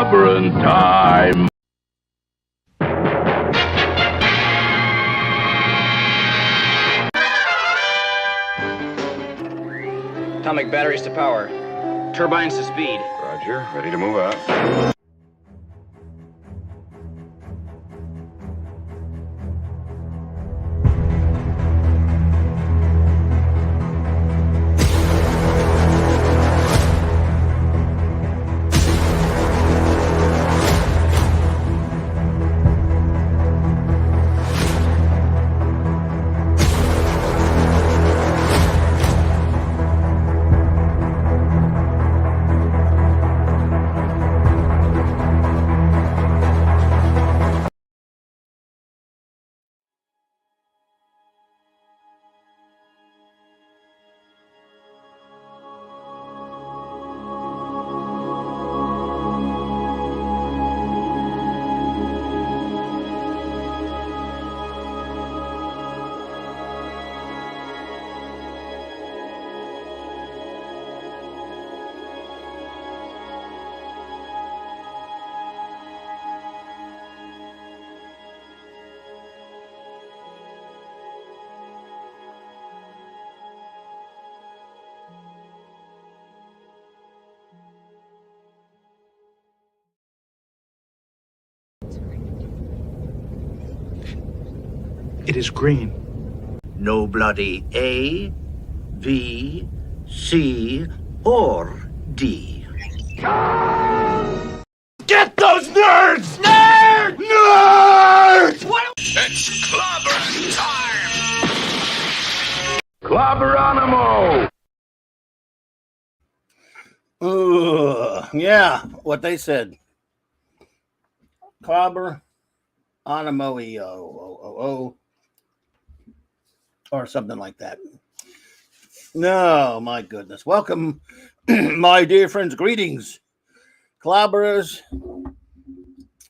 Clobberin time! Atomic batteries to power. Turbines to speed. Roger, ready to move out. It is green. No bloody A, B, C, or D. Get those nerds! Nerds! Nerds! What? It's clobbering time! Clobberonimo! Yeah, what they said. Clobber Animo or something like that. No, my goodness. Welcome, my dear friends. Greetings, clobberers,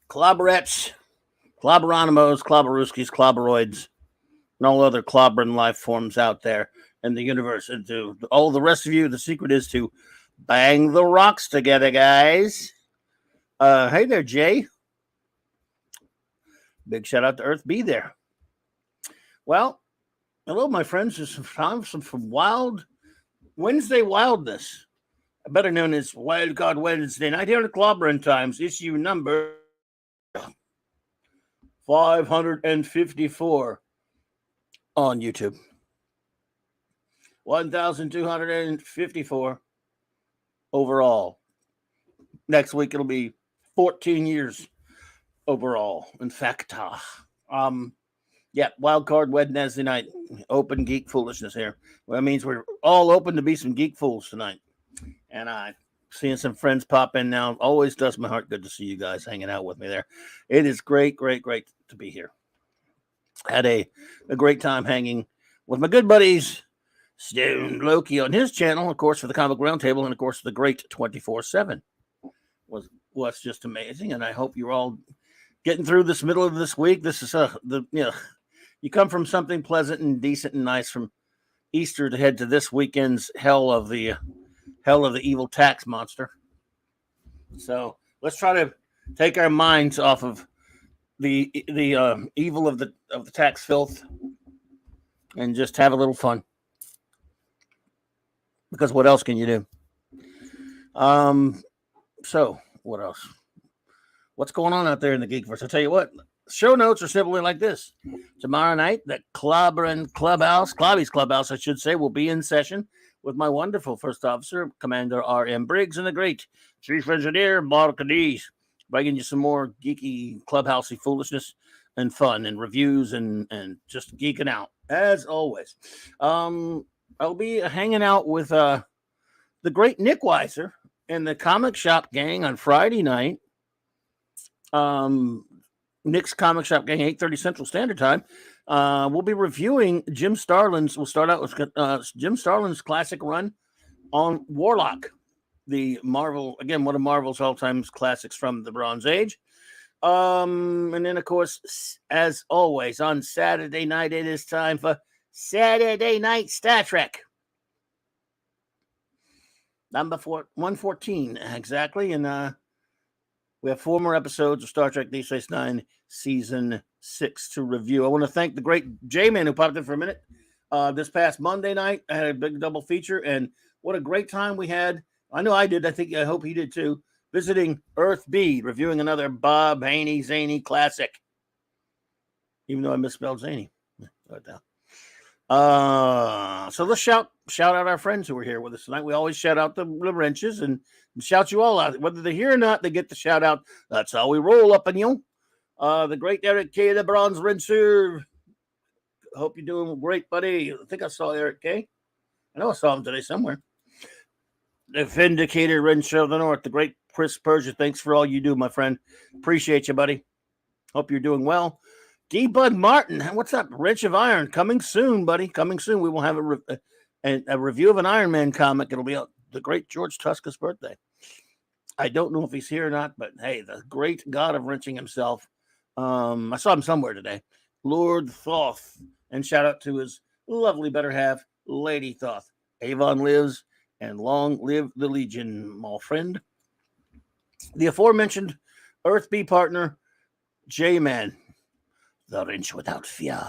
clobberettes, clobberonimos, clobberooskies, clobberoids, and all other clobbering life forms out there in the universe. And to all the rest of you, the secret is to bang the rocks together, guys. Hey there, Jay. Big shout out to Earth B there. Well, hello, my friends. This is time from Wild Wednesday Wildness, better known as Wild Card Wednesday night here at Clobberin Times, issue number 554 on YouTube. 1,254 overall. Next week it'll be 14 years overall. In fact, yeah, wild card Wednesday night, open geek foolishness here. Well, that means we're all open to be some geek fools tonight. And seeing some friends pop in now always does my heart good to see you guys hanging out with me there. It is great to be here. Had a great time hanging with my good buddies Stone Loki on his channel, of course, for the Comic Roundtable, and of course the great 24/7 was just amazing. And I hope you're all getting through this middle of this week. This is you come from something pleasant and decent and nice from Easter to head to this weekend's hell of the evil tax monster. So let's try to take our minds off of the evil of the tax filth and just have a little fun. Because what else can you do? So what else? What's going on out there in the Geekverse? I'll tell you what. Show notes are simply like this. Tomorrow night, the Clobberin Clubhouse, Clobby's Clubhouse, I should say, will be in session with my wonderful first officer, Commander R.M. Briggs, and the great Chief Engineer, Mark Cadiz, bringing you some more geeky, clubhousey foolishness and fun and reviews and just geeking out, as always. I'll be hanging out with the great Nick Weiser and the Comic Shop Gang on Friday night. Nick's Comic Shop Gang, 8:30 Central Standard Time. We'll be reviewing Jim Starlin's. We'll start out with Jim Starlin's classic run on Warlock, the Marvel, again, one of Marvel's all-time classics from the Bronze Age. And then, of course, as always, on Saturday night, it is time for Saturday Night Star Trek. Number 114, exactly. And We have 4 more episodes of Star Trek Deep Space Nine Season 6 to review. I want to thank the great J-Man who popped in for a minute. This past Monday night, I had a big double feature, and what a great time we had. I know I did. I hope he did too. Visiting Earth B, reviewing another Bob Haney Zany classic. Even though I misspelled Zany. So let's shout out our friends who are here with us tonight. We always shout out the wrenches and shout you all out. Whether they're here or not, they get the shout out. That's how we roll up in you. The great Eric K, the bronze wrencher. Hope you're doing great, buddy. I think I saw Eric K. I know I saw him today somewhere. The Vindicator Wrencher of the North, the great Chris Persia. Thanks for all you do, my friend. Appreciate you, buddy. Hope you're doing well. D. Bud Martin, what's up? Wrench of Iron, coming soon, buddy. Coming soon. We will have a review of an Iron Man comic. It'll be the great George Tuska's birthday. I don't know if he's here or not, but hey, the great god of wrenching himself. I saw him somewhere today. Lord Thoth. And shout out to his lovely better half, Lady Thoth. Avon lives, and long live the Legion, my friend. The aforementioned Earth B partner, J-Man. The wrench without fear.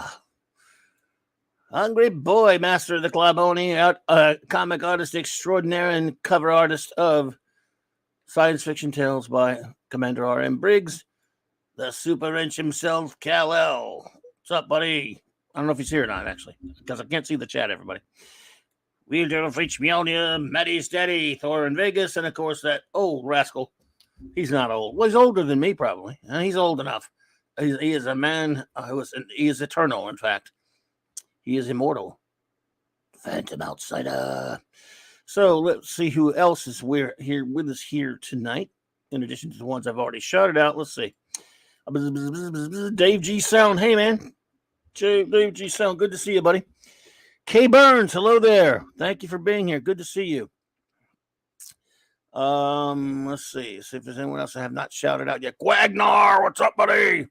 Hungry boy, master of the Clobberin, comic artist extraordinaire and cover artist of Science Fiction Tales by Commander R.M. Briggs. The super wrench himself, Kal-El. What's up, buddy? I don't know if he's here or not, actually, because I can't see the chat, everybody. Wielder of H. Mjolnir, Maddie's daddy, Thor in Vegas, and of course that old rascal. He's not old. Well, he's older than me, probably. He's old enough. He is a man he is eternal, in fact. He is immortal. Phantom Outsider. So let's see who else is here with us here tonight, in addition to the ones I've already shouted out. Let's see. Dave G. Sound. Hey, man. Dave G. Sound. Good to see you, buddy. Kay Burns. Hello there. Thank you for being here. Good to see you. Let's see if there's anyone else I have not shouted out yet. Quagnar, what's up, buddy?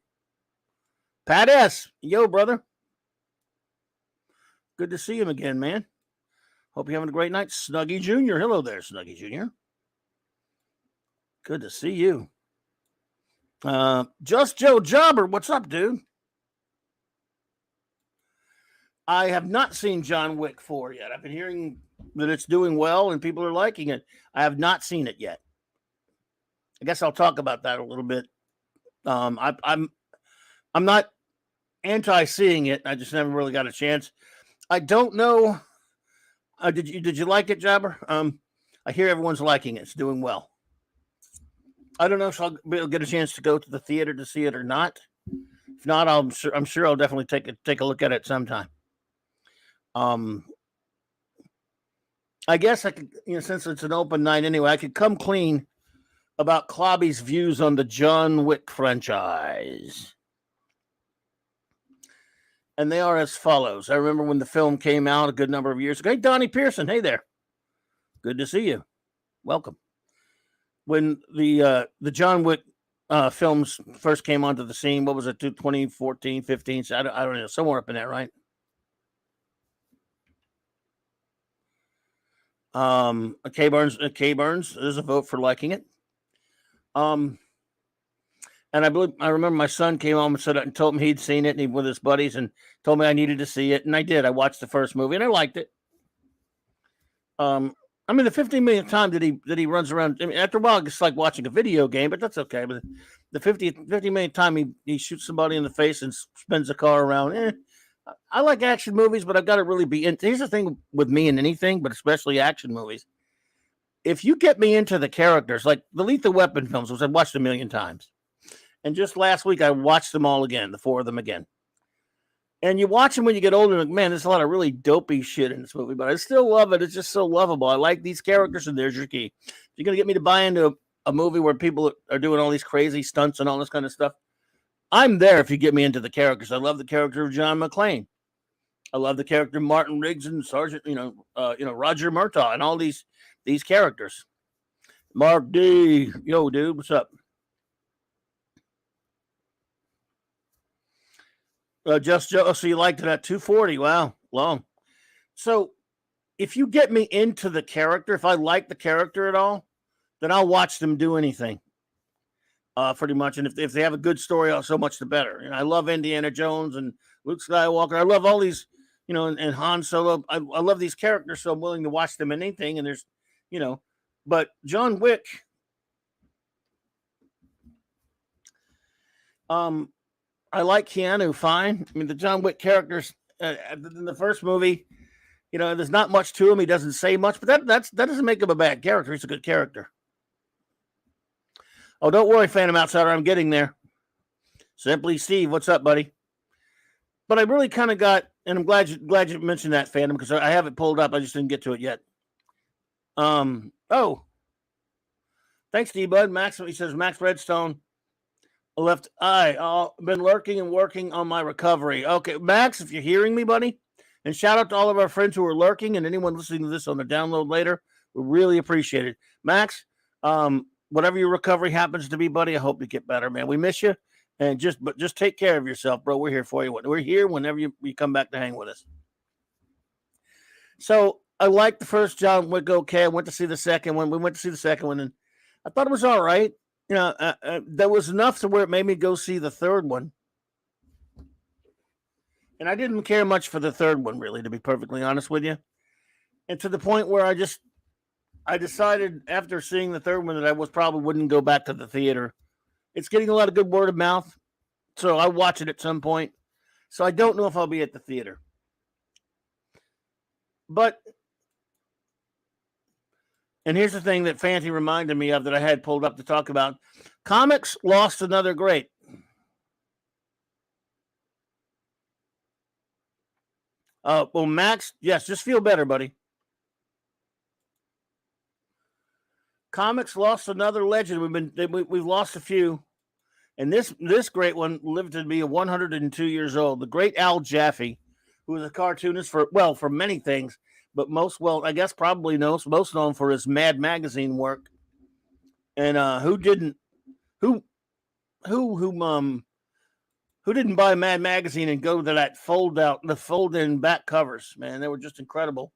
Pat S. Yo, brother. Good to see him again, man. Hope you're having a great night. Snuggy Jr. Hello there, Snuggy Jr. Good to see you. Just Joe Jobber. What's up, dude? I have not seen John Wick 4 yet. I've been hearing that it's doing well and people are liking it. I have not seen it yet. I guess I'll talk about that a little bit. I'm not anti-seeing it. I just never really got a chance. I don't know. Did you like it, Jabber? I hear everyone's liking it. It's doing well. I don't know if I'll get a chance to go to the theater to see it or not. If not, I'm sure I'll definitely take a look at it sometime. I guess I could, since it's an open night anyway, I could come clean about Clobby's views on the John Wick franchise. And they are as follows. I remember when the film came out a good number of years ago. Hey, Donnie Pearson. Hey there. Good to see you. Welcome. When the John Wick films first came onto the scene, what was it, 2014, 15? I don't know, somewhere up in that, right? K Burns, there's a vote for liking it. And I remember my son came home and told me he'd seen it and with his buddies and told me I needed to see it. And I did. I watched the first movie and I liked it. I mean, the 15 millionth time that he runs around. I mean, after a while, it's like watching a video game, but that's okay. But the 50 millionth time he shoots somebody in the face and spins a car around. I like action movies, but I've got to really be into. Here's the thing with me in anything, but especially action movies. If you get me into the characters, like the Lethal Weapon films, which I've watched a million times. And just last week, I watched them all again, the 4 of them again. And you watch them when you get older, like, man, there's a lot of really dopey shit in this movie, but I still love it. It's just so lovable. I like these characters, and there's your key. If you're going to get me to buy into a movie where people are doing all these crazy stunts and all this kind of stuff, I'm there if you get me into the characters. I love the character of John McClane. I love the character of Martin Riggs and Sergeant, Roger Murtaugh and all these characters. Mark D. Yo, dude, what's up? Just Joe. So you liked it at 240. Wow. Long. So if you get me into the character, if I like the character at all, then I'll watch them do anything. pretty much. And if they have a good story, so much the better. I love Indiana Jones and Luke Skywalker. I love all these, and Han Solo. I love these characters, so I'm willing to watch them in anything. And there's, but John Wick. I like Keanu fine. I mean, the John Wick characters in the first movie, there's not much to him. He doesn't say much, but that doesn't make him a bad character. He's a good character. Oh, don't worry, Phantom Outsider. I'm getting there. Simply Steve, what's up, buddy? But I really kind of got, and I'm glad you mentioned that, Phantom, because I have it pulled up. I just didn't get to it yet. Oh, thanks, D-Bud. Max, he says, Max Redstone, left eye. I've been lurking and working on my recovery. Okay, Max, if you're hearing me, buddy, and shout out to all of our friends who are lurking and anyone listening to this on the download later. We really appreciate it. Max, whatever your recovery happens to be, buddy, I hope you get better, man. We miss you, and just take care of yourself, bro. We're here for you. We're here whenever you come back to hang with us. So I like the first John Wick. Okay, I went to see the second one. We went to see the second one, and I thought it was all right. There was enough to where it made me go see the third one. And I didn't care much for the third one, really, to be perfectly honest with you. And to the point where I decided after seeing the third one that I probably wouldn't go back to the theater. It's getting a lot of good word of mouth, so I'll watch it at some point. So I don't know if I'll be at the theater. But, and here's the thing that Fancy reminded me of that I had pulled up to talk about. Comics lost another great. Well, Max, yes, just feel better, buddy. Comics lost another legend. We've lost a few, and this great one lived to be 102 years old. The great Al Jaffe, who was a cartoonist for many things, but most probably most known for his Mad Magazine work. And who didn't buy Mad Magazine and go to that fold-in back covers? Man, they were just incredible.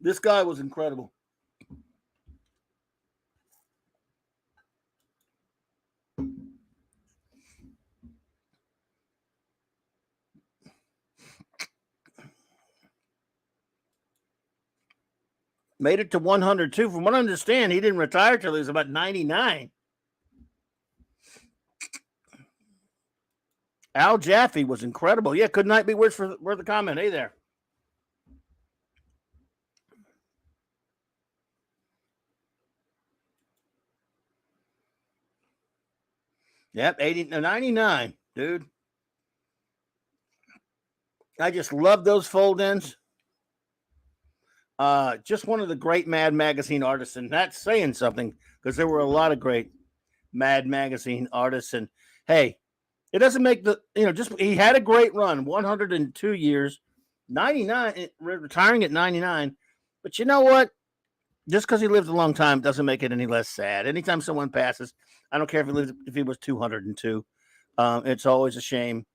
This guy was incredible. Made it to 102. From what I understand, he didn't retire till he was about 99. Al Jaffe was incredible. Yeah, could not be worse for the comment. Hey there. Yep, 99, dude. I just love those fold-ins. Just one of the great Mad Magazine artists, and that's saying something because there were a lot of great Mad Magazine artists. And hey, it doesn't make he had a great run, 102 years, 99, retiring at 99. But you know what? Just because he lived a long time doesn't make it any less sad. Anytime someone passes, I don't care if he was 202. It's always a shame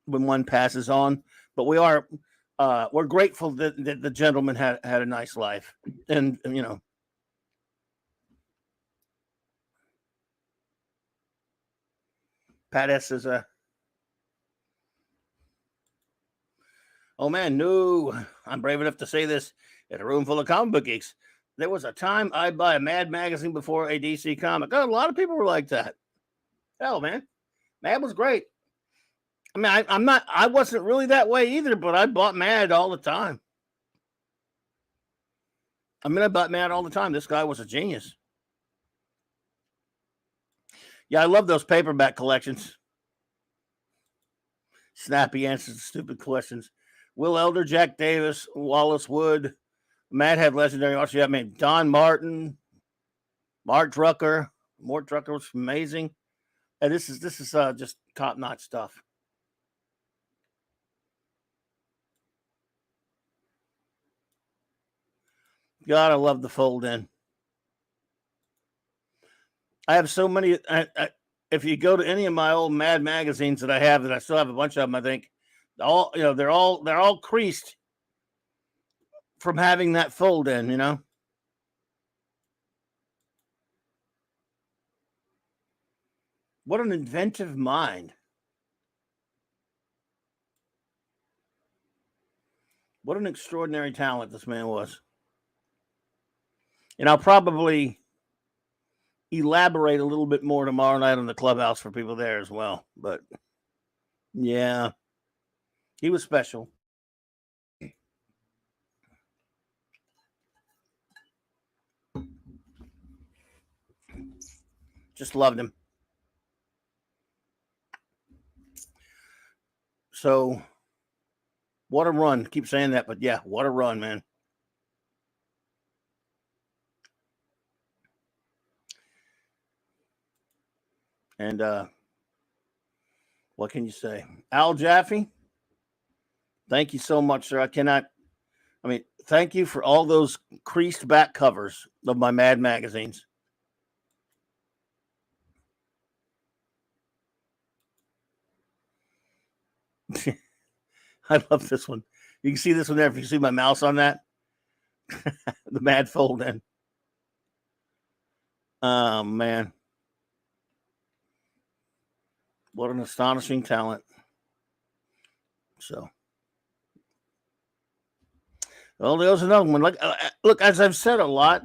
when one passes on. But we're grateful that the gentleman had a nice life, and Pat S is oh man, no, I'm brave enough to say this in a room full of comic book geeks. There was a time I'd buy a Mad magazine before a DC comic. Oh, a lot of people were like that. Hell, man, Mad was great. I mean, I wasn't really that way either, but I bought Mad all the time. I bought Mad all the time. This guy was a genius. Yeah, I love those paperback collections. Snappy answers to stupid questions. Will Elder, Jack Davis, Wallace Wood. Mad had legendary artists. Yeah, Don Martin, Mort Drucker. Mort Drucker was amazing. And this is just top-notch stuff. God, I love the fold-in. I have so many. If you go to any of my old Mad magazines that I still have a bunch of them. I think they're all creased. from having that fold in, you know. What an inventive mind. What an extraordinary talent this man was. And I'll probably elaborate a little bit more tomorrow night on the clubhouse for people there as well. But yeah, he was special. Just loved him. So, what a run. Keep saying that, but yeah, what a run, man. And what can you say? Al Jaffe, thank you so much, sir. Thank you for all those creased back covers of my Mad magazines. I love this one. You can see this one there if you see my mouse on that. The Mad fold in. Oh, man. What an astonishing talent. So. Well, there's another one. Look, as I've said a lot,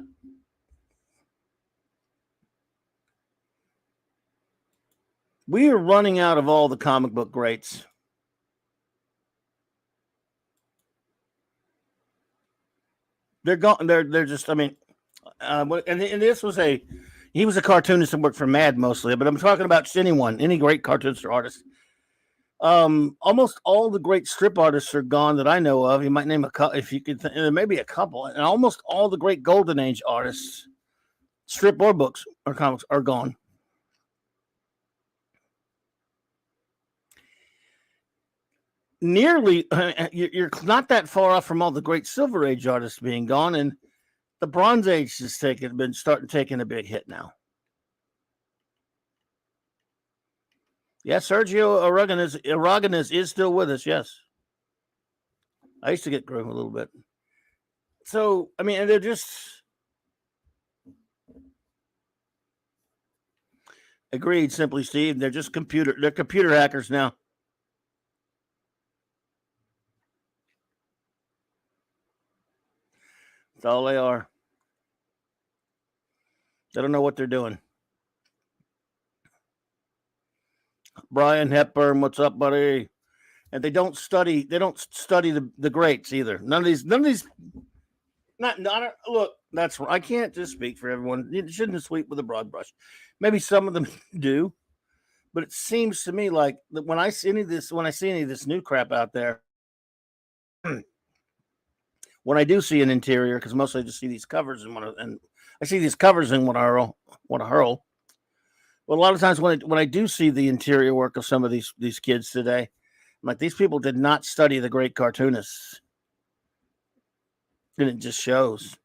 we are running out of all the comic book greats. They're gone. They're just. And this was he was a cartoonist and worked for Mad mostly, but I'm talking about just any great cartoonist or artist. Almost all the great strip artists are gone that I know of. You might name a couple if you could. Maybe a couple, and almost all the great Golden Age artists, strip or books or comics, are gone. Nearly, you're not that far off from all the great Silver Age artists being gone, and the Bronze Age has been taking a big hit now. Yeah, Sergio Aragonés is still with us. Yes, I used to get Groom a little bit. So and they're just agreed. Simply, Steve, they're just computer hackers now. That's all they are. They don't know what they're doing. Brian Hepburn, what's up, buddy? And they don't study the greats either. None of these not look, that's I can't just speak for everyone. You shouldn't sweep with a broad brush. Maybe some of them do, but it seems to me like that when I see any of this new crap out there, when I do see an interior, because mostly I just see these covers and I see these covers and want to hurl. Well, a lot of times when I do see the interior work of some of these kids today, I'm like, these people did not study the great cartoonists. And it just shows.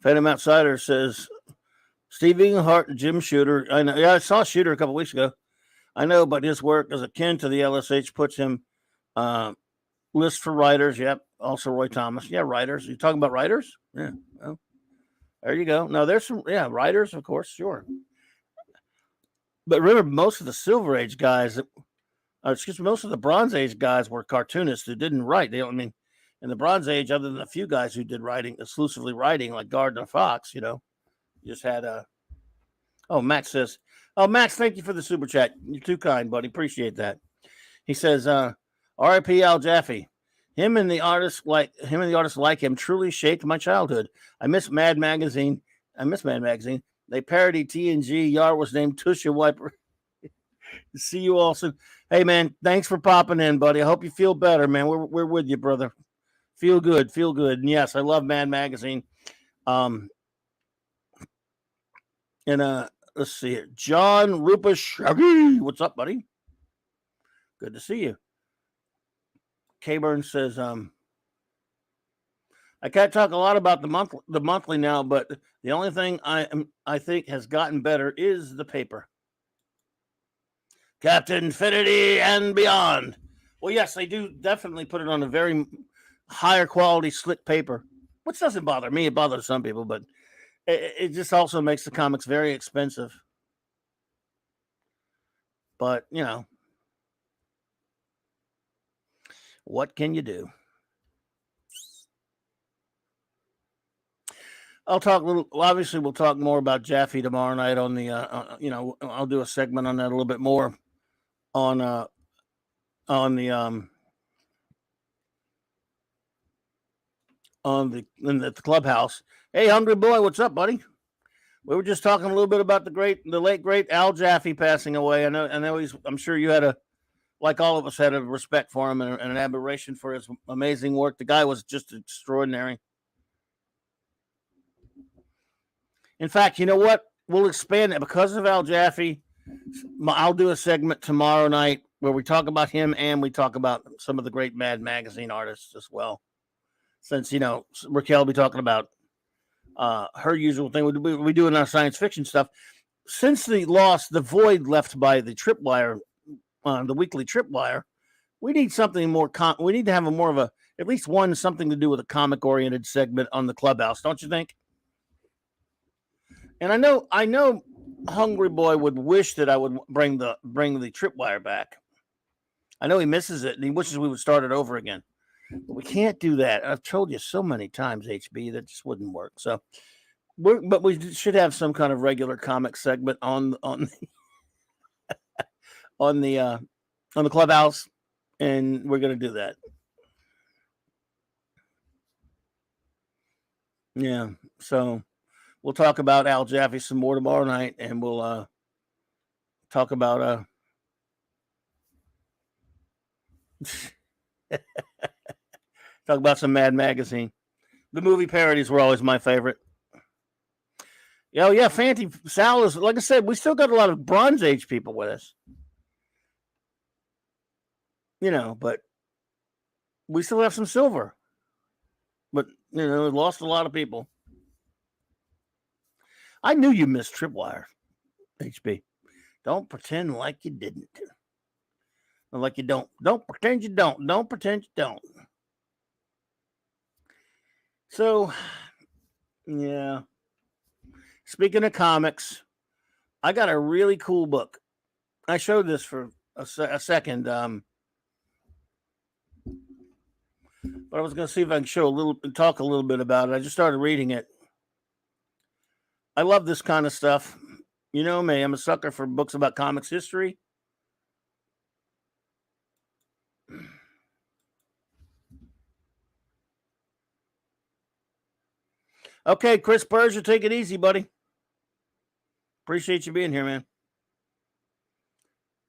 Phantom Outsider says, Steve Englehart and Jim Shooter. I know. Yeah, I saw Shooter a couple weeks ago. I know, but his work as akin to the LSH puts him list for writers. Yep. Also Roy Thomas. Yeah, writers. You talking about writers? Yeah. Well, there you go. No, there's some writers, of course, sure. But remember, most of the Silver Age guys, most of the Bronze Age guys were cartoonists who didn't write. In the Bronze Age, other than a few guys who did exclusively writing, like Gardner Fox, you just had Matt says, Matt, thank you for the super chat. You're too kind, buddy. Appreciate that. He says, R.I.P. Al Jaffe. Him and the artists like him truly shaped my childhood. I miss Mad Magazine. They parodied TNG. Yar was named Tusha Wiper. See you all soon. Hey, man, thanks for popping in, buddy. I hope you feel better, man. We're with you, brother. Feel good. And yes, I love Mad Magazine. And let's see here. John Rupash. What's up, buddy? Good to see you. K-Burn says, I I can't talk a lot about the monthly now, but the only thing I think has gotten better is the paper. Captain Infinity and Beyond. Well, yes, they do definitely put it on a very higher quality, slick paper, which doesn't bother me. It bothers some people, but it just also makes the comics very expensive. But, what can you do? I'll talk a little. Obviously, we'll talk more about Jaffe tomorrow night on the. I'll do a segment on that a little bit more on the on the clubhouse. Hey, hungry boy, what's up, buddy? We were just talking a little bit about the late great Al Jaffe passing away. I know I'm sure you had like all of us had a respect for him and an admiration for his amazing work. The guy was just extraordinary. In fact, you know what? We'll expand it because of Al Jaffe. I'll do a segment tomorrow night where we talk about him and we talk about some of the great Mad Magazine artists as well. Since, Raquel will be talking about her usual thing. We do in our science fiction stuff. Since the void left by the Tripwire, the weekly Tripwire, we need something more. We need to have at least one something to do with a comic-oriented segment on the clubhouse, don't you think? And I know, Hungry Boy would wish that I would bring the Tripwire back. I know he misses it and he wishes we would start it over again. But we can't do that. I've told you so many times, HB, that just wouldn't work. So, but we should have some kind of regular comic segment on the clubhouse, and we're going to do that. Yeah. So we'll talk about Al Jaffe some more tomorrow night, and we'll talk about talk about some Mad Magazine. The movie parodies were always my favorite. Oh, yeah, Fanty Sal is, like I said, we still got a lot of Bronze Age people with us. But we still have some silver. But, we lost a lot of people. I knew you missed Tripwire, HB. Don't pretend like you didn't. Or like you don't. Don't pretend you don't. Don't pretend you don't. So, yeah. Speaking of comics, I got a really cool book. I showed this for a second, but I was going to see if I can talk a little bit about it. I just started reading it. I love this kind of stuff. You know me, I'm a sucker for books about comics history. Okay, Chris Berger, take it easy, buddy. Appreciate you being here, man.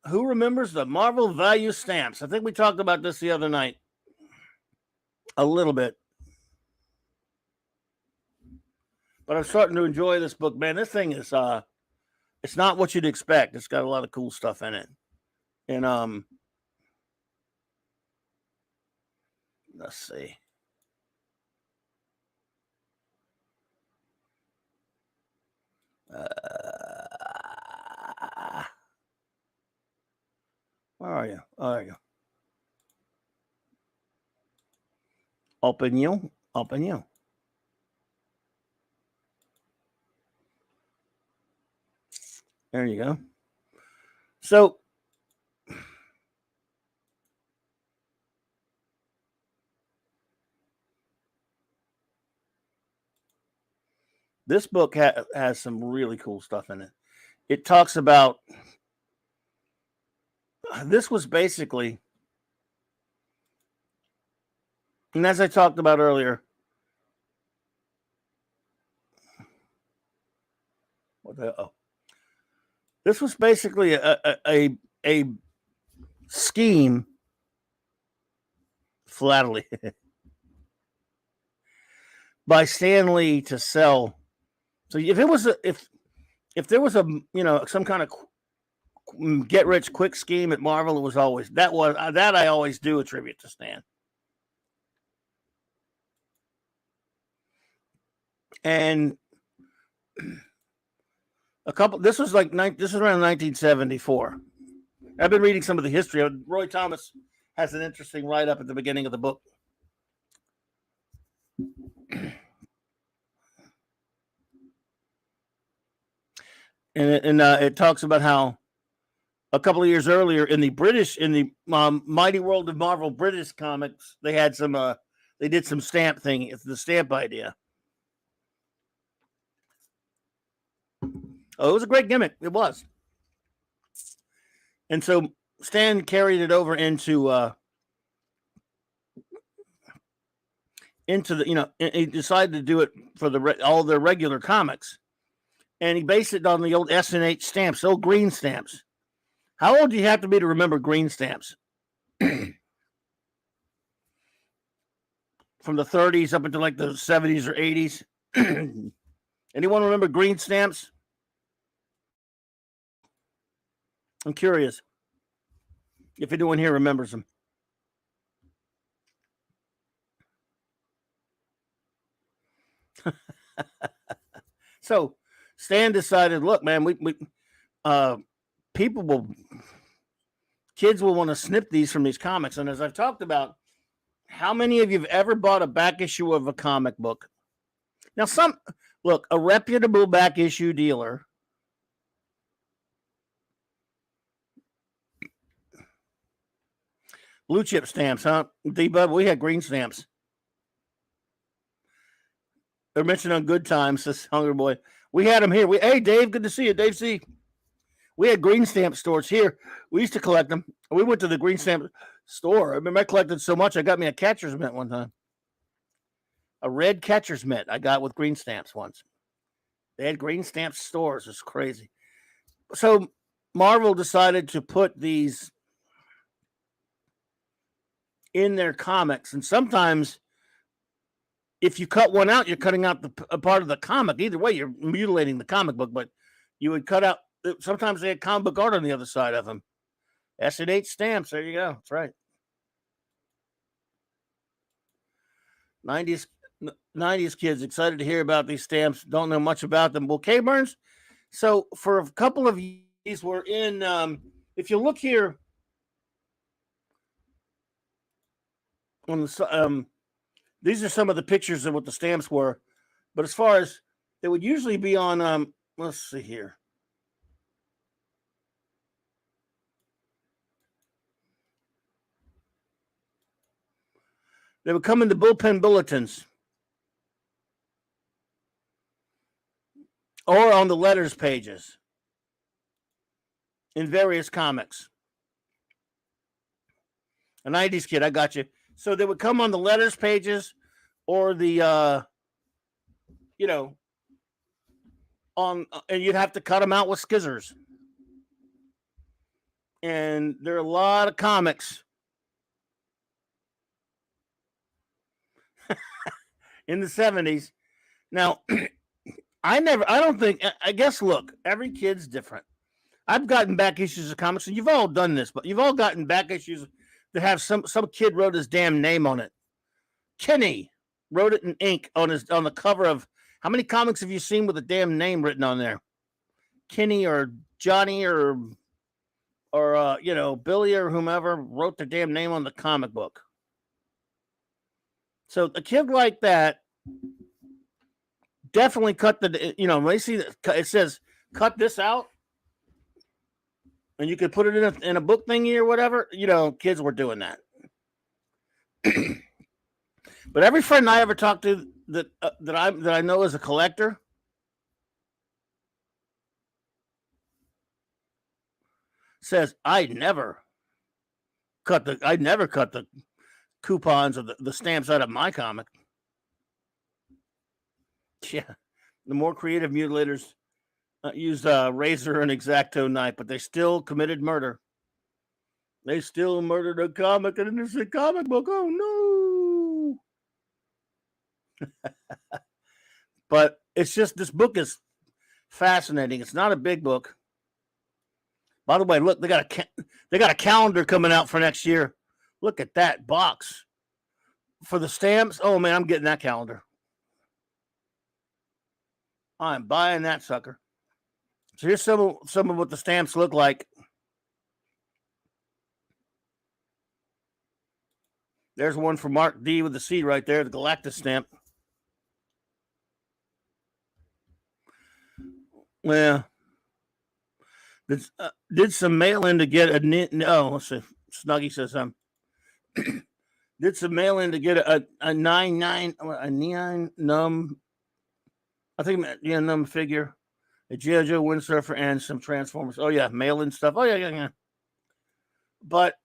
Who remembers the Marvel value stamps? I think we talked about this the other night. A little bit. But I'm starting to enjoy this book, man. This thing is it's not what you'd expect. It's got a lot of cool stuff in it. And let's see. Where are you? Oh, there you go. Open you. There you go. So, this book has some really cool stuff in it. It talks about, this was basically, and as I talked about earlier, this was basically a scheme, flatly, by Stan Lee to sell. So if there was a some kind of get rich quick scheme at Marvel, it was always that I always do attribute to Stan. And this was around 1974. I've been reading some of the history. Roy Thomas has an interesting write-up at the beginning of the book. And it talks about how a couple of years earlier in the Mighty World of Marvel British comics, they had they did some stamp thing. It's the stamp idea. Oh, it was a great gimmick. It was. And so Stan carried it over into the, he decided to do it for all their regular comics. And he based it on the old S&H stamps, old green stamps. How old do you have to be to remember green stamps? From the 30s up until like the 70s or 80s. Anyone remember green stamps? I'm curious if anyone here remembers them. So Stan decided, look, man, kids will want to snip these from these comics. And as I've talked about, how many of you have ever bought a back issue of a comic book? Now, a reputable back issue dealer blue chip stamps, huh? D-Bub, we had green stamps. They're mentioned on Good Times, this Hungry Boy. We had them here. Hey, Dave, good to see you. Dave C. We had green stamp stores here. We used to collect them. We went to the green stamp store. I remember I collected so much, I got me a catcher's mitt one time. A red catcher's mitt I got with green stamps once. They had green stamp stores. It's crazy. So Marvel decided to put these in their comics. And sometimes if you cut one out, you're cutting out a part of the comic. Either way, you're mutilating the comic book, but you would cut out. Sometimes they had comic book art on the other side of them. S&H stamps. There you go. That's right. 90s kids excited to hear about these stamps. Don't know much about them. Well, K-Burns. So for a couple of these, we're in. If you look here on the these are some of the pictures of what the stamps were. But as far as they would usually be on, let's see here. They would come in the bullpen bulletins or on the letters pages in various comics. A 90s kid, I got you. So they would come on the letters pages or the, and you'd have to cut them out with skizzers. And there are a lot of comics in the 70s. Now, I guess, look, every kid's different. I've gotten back issues of comics, and you've all done this, but you've all gotten back issues that have some kid wrote his damn name on it. Kenny wrote it in ink on the cover of. How many comics have you seen with a damn name written on there? Kenny or Johnny or Billy or whomever wrote their damn name on the comic book. So a kid like that definitely cut when they see that it says cut this out, and you could put it in a book thingy or whatever. Kids were doing that. But every friend I ever talked to that I know is a collector says I'd never cut the coupons or the stamps out of my comic. Yeah, the more creative mutilators used a razor and X-Acto knife, but they still committed murder. They still murdered a comic, an innocent comic book. Oh no! But it's just this book is fascinating. It's not a big book. By the way, look, they got a calendar coming out for next year. Look at that box for the stamps. Oh man, I'm getting that calendar. I'm buying that sucker. So here's some of what the stamps look like. There's one for Mark D with the C right there, the Galactus stamp. Well, did some mail in to get a let's see. Snuggy says did some mail in to get a neon num. I think num figure, a G.I. Joe windsurfer, and some Transformers. Oh yeah, mail in stuff. Oh yeah. But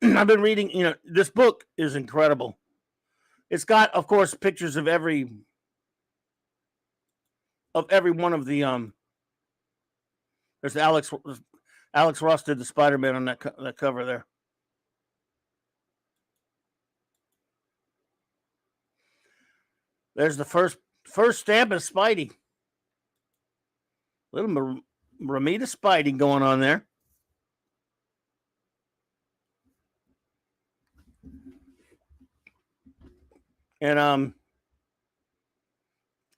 I've been reading. This book is incredible. It's got, of course, pictures of every one of the There's Alex Ross did the Spider-Man on that cover there. There's the first stamp of Spidey. Little Ramita Spidey going on there. And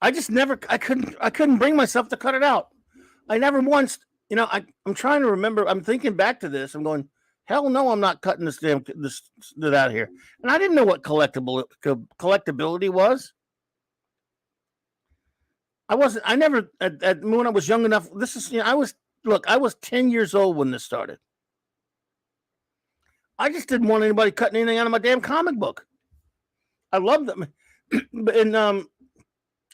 I just I couldn't bring myself to cut it out. I never once, I'm trying to remember. I'm thinking back to this. I'm going, hell no, I'm not cutting this out of here. And I didn't know what collectability was. I never, when I was young enough, I was 10 years old when this started. I just didn't want anybody cutting anything out of my damn comic book. I loved them. And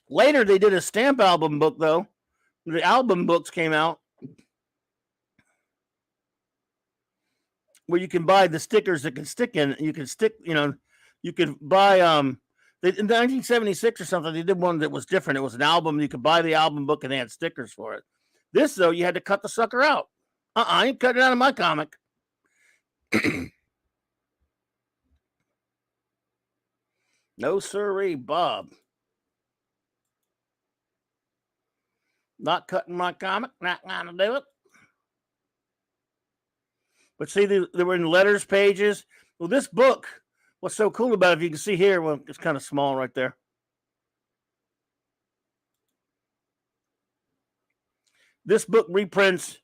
later they did a stamp album book, though. The album books came out where you can buy the stickers that can stick in. You can stick, you could buy, in 1976 or something, they did one that was different. It was an album. You could buy the album book and they had stickers for it. This, though, you had to cut the sucker out. I ain't cut it out of my comic. No sirree, Bob. Not cutting my comic. Not gonna do it. But see, they were in letters pages. Well, this book, what's so cool about it, if you can see here, well, it's kind of small right there. This book reprints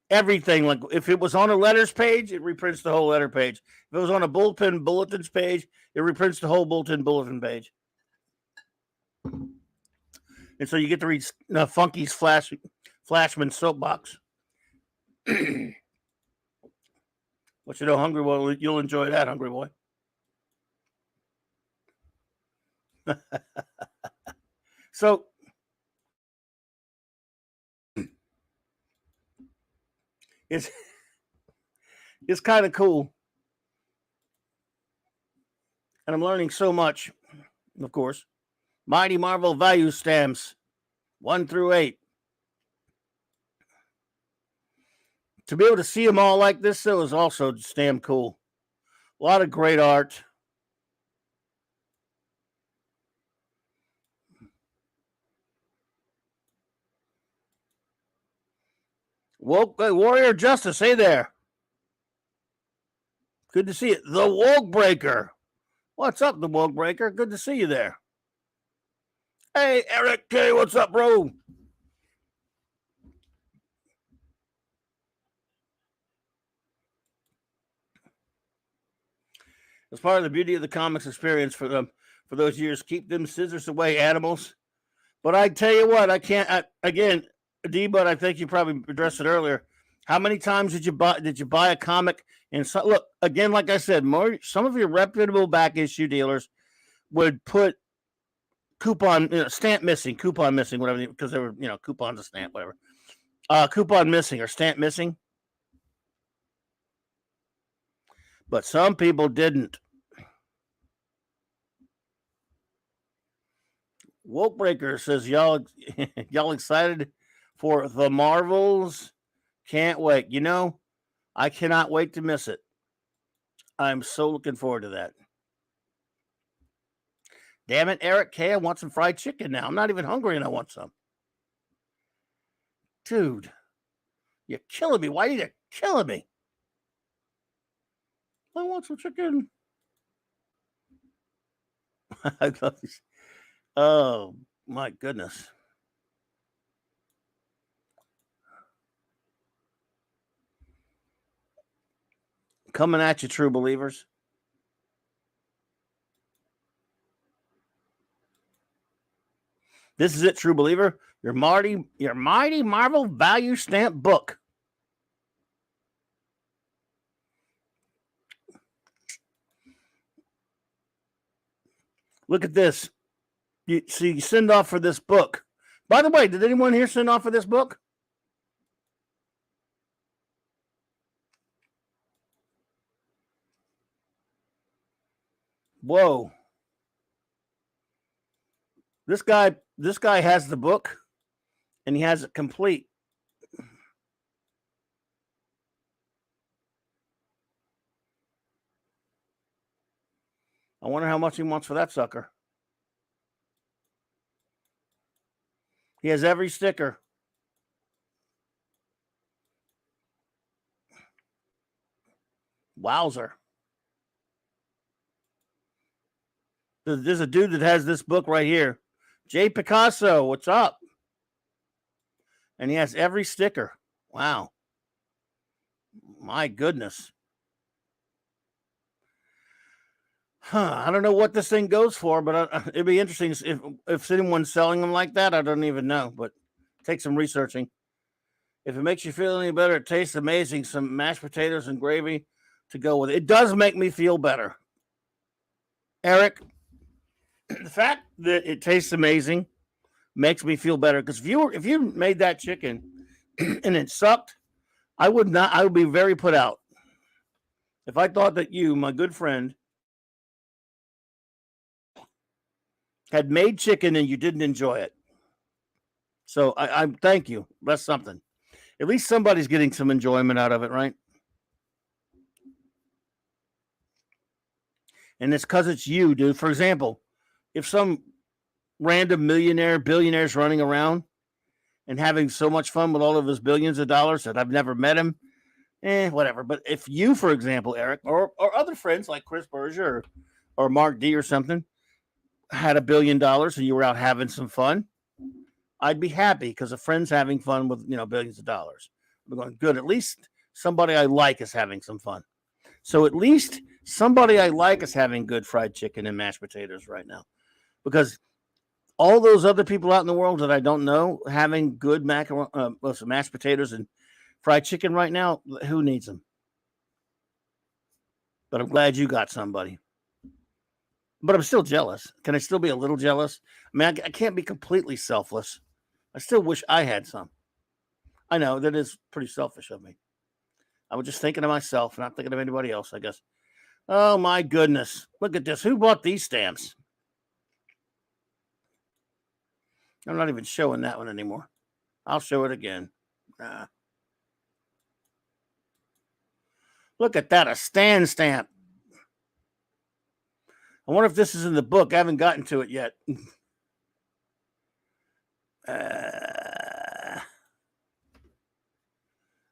everything. Like if it was on a letters page, it reprints the whole letter page. If it was on a bulletins page, it reprints the whole bulletin page. And so you get to read Funky's Flashman Soapbox. What you know, Hungry Boy, you'll enjoy that, Hungry Boy. So it's kind of cool. And I'm learning so much, of course. Mighty Marvel value stamps 1 through 8. To be able to see them all like this, though, is also just damn cool. A lot of great art. Warrior Justice, hey there. Good to see you. The Woke Breaker. What's up, The Woke Breaker? Good to see you there. Hey, Eric K, what's up, bro? As part of the beauty of the comics experience for those years, keep them scissors away, animals. But I tell you what, I can't. Again, D-Bud, I think you probably addressed it earlier. How many times did you buy a comic? And so, look, again, like I said, some of your reputable back issue dealers would put stamp missing, coupon missing, whatever, because they were, coupons a stamp, whatever. Coupon missing or stamp missing. But some people didn't. Woke Breaker says, y'all excited for the Marvels? Can't wait. I cannot wait to miss it. I'm so looking forward to that. Damn it, Eric K, I want some fried chicken now. I'm not even hungry and I want some. Dude, you're killing me. Why are you killing me? I want some chicken. I love this. Oh, my goodness. Coming at you, true believers. This is it, true believer. Your mighty Marvel value stamp book. Look at this. You send off for this book. By the way, did anyone here send off for this book? Whoa. This guy has the book and he has it complete. I wonder how much he wants for that sucker. He has every sticker. Wowzer. There's a dude that has this book right here. Jay Picasso, what's up? And he has every sticker. Wow. My goodness. I don't know what this thing goes for, but it'd be interesting if anyone's selling them like that. I don't even know, but take some researching. If it makes you feel any better, it tastes amazing. Some mashed potatoes and gravy to go with it. It does make me feel better. Eric, the fact that it tastes amazing makes me feel better, because if you made that chicken and it sucked, I would be very put out. If I thought that you, my good friend, had made chicken and you didn't enjoy it. So I thank you. That's something. At least somebody's getting some enjoyment out of it, right? And it's because it's you, dude. For example, if some random billionaire's running around and having so much fun with all of his billions of dollars that I've never met him, whatever. But if you, for example, Eric, or other friends like Chris Berger or Mark D or something, had $1 billion and you were out having some fun, I'd be happy, because a friend's having fun with, billions of dollars. I'm going, good. At least somebody I like is having some fun. So at least somebody I like is having good fried chicken and mashed potatoes right now, because all those other people out in the world that I don't know having good mashed potatoes and fried chicken right now, who needs them? But I'm glad you got somebody. But I'm still jealous. Can I still be a little jealous? I mean, I can't be completely selfless. I still wish I had some. I know that is pretty selfish of me. I was just thinking of myself, not thinking of anybody else, I guess. Oh, my goodness. Look at this. Who bought these stamps? I'm not even showing that one anymore. I'll show it again. Look at that. A Stan stamp. I wonder if this is in the book. I haven't gotten to it yet.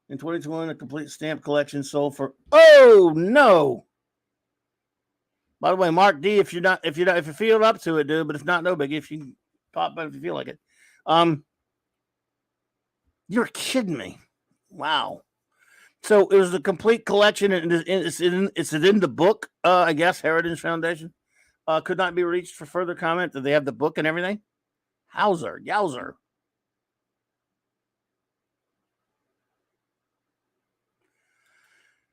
In 2021, a complete stamp collection sold for, oh no. By the way, Mark D, if you feel up to it, dude, but if not, no big. If you pop up if you feel like it. You're kidding me. Wow. So it was a complete collection, and it's in the book, I guess, Heritage Foundation. Could not be reached for further comment. Do they have the book and everything? Yowzer.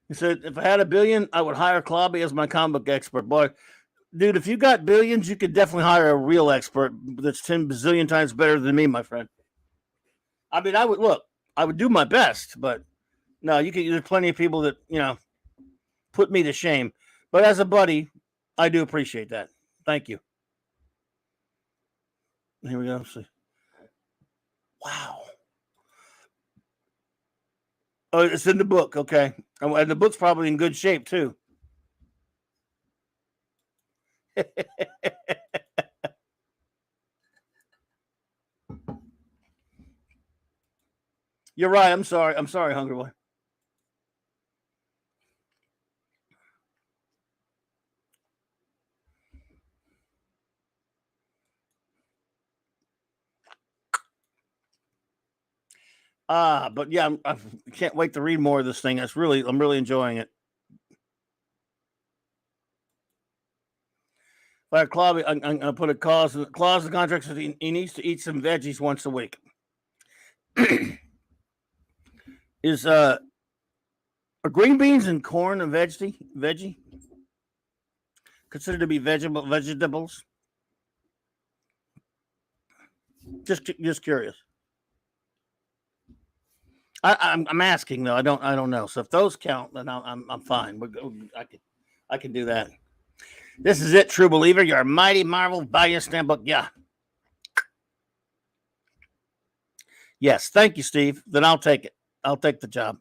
He said, if I had $1 billion, I would hire Clobberin as my comic book expert. Boy, dude, if you got billions, you could definitely hire a real expert that's 10 bazillion times better than me, my friend. I mean, I would do my best, but no, there's plenty of people that, put me to shame. But as a buddy, I do appreciate that. Thank you. Here we go. Wow. Oh, it's in the book. Okay. And the book's probably in good shape, too. You're right. I'm sorry, Hungry Boy. But yeah, I can't wait to read more of this thing. I'm really enjoying it. Fire Clobby, I'm gonna put a clause in the contract so he needs to eat some veggies once a week. Are green beans and corn a veggie? Considered to be vegetables? Just curious. I'm asking though. I don't know. So if those count, then I'm fine. I can do that. This is it, True Believer. Your mighty Marvel value stamp book. Yeah. Yes. Thank you, Steve. Then I'll take it. I'll take the job.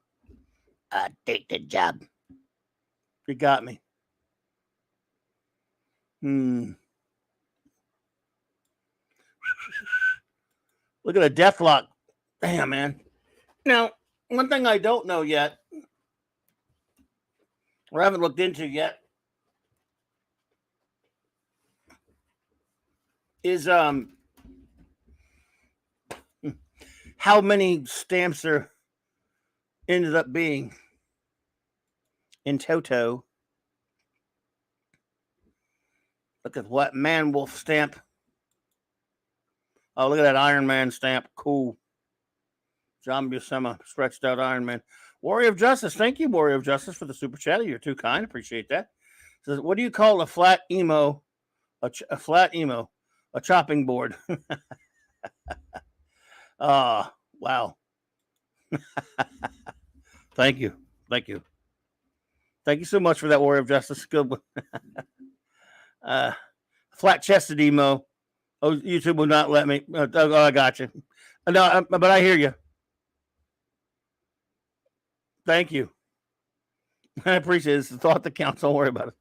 I take the job. You got me. Look at a Deathlock. Damn, man. Now, one thing I don't know yet, or haven't looked into yet, is how many stamps there ended up being in toto. Look at what Man Wolf stamp. Oh, look at that Iron Man stamp. Cool. John Buscema, stretched out Iron Man. Warrior of Justice. Thank you, Warrior of Justice, for the super chat. You're too kind. Appreciate that. Says, what do you call a flat emo? A flat emo. A chopping board. Wow. Thank you. Thank you. Thank you so much for that, Warrior of Justice. Good one. Flat chested emo. Oh, YouTube will not let me. Oh, I got you. No, but I hear you. Thank you. I appreciate it. It's the thought that counts. Don't worry about it.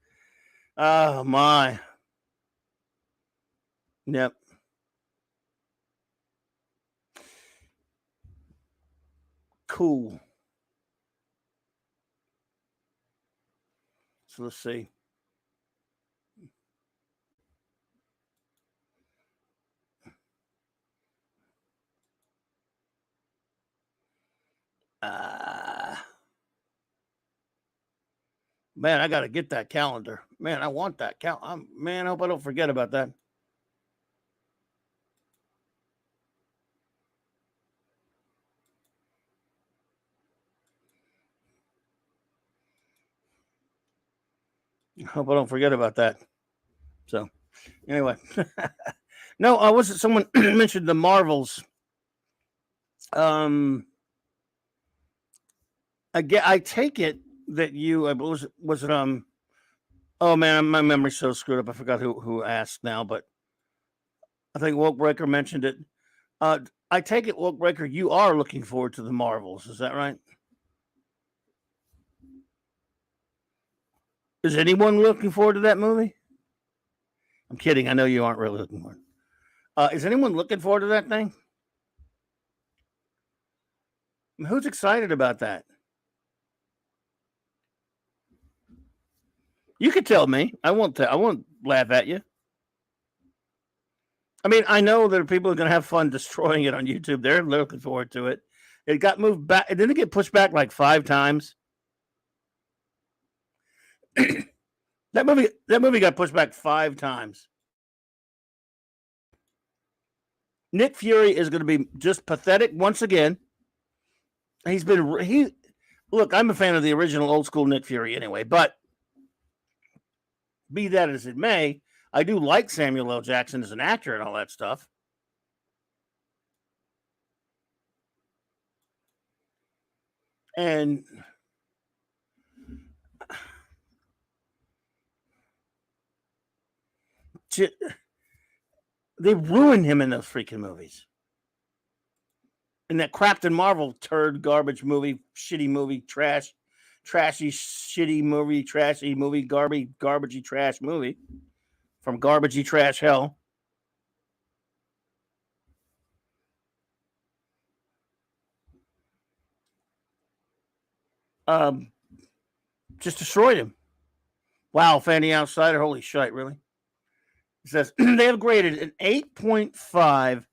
Oh, my. Yep. Cool. So let's see. Man, I got to get that calendar. Man, I want that calendar. Man, I hope I don't forget about that. I hope I don't forget about that. So, anyway. No, I wasn't. Someone mentioned the Marvels. I take it that you was it oh man, my memory's so screwed up. I forgot who asked now, but I think Woke Breaker mentioned it. I take it, Woke Breaker, you are looking forward to the Marvels. Is that right? Is anyone looking forward to that movie? I'm kidding. I know you aren't really looking forward. Is anyone looking forward to that thing? Who's excited about that? You could tell me. I won't laugh at you. I mean, I know that people are going to have fun destroying it on YouTube. They're looking forward to it. It got moved back. Didn't it get pushed back like 5 times? That movie got pushed back 5 times. Nick Fury is going to be just pathetic once again. Look, I'm a fan of the original old school Nick Fury anyway, but be that as it may, I do like Samuel L. Jackson as an actor and all that stuff. And they ruined him in those freaking movies. In that Crafton Marvel turd garbage movie, shitty movie, trashy, shitty movie, trashy movie, garbagey trash movie from garbagey trash hell. Just destroyed him. Wow, Fanny Outsider, holy shit, really? It says they have graded an 8.5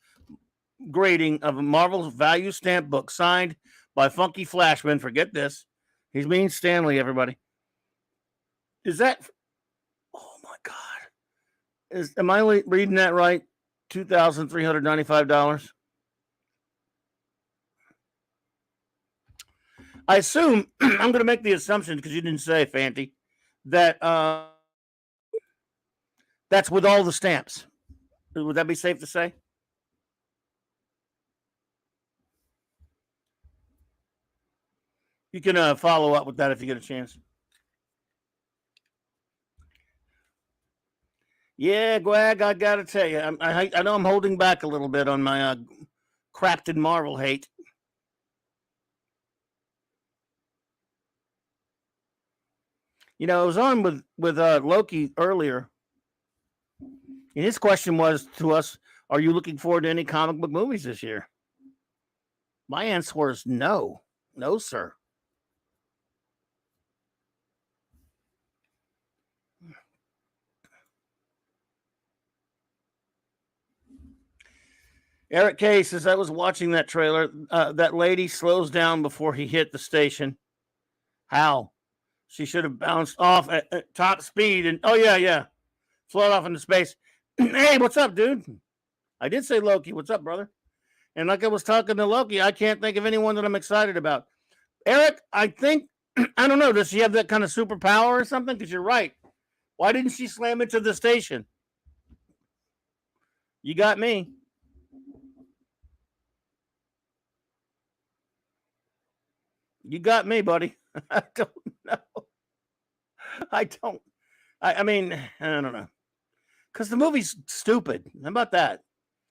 grading of a Marvel's value stamp book signed by Funky Flashman. Forget this. He's mean Stanley, everybody. Is that... Oh, my God. Am I reading that right? $2,395. I assume I'm going to make the assumption because you didn't say, Fanty, that that's with all the stamps. Would that be safe to say? You can follow up with that if you get a chance. Yeah, Gwag, I got to tell you, I know I'm holding back a little bit on my Crafted Marvel hate. You know, I was on with Loki earlier, and his question was to us, are you looking forward to any comic book movies this year? My answer was no. No, sir. Eric K says, I was watching that trailer. That lady slows down before he hit the station. How? She should have bounced off at top speed and, oh, yeah. Float off into space. Hey, what's up, dude? I did say Loki. What's up, brother? And like I was talking to Loki, I can't think of anyone that I'm excited about. Eric, I think, I don't know, does she have that kind of superpower or something? Because you're right. Why didn't she slam into the station? You got me. You got me, buddy. I don't know. I mean, I don't know. Because the movie's stupid. How about that?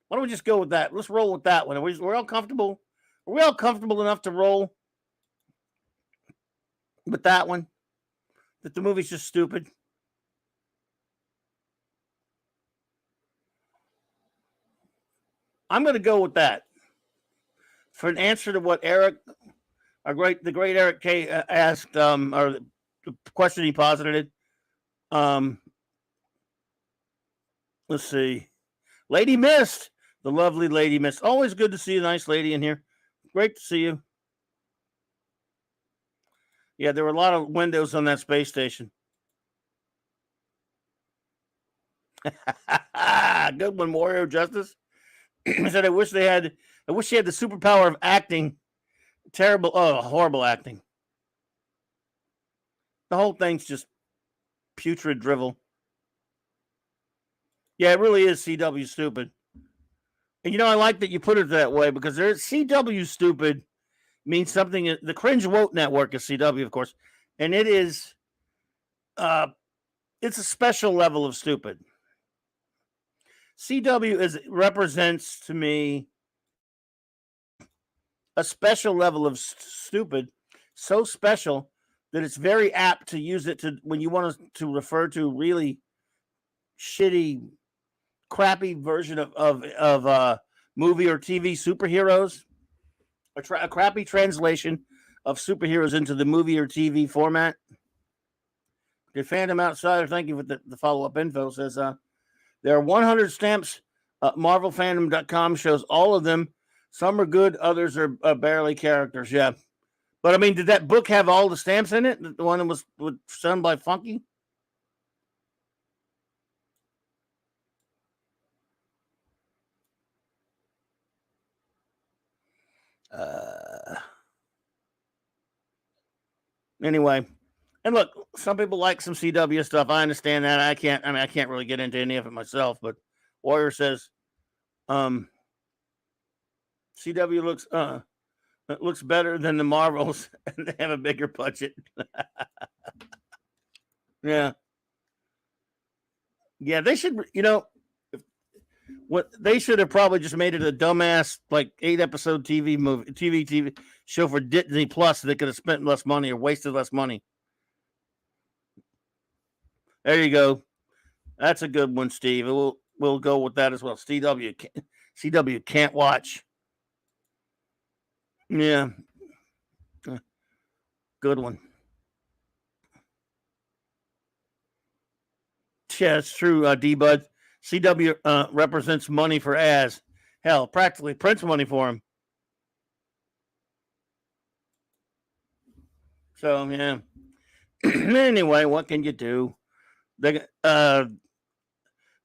Why don't we just go with that? Let's roll with that one. We're all comfortable. Are we all comfortable enough to roll with that one? That the movie's just stupid? I'm going to go with that. For an answer to what Eric, the great Eric K asked, or the question he posited. Let's see. Lady Mist. The lovely Lady Mist. Always good to see a nice lady in here. Great to see you. Yeah, there were a lot of windows on that space station. Good one, Warrior Justice. I said, I wish she had the superpower of acting. Horrible acting. The whole thing's just putrid drivel. Yeah, it really is CW stupid. And you know, I like that you put it that way because there's CW stupid means something. The Cringe Woke Network is CW, of course, and it is it's a special level of stupid. CW represents to me a special level of stupid, so special that it's very apt to use it to when you want to refer to really shitty, crappy version of movie or TV superheroes, a crappy translation of superheroes into the movie or TV format. The Phantom Outsider, thank you for the follow-up info, says there are 100 stamps. MarvelFandom.com shows all of them. Some are good, others are barely characters. Yeah. But I mean, did that book have all the stamps in it? The one that was done by Funky? Anyway, and look, some people like some CW stuff. I understand that. I can't really get into any of it myself. But Warrior says, CW looks better than the Marvels, and they have a bigger budget. Yeah, they should. You know, what they should have probably just made it a dumbass like 8-episode TV show for Disney Plus. So they could have spent less money or wasted less money. There you go. That's a good one, Steve. We'll go with that as well. CW can't watch. Yeah. Good one. Yeah, it's true, D-Bud. CW represents money for Az. Hell, practically prints money for him. So, yeah. Anyway, what can you do? The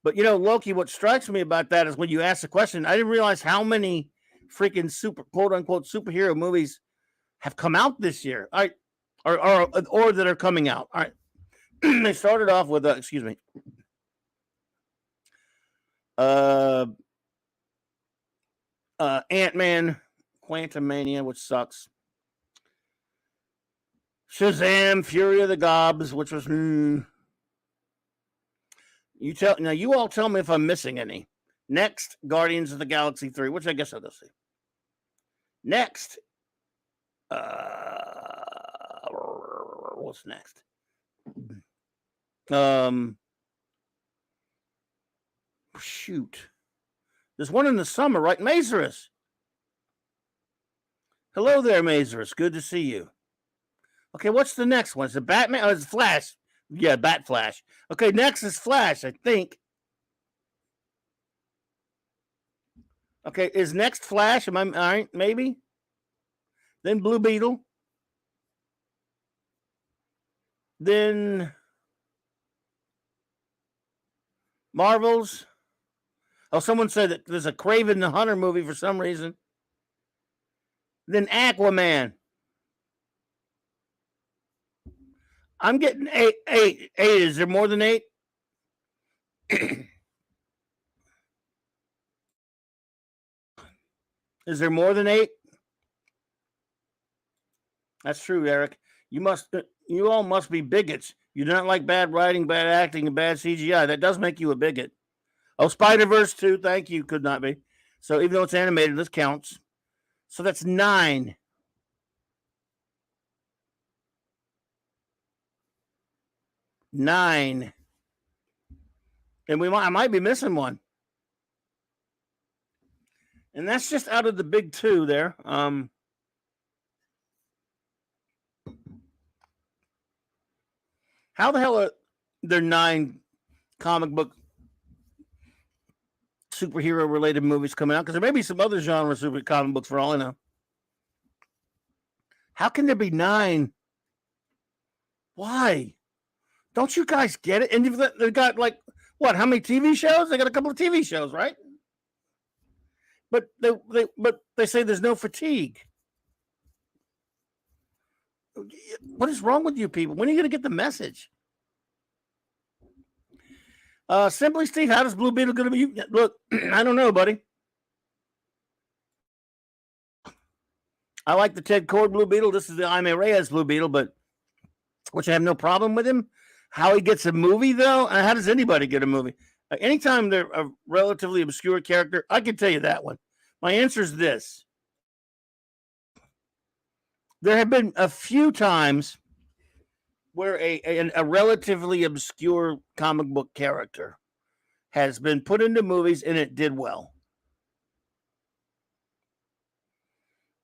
But Loki, what strikes me about that is when you ask the question, I didn't realize how many freaking quote unquote superhero movies have come out this year. All right, or that are coming out. All right. They started off with excuse me. Ant-Man, Quantumania, which sucks. Shazam, Fury of the Gobs, which was you all tell me if I'm missing any. Next, Guardians of the Galaxy 3, which I guess I'll go see. Next, what's next? Shoot. There's one in the summer, right? Mazarus. Hello there, Mazarus. Good to see you. Okay, what's the next one? Is it Batman? Oh, it's Flash. Yeah, Bat Flash. Okay, next is Flash, I think. Okay, is next Flash? Am I all right? Maybe. Then Blue Beetle. Then Marvels. Oh, someone said that there's a Kraven the Hunter movie for some reason. Then Aquaman. I'm getting eight. Is there more than 8? Is there more than 8? That's true, Eric. You all must be bigots. You do not like bad writing, bad acting, and bad CGI. That does make you a bigot. Oh, Spider-Verse 2, thank you. Could not be. So even though it's animated, this counts. So that's 9. And I might be missing one. And that's just out of the big 2 there. How the hell are there 9 comic book superhero related movies coming out? Because there may be some other genre super comic books for all I know. How can there be 9? Why? Don't you guys get it? And they've got like what? How many TV shows? They got a couple of TV shows, right? But they say there's no fatigue. What is wrong with you people? When are you going to get the message? Simply Steve, how does Blue Beetle going to be? Look, I don't know, buddy. I like the Ted Kord Blue Beetle. This is the Jaime Reyes Blue Beetle, but which I have no problem with him. How he gets a movie, though? How does anybody get a movie? Anytime they're a relatively obscure character, I can tell you that one. My answer is this. There have been a few times where a relatively obscure comic book character has been put into movies and it did well.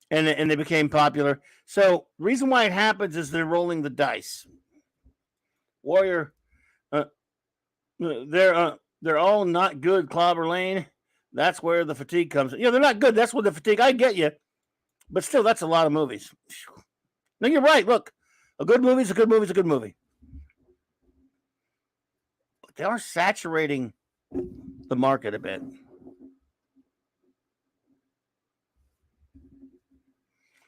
And they became popular. So reason why it happens is they're rolling the dice. Warrior, they're all not good, Clobber Lane. That's where the fatigue comes. Yeah, they're not good. That's where the fatigue. I get you, but still, that's a lot of movies. No, you're right. Look, a good movie is a good movie is a good movie, but they are saturating the market a bit.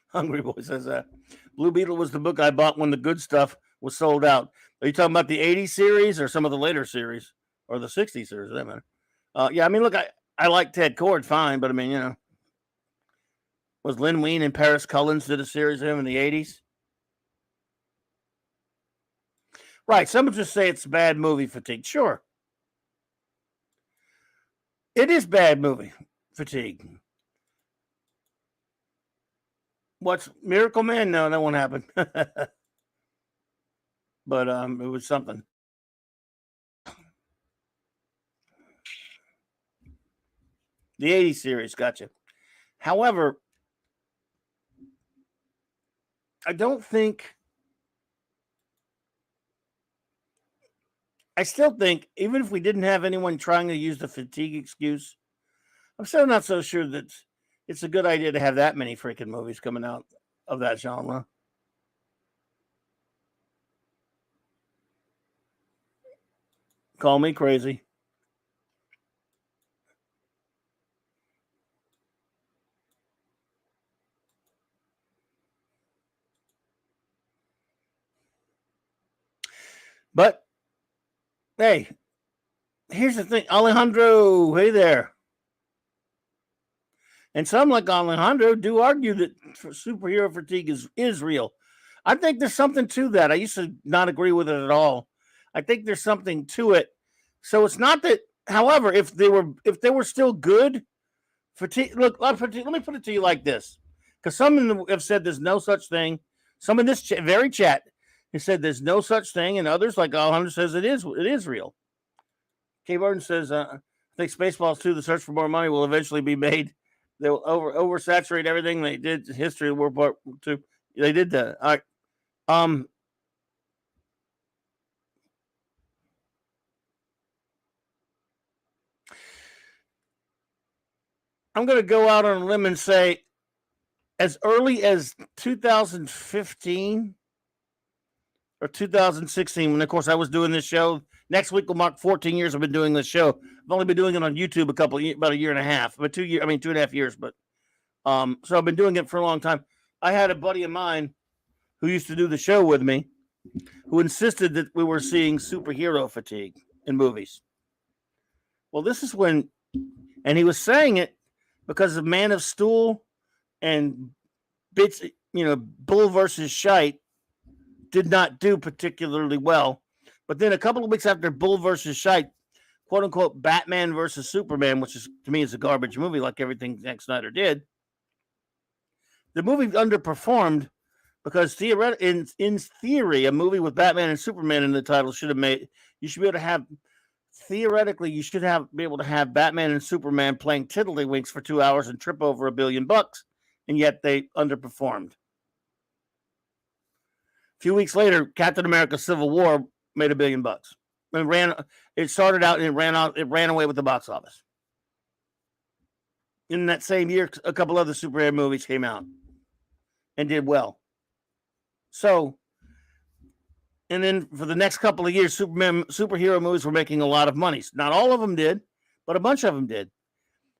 Hungry Boy says that Blue Beetle was the book I bought when the good stuff was sold out. Are you talking about the 80s series or some of the later series or the 60s series? That matter. Yeah, I mean, look, I like Ted Kord fine, but I mean, was Lynn Wein and Paris Cullins did a series of him in the 80s? Right. Some would just say it's bad movie fatigue. Sure. It is bad movie fatigue. What's Miracle Man? No, that won't happen. But it was something. The 80s series, gotcha. However, I still think, even if we didn't have anyone trying to use the fatigue excuse, I'm still not so sure that it's a good idea to have that many freaking movies coming out of that genre. Call me crazy. But hey, here's the thing, Alejandro. Hey there. And some, like Alejandro, do argue that superhero fatigue is real. I think there's something to that. I used to not agree with it at all. I think there's something to it. So it's not that. However, if they were still good, fatigue. Look, let me put it to you like this, because some have said there's no such thing. Some in this very chat has said there's no such thing, and others, like Alejandro, says it is real. K. Barton says, I think Spaceballs 2, The Search for More Money, will eventually be made. They'll oversaturate everything. They did history of World War II. They did that. All right. I'm going to go out on a limb and say as early as 2015 or 2016, when, of course, I was doing this show. Next week will mark 14 years I've been doing this show. I've only been doing it on YouTube about a year and a half, but 2.5 years. But so I've been doing it for a long time. I had a buddy of mine who used to do the show with me, who insisted that we were seeing superhero fatigue in movies. Well, this is when, and he was saying it because of Man of Steel and bits, Bull versus Shite did not do particularly well. But then a couple of weeks after Bull versus Shite, quote unquote, Batman versus Superman, which is to me is a garbage movie, like everything Zack Snyder did. The movie underperformed because in theory, a movie with Batman and Superman in the title should have made. You should be able to have. Theoretically, you should be able to have Batman and Superman playing tiddlywinks for 2 hours and trip over $1 billion, and yet they underperformed. A few weeks later, Captain America: Civil War made $1 billion. It started out and it ran away with the box office. In that same year, a couple other superhero movies came out and did well. So, and then for the next couple of years, superhero movies were making a lot of money. Not all of them did, but a bunch of them did.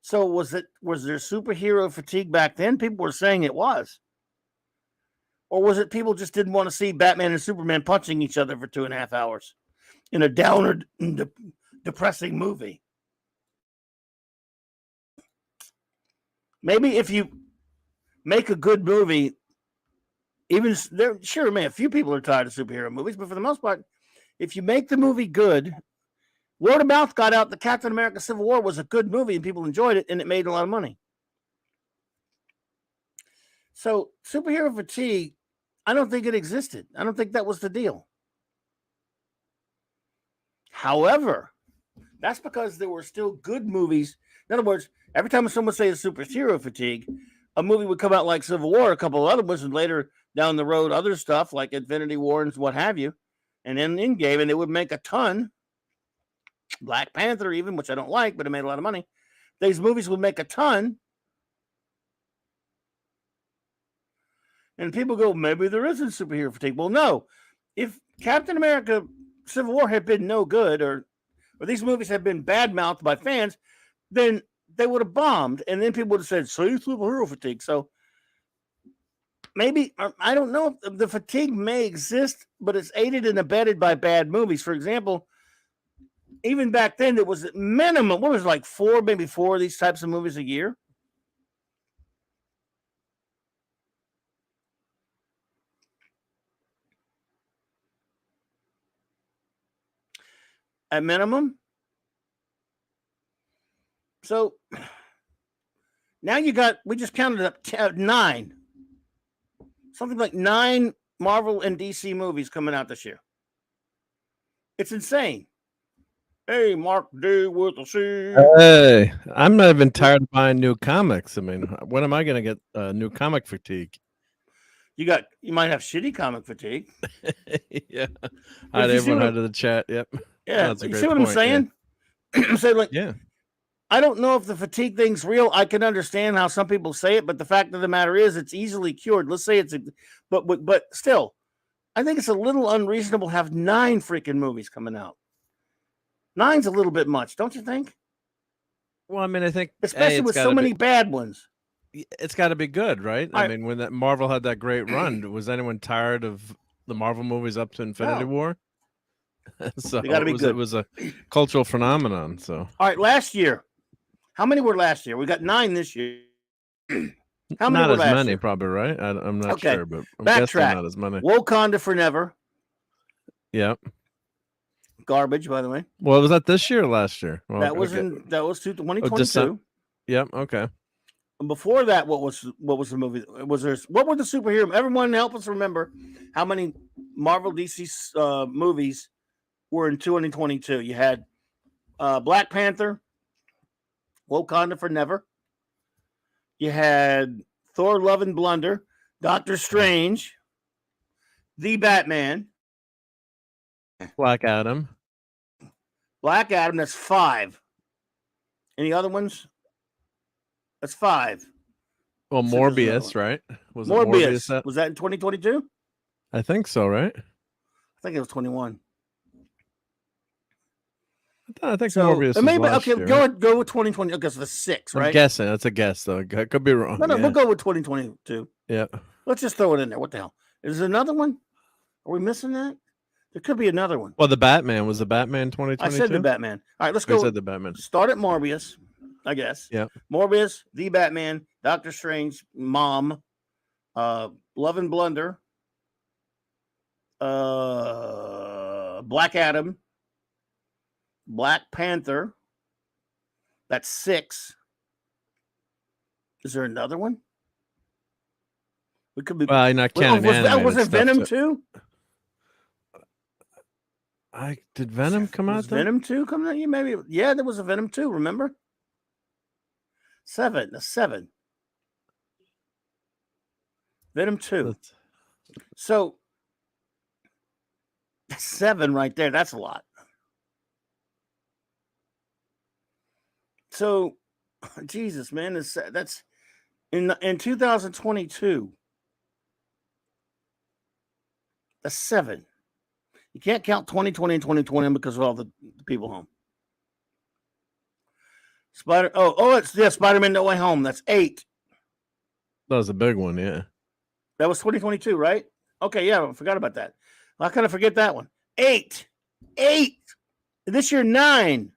So was there superhero fatigue back then? People were saying it was. Or was it people just didn't want to see Batman and Superman punching each other for 2.5 hours in a downer, depressing movie? Maybe if you make a good movie, even there, sure, man, a few people are tired of superhero movies, but for the most part, if you make the movie good, word of mouth got out that Captain America: Civil War was a good movie and people enjoyed it and it made a lot of money. So superhero fatigue, I don't think it existed. I don't think that was the deal. However, that's because there were still good movies. In other words, every time someone says superhero fatigue, a movie would come out like Civil War, a couple of other ones, and later down the road, other stuff like Infinity War and what have you, and then Endgame, and it would make a ton. Black Panther, even, which I don't like, but it made a lot of money. These movies would make a ton. And people go, maybe there isn't superhero fatigue. Well, no. If Captain America: Civil War had been no good, or these movies had been bad-mouthed by fans, then they would have bombed. And then people would have said, see, superhero fatigue. So maybe, I don't know if the fatigue may exist, but it's aided and abetted by bad movies. For example, even back then, there was minimum, what was it, like maybe four of these types of movies a year? At minimum. So now we just counted up 9. Something like 9 Marvel and DC movies coming out this year. It's insane. Hey, Mark D with the C. Hey, I'm not even tired of buying new comics. I mean, when am I going to get new comic fatigue? You might have shitty comic fatigue. Yeah. Hi to everyone. Hi to the chat. Yep. Yeah. You see what I'm saying? Yeah. So, like, yeah. I don't know if the fatigue thing's real. I can understand how some people say it, but the fact of the matter is it's easily cured. Let's say but still, I think it's a little unreasonable to have 9 freaking movies coming out. 9's a little bit much, don't you think? Well, I mean, I think especially with so many bad ones. It's got to be good, right? I mean, when that Marvel had that great run, was anyone tired of the Marvel movies up to Infinity War? So They gotta be good. It was a cultural phenomenon. So All right, last year. How many were last year? We got 9 this year. How many not were as last many, year? probably, right? I'm not Okay. sure, but I'm guessing Backtrack. not as many. Wakanda Forever. Yep. Garbage, by the way. Well, was that this year or last year? Well, That was okay. that was 2022. Yep. Okay. And before that, what was the movie? What were the superhero? Everyone help us remember how many Marvel DC movies were in 2022. You had Black Panther, Wakanda Forever. You had Thor: Love and Blunder, Doctor Strange, The Batman, Black Adam. Black Adam. That's 5. Any other ones? That's 5. Well, So there's another Morbius, one. right? Was it Morbius. Was that in 2022? I think so, right? I think it was 21. I think So Morbius was maybe last okay. year, Go right? go with 2020. Okay, so the 6, right? I'm guessing. That's a guess, though. I could be wrong. No, Yeah. we'll go with 2022. Yeah. Let's just throw it in there. What the hell? Is there another one? Are we missing that? There could be another one. Well, the Batman was the Batman 2022. I said the Batman. All right, let's I go. said the Batman. Start at Morbius, I guess. Yeah. Morbius, the Batman, Doctor Strange, Mom, Love and Blunder, Black Adam, Black Panther. That's 6. Is there another one? We could be. Well, I'm not counting animated was it stuff, Venom so- 2? Did Venom come out? Was then? Venom 2 coming out? Maybe. Yeah, there was a Venom 2. Remember? 7. That's 7. Venom 2. Let's- So that's 7 right there. That's a lot. So, Jesus, man, that's in 2022. That's 7. You can't count 2020 and 2021 because of all the people home. Spider-Man No Way Home. That's 8. That was a big one, yeah. That was 2022, right? Okay, yeah, I forgot about that. How can I forget that one? 8. This year, 9.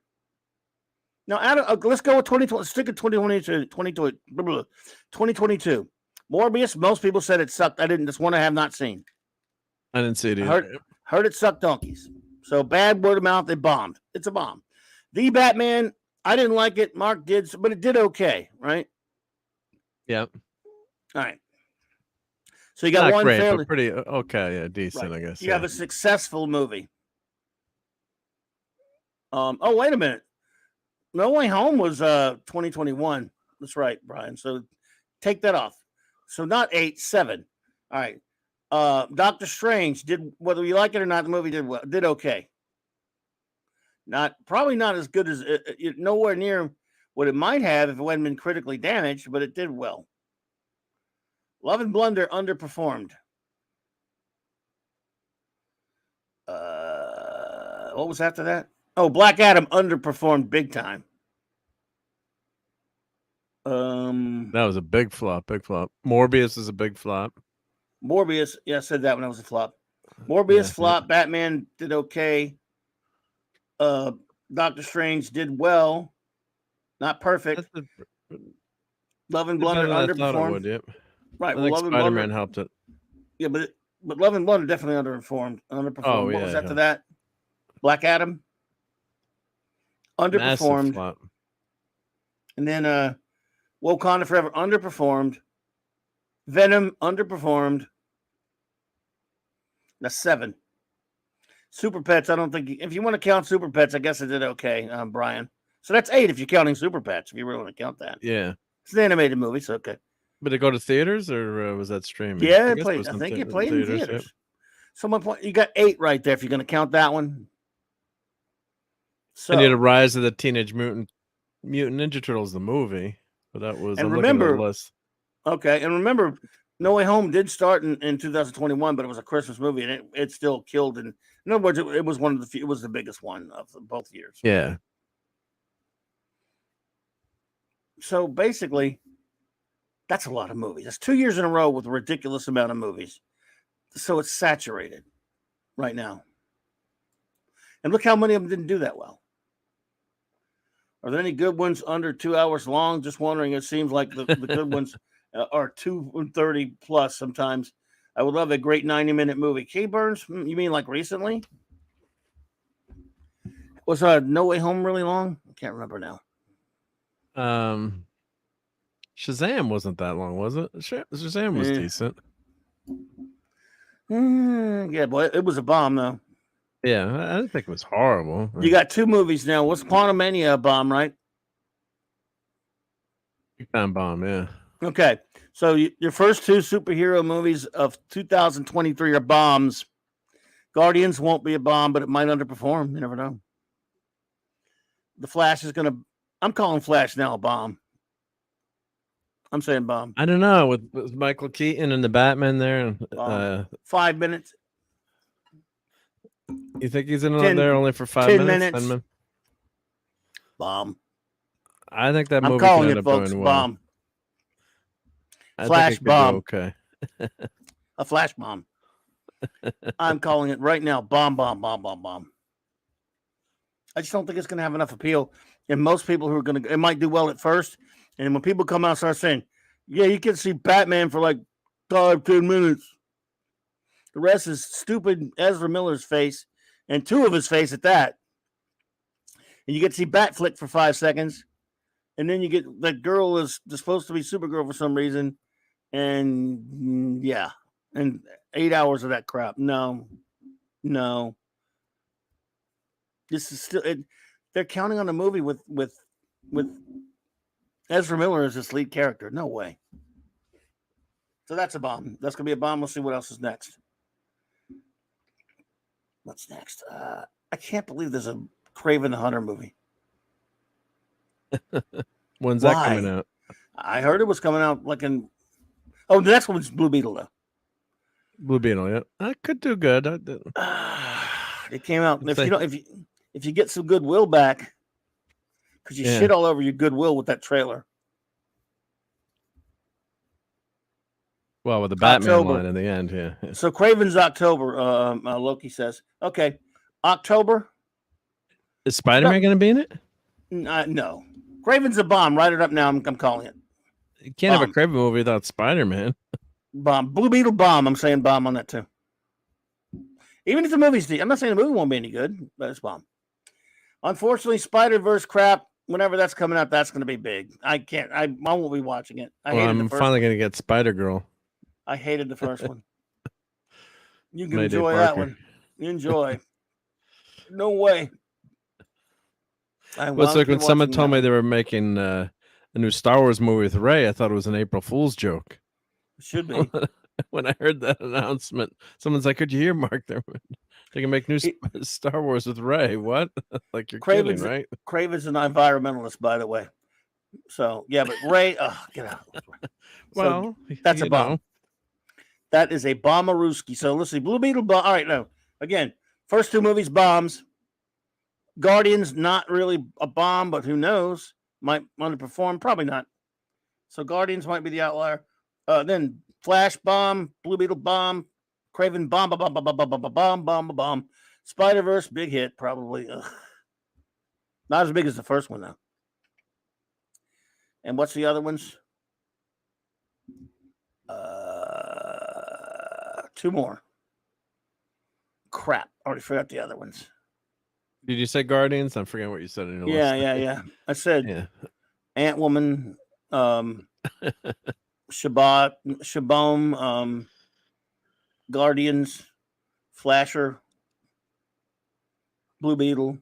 Now, let's go with 2020. Stick at 2022. Morbius, most people said it sucked. That's one I have not seen. I didn't see it either. Heard it sucked donkeys. So bad word of mouth, it bombed. It's a bomb. The Batman, I didn't like it. Mark did, but it did okay, right? Yep. All right. So you got Not one great, fairly but pretty okay, yeah, decent, right. I guess. You have a successful movie. Oh, wait a minute. No Way Home was 2021. That's right, Brian. So take that off. So not 8, 7. All right. Doctor Strange did, whether you like it or not, the movie did okay. Probably not as good as nowhere near what it might have if it hadn't been critically damaged, but it did well. Love and Blunder underperformed. What was after that? Oh, Black Adam underperformed big time. That was a big flop. Morbius is a big flop. Morbius, yeah, I said that when I was a flop. Morbius flop. Yeah. Batman did okay. Doctor Strange did well, not perfect. Love and Blunder underperformed. Yep. Right. I think Spider-Man helped it. Yeah, but Love and Blunder definitely underperformed. Oh, yeah, what was after that? Black Adam underperformed. Flop. And then Wakanda Forever underperformed. Venom underperformed. That's 7. Super Pets, I don't think if you want to count Super Pets, I guess I did okay, Brian. So that's 8 if you're counting Super Pets, if you really want to count that. Yeah. It's an animated movie, so okay. But it go to theaters or was that streaming? Yeah, I think it played in theaters. Yep. So my point, you got 8 right there if you're going to count that one. So and you had a Rise of the Teenage Mutant Ninja Turtles, the movie. But that was and remember, okay, and remember, No Way Home did start in 2021, but it was a Christmas movie, and it still killed. And in other words, it was one of the it was the biggest one of both years. Yeah. So basically, that's a lot of movies. That's 2 years in a row with a ridiculous amount of movies. So it's saturated right now. And look how many of them didn't do that well. Are there any good ones under 2 hours long? Just wondering. It seems like the good ones are 2:30 plus sometimes. I would love a great 90-minute movie. Kay Burns, you mean like recently? Was No Way Home really long? I can't remember now. Shazam wasn't that long, was it? Shazam was decent. Yeah, boy, it was a bomb though. Yeah, I didn't think it was horrible. You got 2 movies now. What's Quantumania a bomb, right? Big time bomb, yeah. Okay, so your first 2 superhero movies of 2023 are bombs. Guardians won't be a bomb, but it might underperform. You never know. The Flash is going to... I'm calling Flash now a bomb. I'm saying bomb. I don't know, with Michael Keaton and the Batman there. 5 minutes. You think he's in there only for 5 minutes? 10 minutes? Bomb. I think that movie I'm calling can it, end up folks, doing well. bomb. Flash bomb. Okay. A flash bomb. I'm calling it right now. Bomb, bomb, bomb, bomb, bomb. I just don't think it's going to have enough appeal. And most people who are going to... It might do well at first. And when people come out and start saying, yeah, you can see Batman for like 5-10 minutes. The rest is stupid Ezra Miller's face. And 2 of his face at that. And you get to see Batflick for 5 seconds. And then you get... That girl is supposed to be Supergirl for some reason. And yeah. And 8 hours of that crap. No. This is still... They're counting on a movie with Ezra Miller as this lead character. No way. So that's a bomb. That's going to be a bomb. We'll see what else is next. What's next? I can't believe there's a Kraven the Hunter movie. When's that coming out? I heard it was coming out like in... Oh, the next one's Blue Beetle, though. Blue Beetle, yeah. That could do good. It came out... If you get some goodwill back, because you shit all over your goodwill with that trailer. Well, with the Batman line in the end, yeah. So Kraven's October, Loki says. Okay. October. Is Spider-Man going to be in it? No. Kraven's a bomb. Write it up now. I'm calling it. You can't have a Kraven movie without Spider-Man. Bomb. Blue Beetle bomb. I'm saying bomb on that too. Even if the movie's... I'm not saying the movie won't be any good, but it's bomb. Unfortunately, Spider-Verse crap, whenever that's coming out, that's going to be big. I won't be watching it. I'm finally going to get Spider-Girl. I hated the first one. You can enjoy that one. You enjoy. No way. Well, it's like when someone told me they were making a new Star Wars movie with Rey, I thought it was an April Fool's joke. It should be. When I heard that announcement, someone's like, "Could you hear, Mark? They can make new Star Wars with Rey." What? Like you're kidding, right? Kraven's an environmentalist, by the way. So yeah, but Rey, get out. Well, that's a bomb. That is a bomb-a-rooski. So let's see, Blue Beetle bomb. All right, no. Again, first 2 movies bombs. Guardians not really a bomb, but who knows? Might underperform, probably not. So Guardians might be the outlier. Then Flash bomb, Blue Beetle bomb, Kraven bomb. Spider-Verse big hit, probably. Ugh. Not as big as the first one though. And what's the other ones? 2 more. Crap, already forgot the other ones. Did you say Guardians? I'm forgetting what you said in your list. Yeah. I said Ant-Woman, Shabam, Guardians, Flasher, Blue Beetle,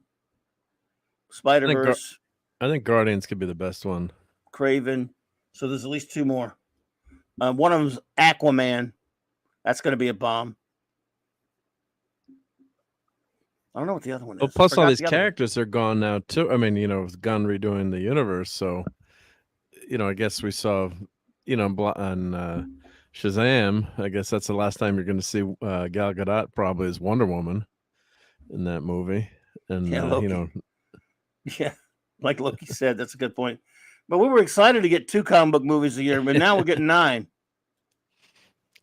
Spider-Verse. I think Guardians could be the best one. Kraven. So there's at least 2 more. One of them's Aquaman. That's going to be a bomb. I don't know what the other one is. Well, plus all these characters are gone now too. I mean, with Gunn redoing the universe, so I guess we saw, on Shazam. I guess that's the last time you're going to see Gal Gadot probably as Wonder Woman in that movie. And yeah, like Loki said, that's a good point. But we were excited to get 2 comic book movies a year, but now we're getting 9.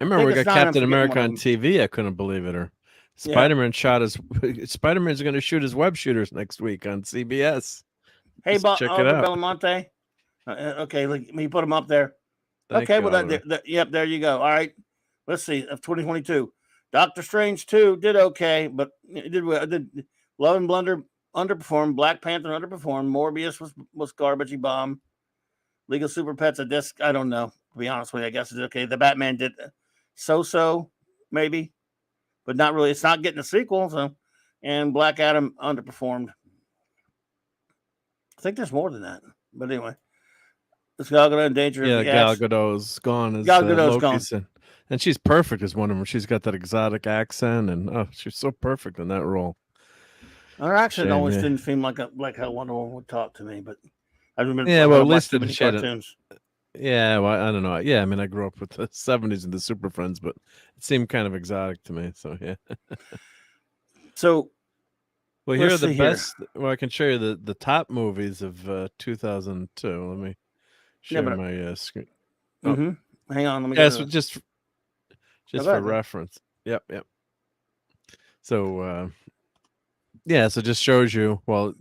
I remember we got Captain America on TV. I couldn't believe it. Or Spider-Man Spider-Man's going to shoot his web shooters next week on CBS. Hey, Just check it Albert out. Belamonte. Okay, let me put him up there. Thank Okay, you, well, yep, there you go. All right, let's see. Of 2022, Doctor Strange 2 did okay, but it did Love and Blunder underperformed. Black Panther underperformed. Morbius was garbagey bomb. League of Super Pets, I don't know. To be honest with you, I guess it's okay. The Batman did so maybe, but not really. It's not getting a sequel. So, and Black Adam underperformed. I think there's more than that, but anyway. Is Gal Gadot in danger? Yeah, Gal Gadot's gone as Gal Gadot's Loki said. And she's perfect as Wonder Woman. She's got that exotic accent, and she's so perfect in that role. Her accent always didn't seem like how Wonder Woman would talk to me, but I remember. Yeah, well, at least in cartoons. Yeah, well, I don't know. Yeah, I mean, I grew up with the 70s and the Super Friends, but it seemed kind of exotic to me. So yeah. So, well, here are the best. Well, I can show you the top movies of 2002. Let me share my screen. Oh. Hang on, let me. Yeah, so just for reference. Yep. So, so just shows you. Well,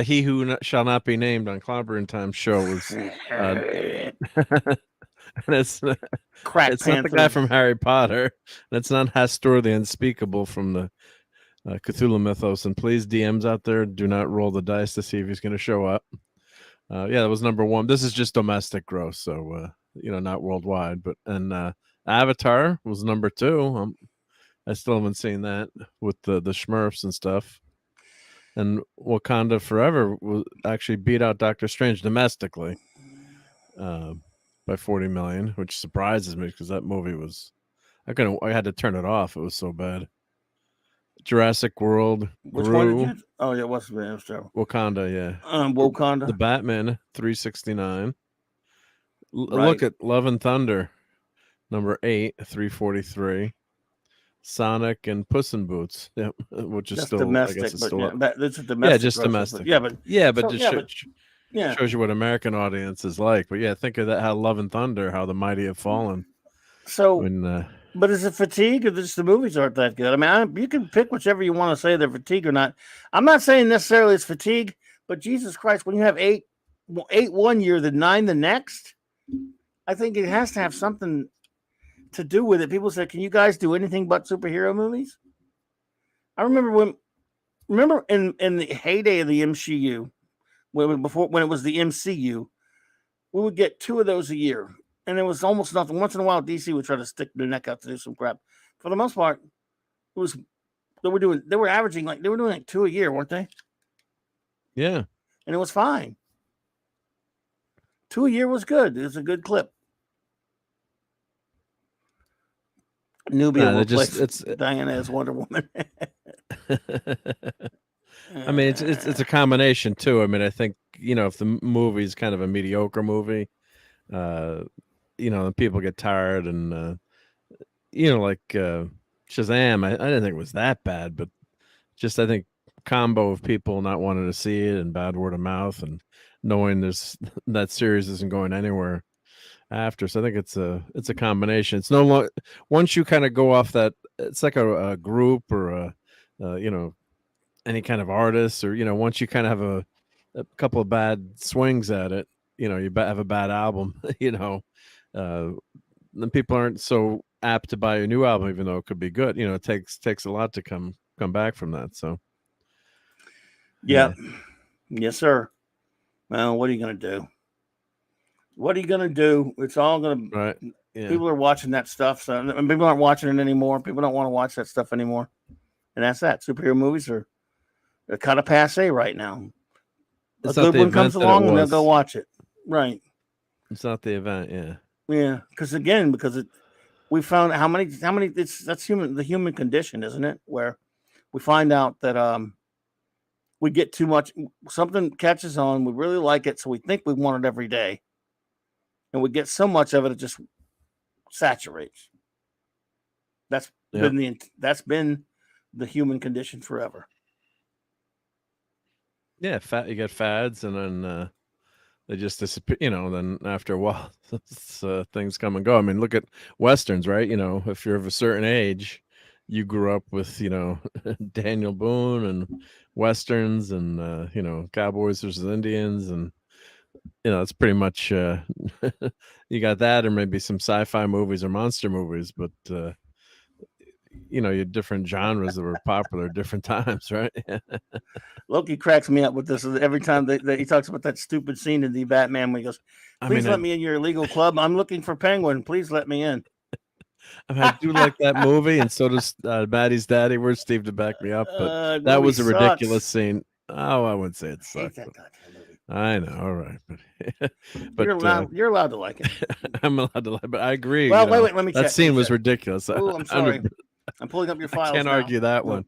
He Who Shall Not Be Named on Clobberin Time show was. And it's it's not the guy from Harry Potter. And it's not Hastur the Unspeakable from the Cthulhu mythos. And please, DMs out there, do not roll the dice to see if he's going to show up. That was number one. This is just domestic gross, so not worldwide. But Avatar was number two. I still haven't seen that with the Smurfs and stuff. And Wakanda Forever will actually beat out Doctor Strange domestically by 40 million, which surprises me because that movie was. I had to turn it off. It was so bad. Jurassic World. Which one did you? Oh yeah, what's the name? Wakanda, yeah. Wakanda. The Batman, 369. Look at Love and Thunder, number 8, 343. Sonic and Puss in Boots, which is still domestic. I guess it's still that's a domestic. Yeah, just domestic. But just shows you what American audience is like. But yeah, think of that. How Love and Thunder, how the mighty have fallen. So, but is it fatigue or just the movies aren't that good? I mean, you can pick whichever you want to say they're fatigue or not. I'm not saying necessarily it's fatigue, but Jesus Christ, when you have eight 1 year, then 9 the next, I think it has to have something to do with it. People said, "Can you guys do anything but superhero movies?" I remember in the heyday of the MCU, when it was the MCU, we would get 2 of those a year, and it was almost nothing. Once in a while, DC would try to stick their neck out to do some crap. For the most part, they were doing 2 a year, weren't they? Yeah, and it was fine. 2 a year was good. It was a good clip. Nubia it's Diana as Wonder Woman. I mean, it's a combination too. I mean, I think if the movie is kind of a mediocre movie, then people get tired, and like Shazam, I didn't think it was that bad, but just I think combo of people not wanting to see it and bad word of mouth and knowing that series isn't going anywhere after. So I think it's a combination. It's no longer once you kind of go off that, it's like a group or any kind of artist, or once you kind of have a couple of bad swings at it, you have a bad album, then people aren't so apt to buy a new album, even though it could be good. It takes a lot to come back from that. So yeah. Yes, sir. Well, what are you gonna do? What are you going to do? It's all going to... Right. Yeah. People are watching that stuff, so people aren't watching it anymore. People don't want to watch that stuff anymore. And that's that. Superhero movies are kind of passe right now. A good one comes along and they'll go watch it. Right. It's not the event, yeah. Yeah, because we found how many that's the human condition, isn't it? Where we find out that we get too much, something catches on, we really like it, so we think we want it every day. And we get so much of it, it just saturates. That's been the human condition forever. Yeah, you get fads, and then they just disappear. Then after a while, things come and go. I mean, look at westerns, right? If you're of a certain age, you grew up with, Daniel Boone and westerns and cowboys versus Indians, and it's pretty much you got that, or maybe some sci-fi movies or monster movies, but your different genres that were popular at different times, right? Loki cracks me up with this every time that he talks about that stupid scene in the Batman when he goes, "Please let me in your illegal club. I'm looking for Penguin. Please let me in." I do like that movie, and so does Maddie's Daddy. Where's Steve to back me up? But that was a ridiculous scene. Oh, I wouldn't say it sucked. I know, all right, but you're allowed to like it. I'm allowed to like, but I agree. Well, wait, let me check. That scene was ridiculous. Oh, I'm sorry. I'm pulling up your files. I can't argue that one.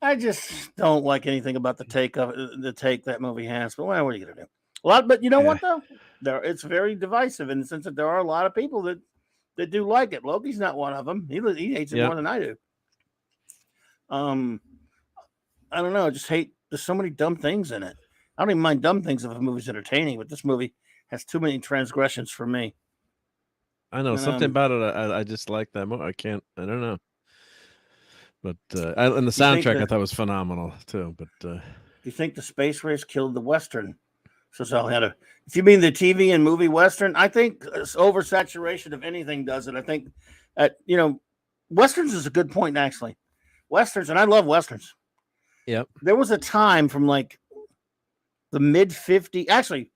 I just don't like anything about the take that movie has. But what are you gonna do? But you know what though? It's very divisive in the sense that there are a lot of people that do like it. Loki's not one of them. He hates it more than I do. I don't know. I just hate. There's so many dumb things in it. I don't even mind dumb things if a movie's entertaining, but this movie has too many transgressions for me. I know something about it. I just like that movie. I don't know. But and the soundtrack I thought was phenomenal too. But do you think the space race killed the Western? So if you mean the TV and movie Western, I think oversaturation of anything does it. I think Westerns is a good point actually. Westerns, and I love Westerns. Yep. There was a time from like the mid 50s, actually,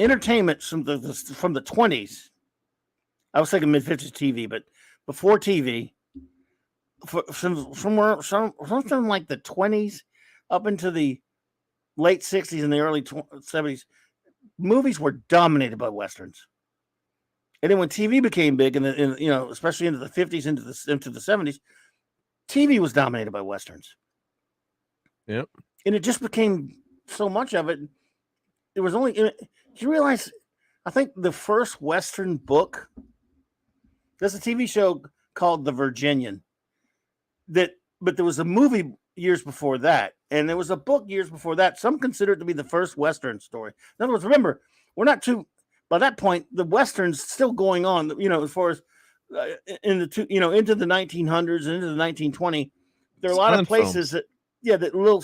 entertainment from the 20s. I was thinking mid 50s TV, but before TV, something like the 20s up into the late 60s and the early 70s, movies were dominated by Westerns. And then when TV became big, and especially into the 50s, into the 70s, TV was dominated by Westerns. Yep. And it just became so much of it. It was only. Do you realize? I think the first Western book. There's a TV show called The Virginian. But there was a movie years before that, and there was a book years before that. Some consider it to be the first Western story. In other words, remember, we're not too. By that point, the Western's still going on. As far as into the 1900s and into the 1920s, there are a lot of places that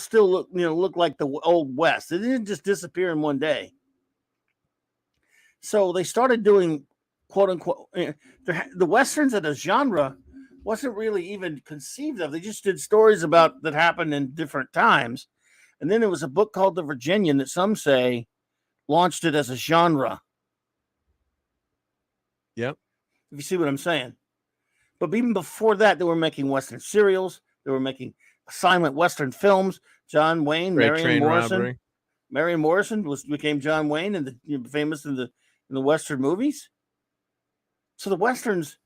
still look like the old West. It didn't just disappear in one day. So they started doing quote unquote the Westerns as a genre wasn't really even conceived of. They just did stories that happened in different times. And then there was a book called The Virginian that some say launched it as a genre. Yep. If you see what I'm saying. But even before that, they were making Western serials. They were making silent Western films. John Wayne, Marion Morrison. Robbery. Marion Morrison became John Wayne and famous in the Western movies. So the Westerns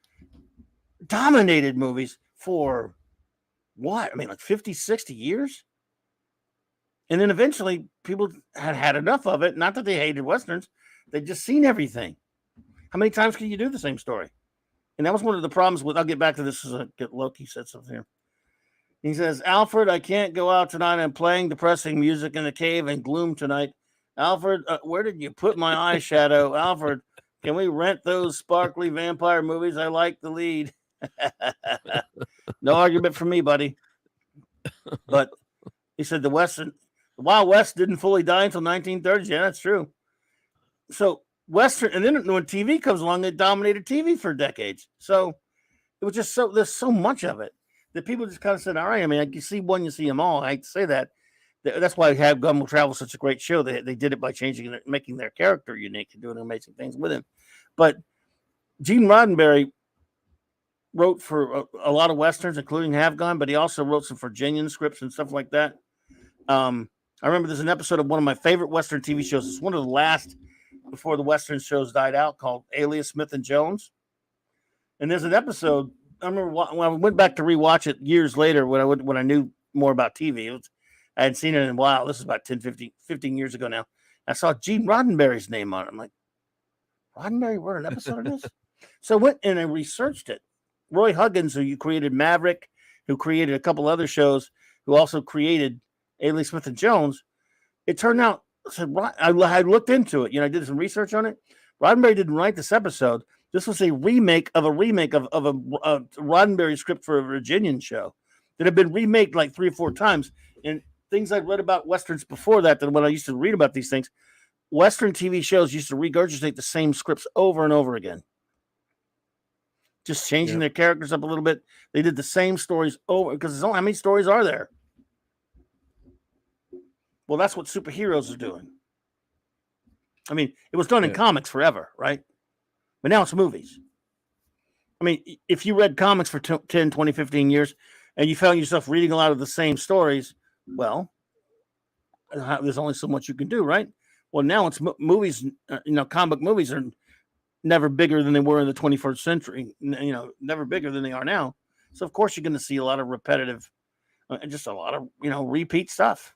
dominated movies for what? I mean, like 50, 60 years. And then eventually people had enough of it. Not that they hated Westerns. They'd just seen everything. How many times can you do the same story? And that was one of the problems with, I'll get back to this as Loki said something here. He says, Alfred, I can't go out tonight. I'm playing depressing music in the cave and gloom tonight. Alfred, where did you put my eyeshadow? Alfred, can we rent those sparkly vampire movies? I like the lead. No argument from me, buddy. But he said the Wild West didn't fully die until 1930s. Yeah, that's true. So Western, and then when TV comes along, it dominated TV for decades. So it was just there's so much of it that people just kind of said, all right, I mean, you see one, you see them all. I hate to say that. That's why Gun Will Travel such a great show. They did it by changing it, making their character unique and doing amazing things with him. But Gene Roddenberry wrote for a lot of Westerns, including Have Gone, but he also wrote some Virginian scripts and stuff like that. I remember there's an episode of one of my favorite Western TV shows. It's one of the last before the Western shows died out, called Alias Smith and Jones. And there's an episode, I remember when I went back to rewatch it years later when I knew more about TV. I hadn't seen it in a while. This is about 15 years ago now. I saw Gene Roddenberry's name on it. I'm like, Roddenberry wrote an episode of this? So I went and I researched it. Roy Huggins, who created Maverick, who created a couple other shows, who also created Alias Smith and Jones. It turned out, I looked into it. I did some research on it. Roddenberry didn't write this episode. This was a remake of a Roddenberry script for a Virginian show that had been remade like 3 or 4 times. And things I'd read about Westerns before that when I used to read about these things, Western TV shows used to regurgitate the same scripts over and over again. Just changing their characters up a little bit. They did the same stories over because how many stories are there? Well, that's what superheroes are doing. I mean, it was done in comics forever, right? But now it's movies. I mean, if you read comics for 10, 20, 15 years and you found yourself reading a lot of the same stories, well, there's only so much you can do, right? Well, now it's movies, comic movies are never bigger than they were in the 21st century, never bigger than they are now. So, of course, you're going to see a lot of repetitive, just a lot of, repeat stuff.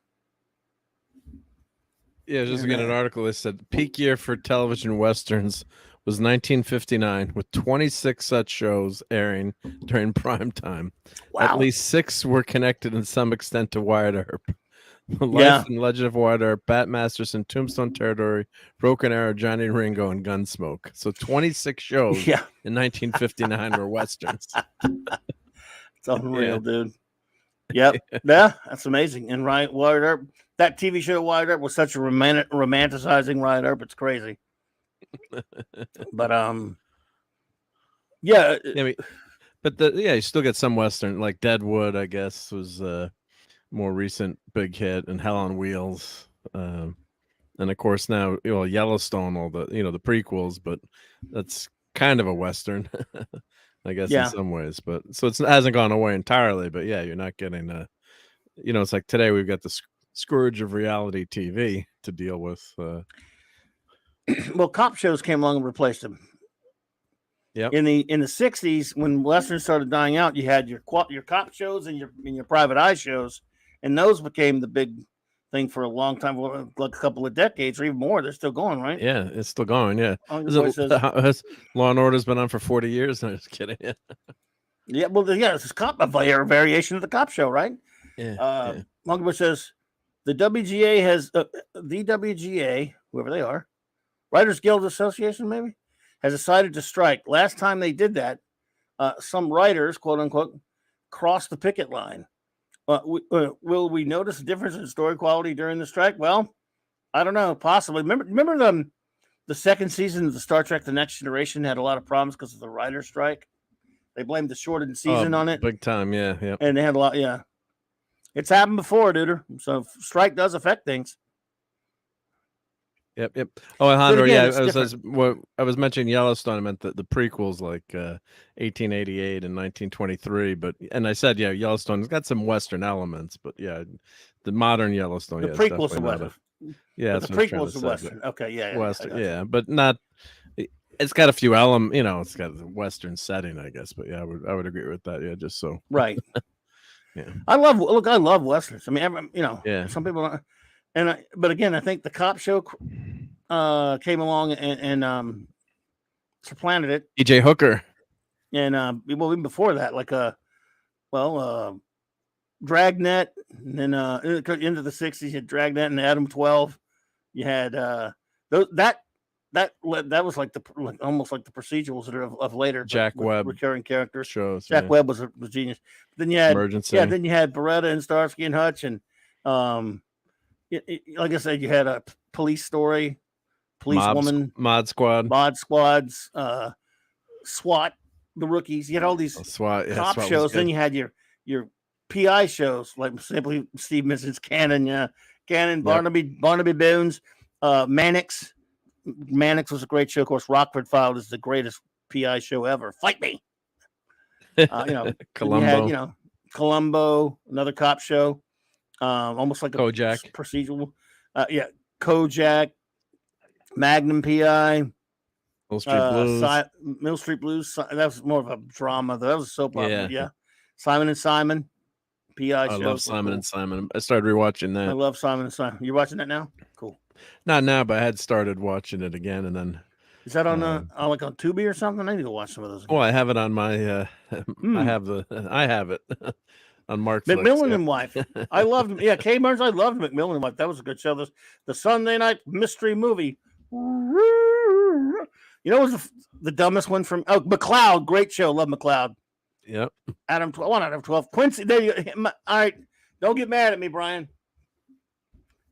Yeah, just again, an article that said peak year for television Westerns was 1959, with 26 such shows airing during prime time. Wow. At least 6 were connected in some extent to Wyatt Earp. The Life and Legend of Wyatt Earp, Bat Masterson, Tombstone Territory, Broken Arrow, Johnny Ringo, and Gunsmoke. So 26 shows in 1959 were Westerns. It's unreal, dude. Yep. Yeah, that's amazing. And Wyatt Earp, that TV show Wyatt Earp was such a romanticizing Wyatt Earp. It's crazy. But you still get some Western, like Deadwood, I guess, was more recent big hit, and Hell on Wheels, and of course now Yellowstone, all the the prequels, but that's kind of a Western, I guess, in some ways. But so it hasn't gone away entirely, but you're not getting it's like today we've got the scourge of reality TV to deal with. Well, cop shows came along and replaced them. Yep. In the 60s, when Westerns started dying out, you had your cop shows and your private eye shows, and those became the big thing for a long time, like a couple of decades or even more. They're still going, right? Yeah, it's still going. Yeah. Law and Order's been on for 40 years. No, just kidding. Yeah, well, it's a variation of the cop show, right? Yeah. Longbush says the WGA has the WGA, whoever they are, Writers Guild Association, maybe, has decided to strike. Last time they did that, some writers, quote unquote, crossed the picket line. Will we notice a difference in story quality during the strike? Well, I don't know. Possibly. Remember the second season of the Star Trek: The Next Generation had a lot of problems because of the writer's strike. They blamed the shortened season on it. Big time, yeah. And they had a lot, It's happened before, dude. So strike does affect things. Yep. Oh, Alejandro, I was mentioning Yellowstone. I meant the prequels, like 1888 and 1923. And I said, Yellowstone's got some Western elements, but the modern Yellowstone. The prequels are Western. That's the prequels are Western. Okay, Western, but not. It's got a few elements. It's got a Western setting, I guess. But I would agree with that. Yeah, just so right. Yeah, I love Westerns. I mean, some people don't. But again, I think the cop show came along and supplanted it. E.J. Hooker, and even before that, like Dragnet, and then into the 60s, you had Dragnet and Adam 12. You had that was like almost like the procedurals that are of later Jack Webb recurring characters shows. Jack Webb was genius. But then you had Emergency. Then you had Beretta and Starsky and Hutch, and like I said, you had a police story, policewoman, Mod Squads, SWAT, the Rookies. You had all these cop shows. Then you had your PI shows, like simply Steve Minchin's Cannon, Barnaby Bones, Mannix. Mannix was a great show. Of course, Rockford Files is the greatest PI show ever. Fight me. Columbo. You had, Columbo, another cop show. Almost like a Kojak procedural. Kojak, Magnum PI, Mill Street Blues. That was more of a drama. That was a soap opera. Yeah. Simon and Simon, PI show. I love Simon and Simon. I started rewatching that. I love Simon and Simon. You're watching that now? Cool. Not now, but I had started watching it again, and then. Is that on like on Tubi or something? I need to watch some of those. Oh, I have it on my. I have it on Markflix. McMillan and Wife. I loved him. Yeah, Kay Burns. I loved McMillan and Wife. That was a good show. The Sunday night mystery movie. You know what was the dumbest one from McLeod? Great show. Love McLeod. Yep. Adam 12, 1 out of 12. Quincy, there you go. All right. Don't get mad at me, Brian.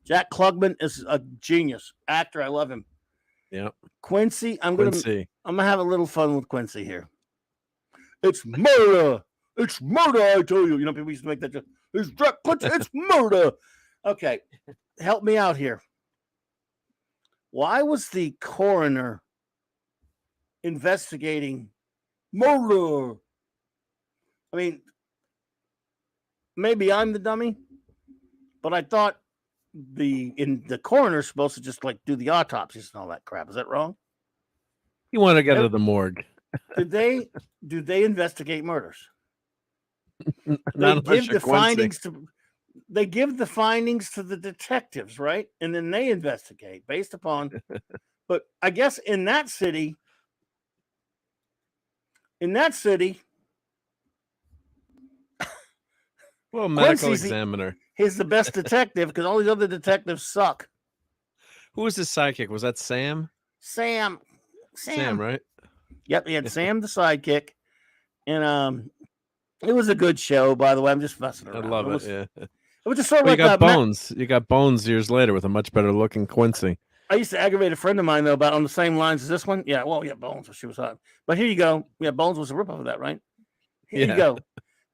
Jack Klugman is a genius actor. I love him. Yep. Quincy, I'm Quincy. gonna have a little fun with Quincy here. It's murder. It's murder, I tell you. You know, people used to make that joke. It's Jack Quincy, it's murder. Okay. Help me out here. Why was the coroner investigating murder? I mean, maybe I'm the dummy, but I thought the coroner's supposed to just like do the autopsies and all that crap. Is that wrong? You want to get to the morgue. Do they investigate murders? Not They give the Quincy. findings to the detectives, right? And then they investigate based upon but I guess in that city, well, medical Quincy's examiner. He's the best detective because all these other detectives suck. Who was his sidekick? Was that Sam? Sam, right? Yep, he had Sam the sidekick, and it was a good show. By the way, I'm just messing around. I love it. Yeah. It was just sort of Well, like you got Bones. You got Bones years later with a much better looking Quincy. I used to aggravate a friend of mine though about on the same lines as this one. Yeah, well, yeah, Bones. She was hot. But here you go. Yeah, Bones was a ripoff of that, right? Here you go.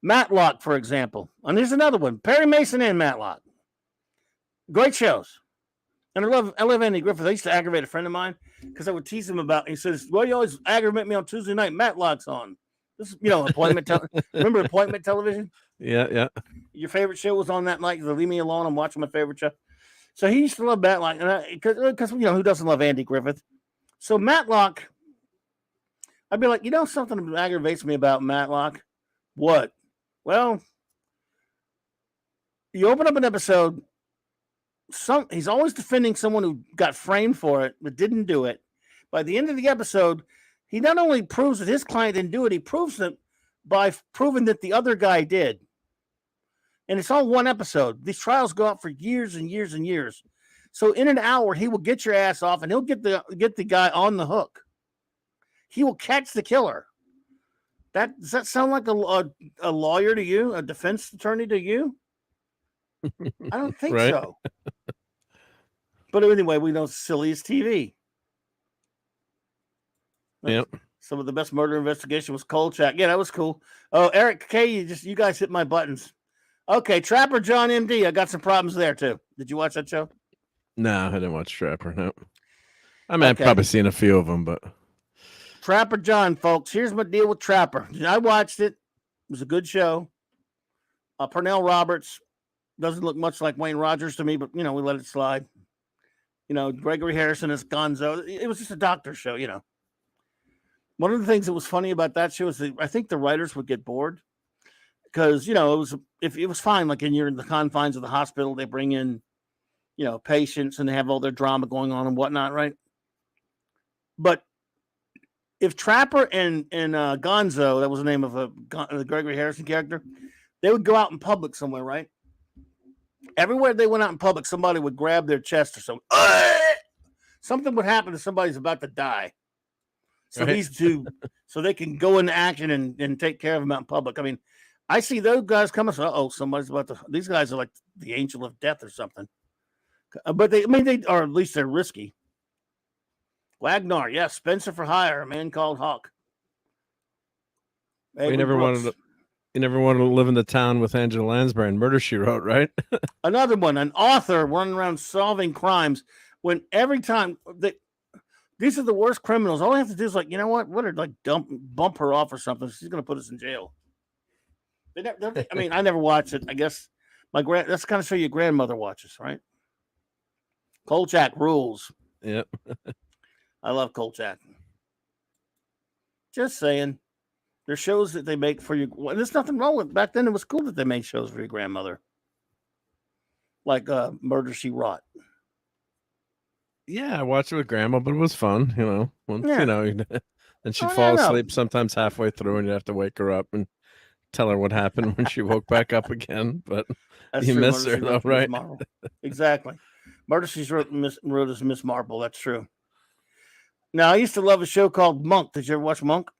Matlock, for example. And here's another one. Perry Mason and Matlock. Great shows. And I love Andy Griffith. I used to aggravate a friend of mine because I would tease him about. He says, "Well, you always aggravate me on Tuesday night. Matlock's on." This is, appointment. Remember appointment television? Yeah. Your favorite show was on that night. You leave me alone. I'm watching my favorite show. So he used to love Matlock, because who doesn't love Andy Griffith? So Matlock, I'd be like, something that aggravates me about Matlock. What? Well, you open up an episode. He's always defending someone who got framed for it but didn't do it. By the end of the episode, he not only proves that his client didn't do it, he proves it by proving that the other guy did. And it's all one episode. These trials go out for years and years and years. So in an hour, he will get your ass off, and he'll get the guy on the hook. He will catch the killer. Does that sound like a lawyer to you, a defense attorney to you? I don't think so. But anyway, we know silly as TV. Yep. Some of the best murder investigation was Kolchak. Yeah, that was cool. Oh, Eric K, you guys hit my buttons. Okay, Trapper John MD. I got some problems there too. Did you watch that show? No, I didn't watch Trapper. No. I mean, I've probably seen a few of them, but Trapper John, folks. Here's my deal with Trapper. I watched it. It was a good show. Pernell Roberts doesn't look much like Wayne Rogers to me, but we let it slide. Gregory Harrison is Gonzo. It was just a doctor show. One of the things that was funny about that show is that I think the writers would get bored because it was fine. Like you're in the confines of the hospital, they bring in patients and they have all their drama going on and whatnot, right? But if Trapper and Gonzo, that was the name of the Gregory Harrison character, they would go out in public somewhere, right? Everywhere they went out in public, somebody would grab their chest or something. Something would happen to somebody who's about to die. So these two, so they can go into action and take care of them out in public. I mean, I see those guys coming. So, somebody's about to. These guys are like the angel of death or something. But they or at least they're risky. Wagner, yes, Spencer for Hire, a man called Hawk. You never wanted to live in the town with Angela Lansbury and Murder, She Wrote, right? Another one, an author running around solving crimes. When every time these are the worst criminals. All they have to do is bump her off or something. She's going to put us in jail. I never watched it. I guess that's kind of show your grandmother watches, right? Kolchak rules. Yep. I love Kolchak. Just saying. There's shows that they make for you. Well, there's nothing wrong with it. Back then, it was cool that they made shows for your grandmother. Like Murder, She Wrote. Yeah, I watched it with Grandma, but it was fun, and she'd fall asleep sometimes halfway through, and you'd have to wake her up and tell her what happened when she woke back up again. But you miss her, though, right? Exactly. Murder, She Wrote is Miss Marple. That's true. Now, I used to love a show called Monk. Did you ever watch Monk?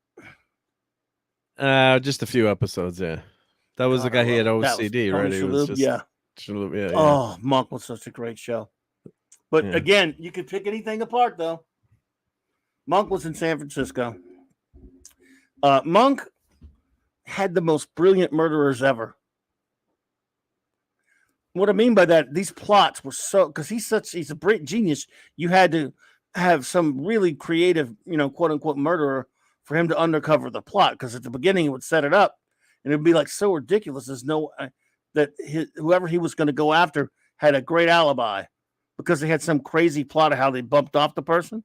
Just a few episodes. Yeah, that was the God, I guy. He had love it. That was OCD, Tony right? He was Shalhoub, just yeah. Shalhoub, yeah. Oh, Monk was such a great show. But Yeah. again, you could pick anything apart, though. Monk was in San Francisco. Monk had the most brilliant murderers ever. What I mean by that, these plots were so, because he's a great genius. You had to have some really creative, quote unquote murderer for him to undercover the plot. Because at the beginning, it would set it up, and it'd be like so ridiculous. There's no that whoever he was going to go after had a great alibi because they had some crazy plot of how they bumped off the person.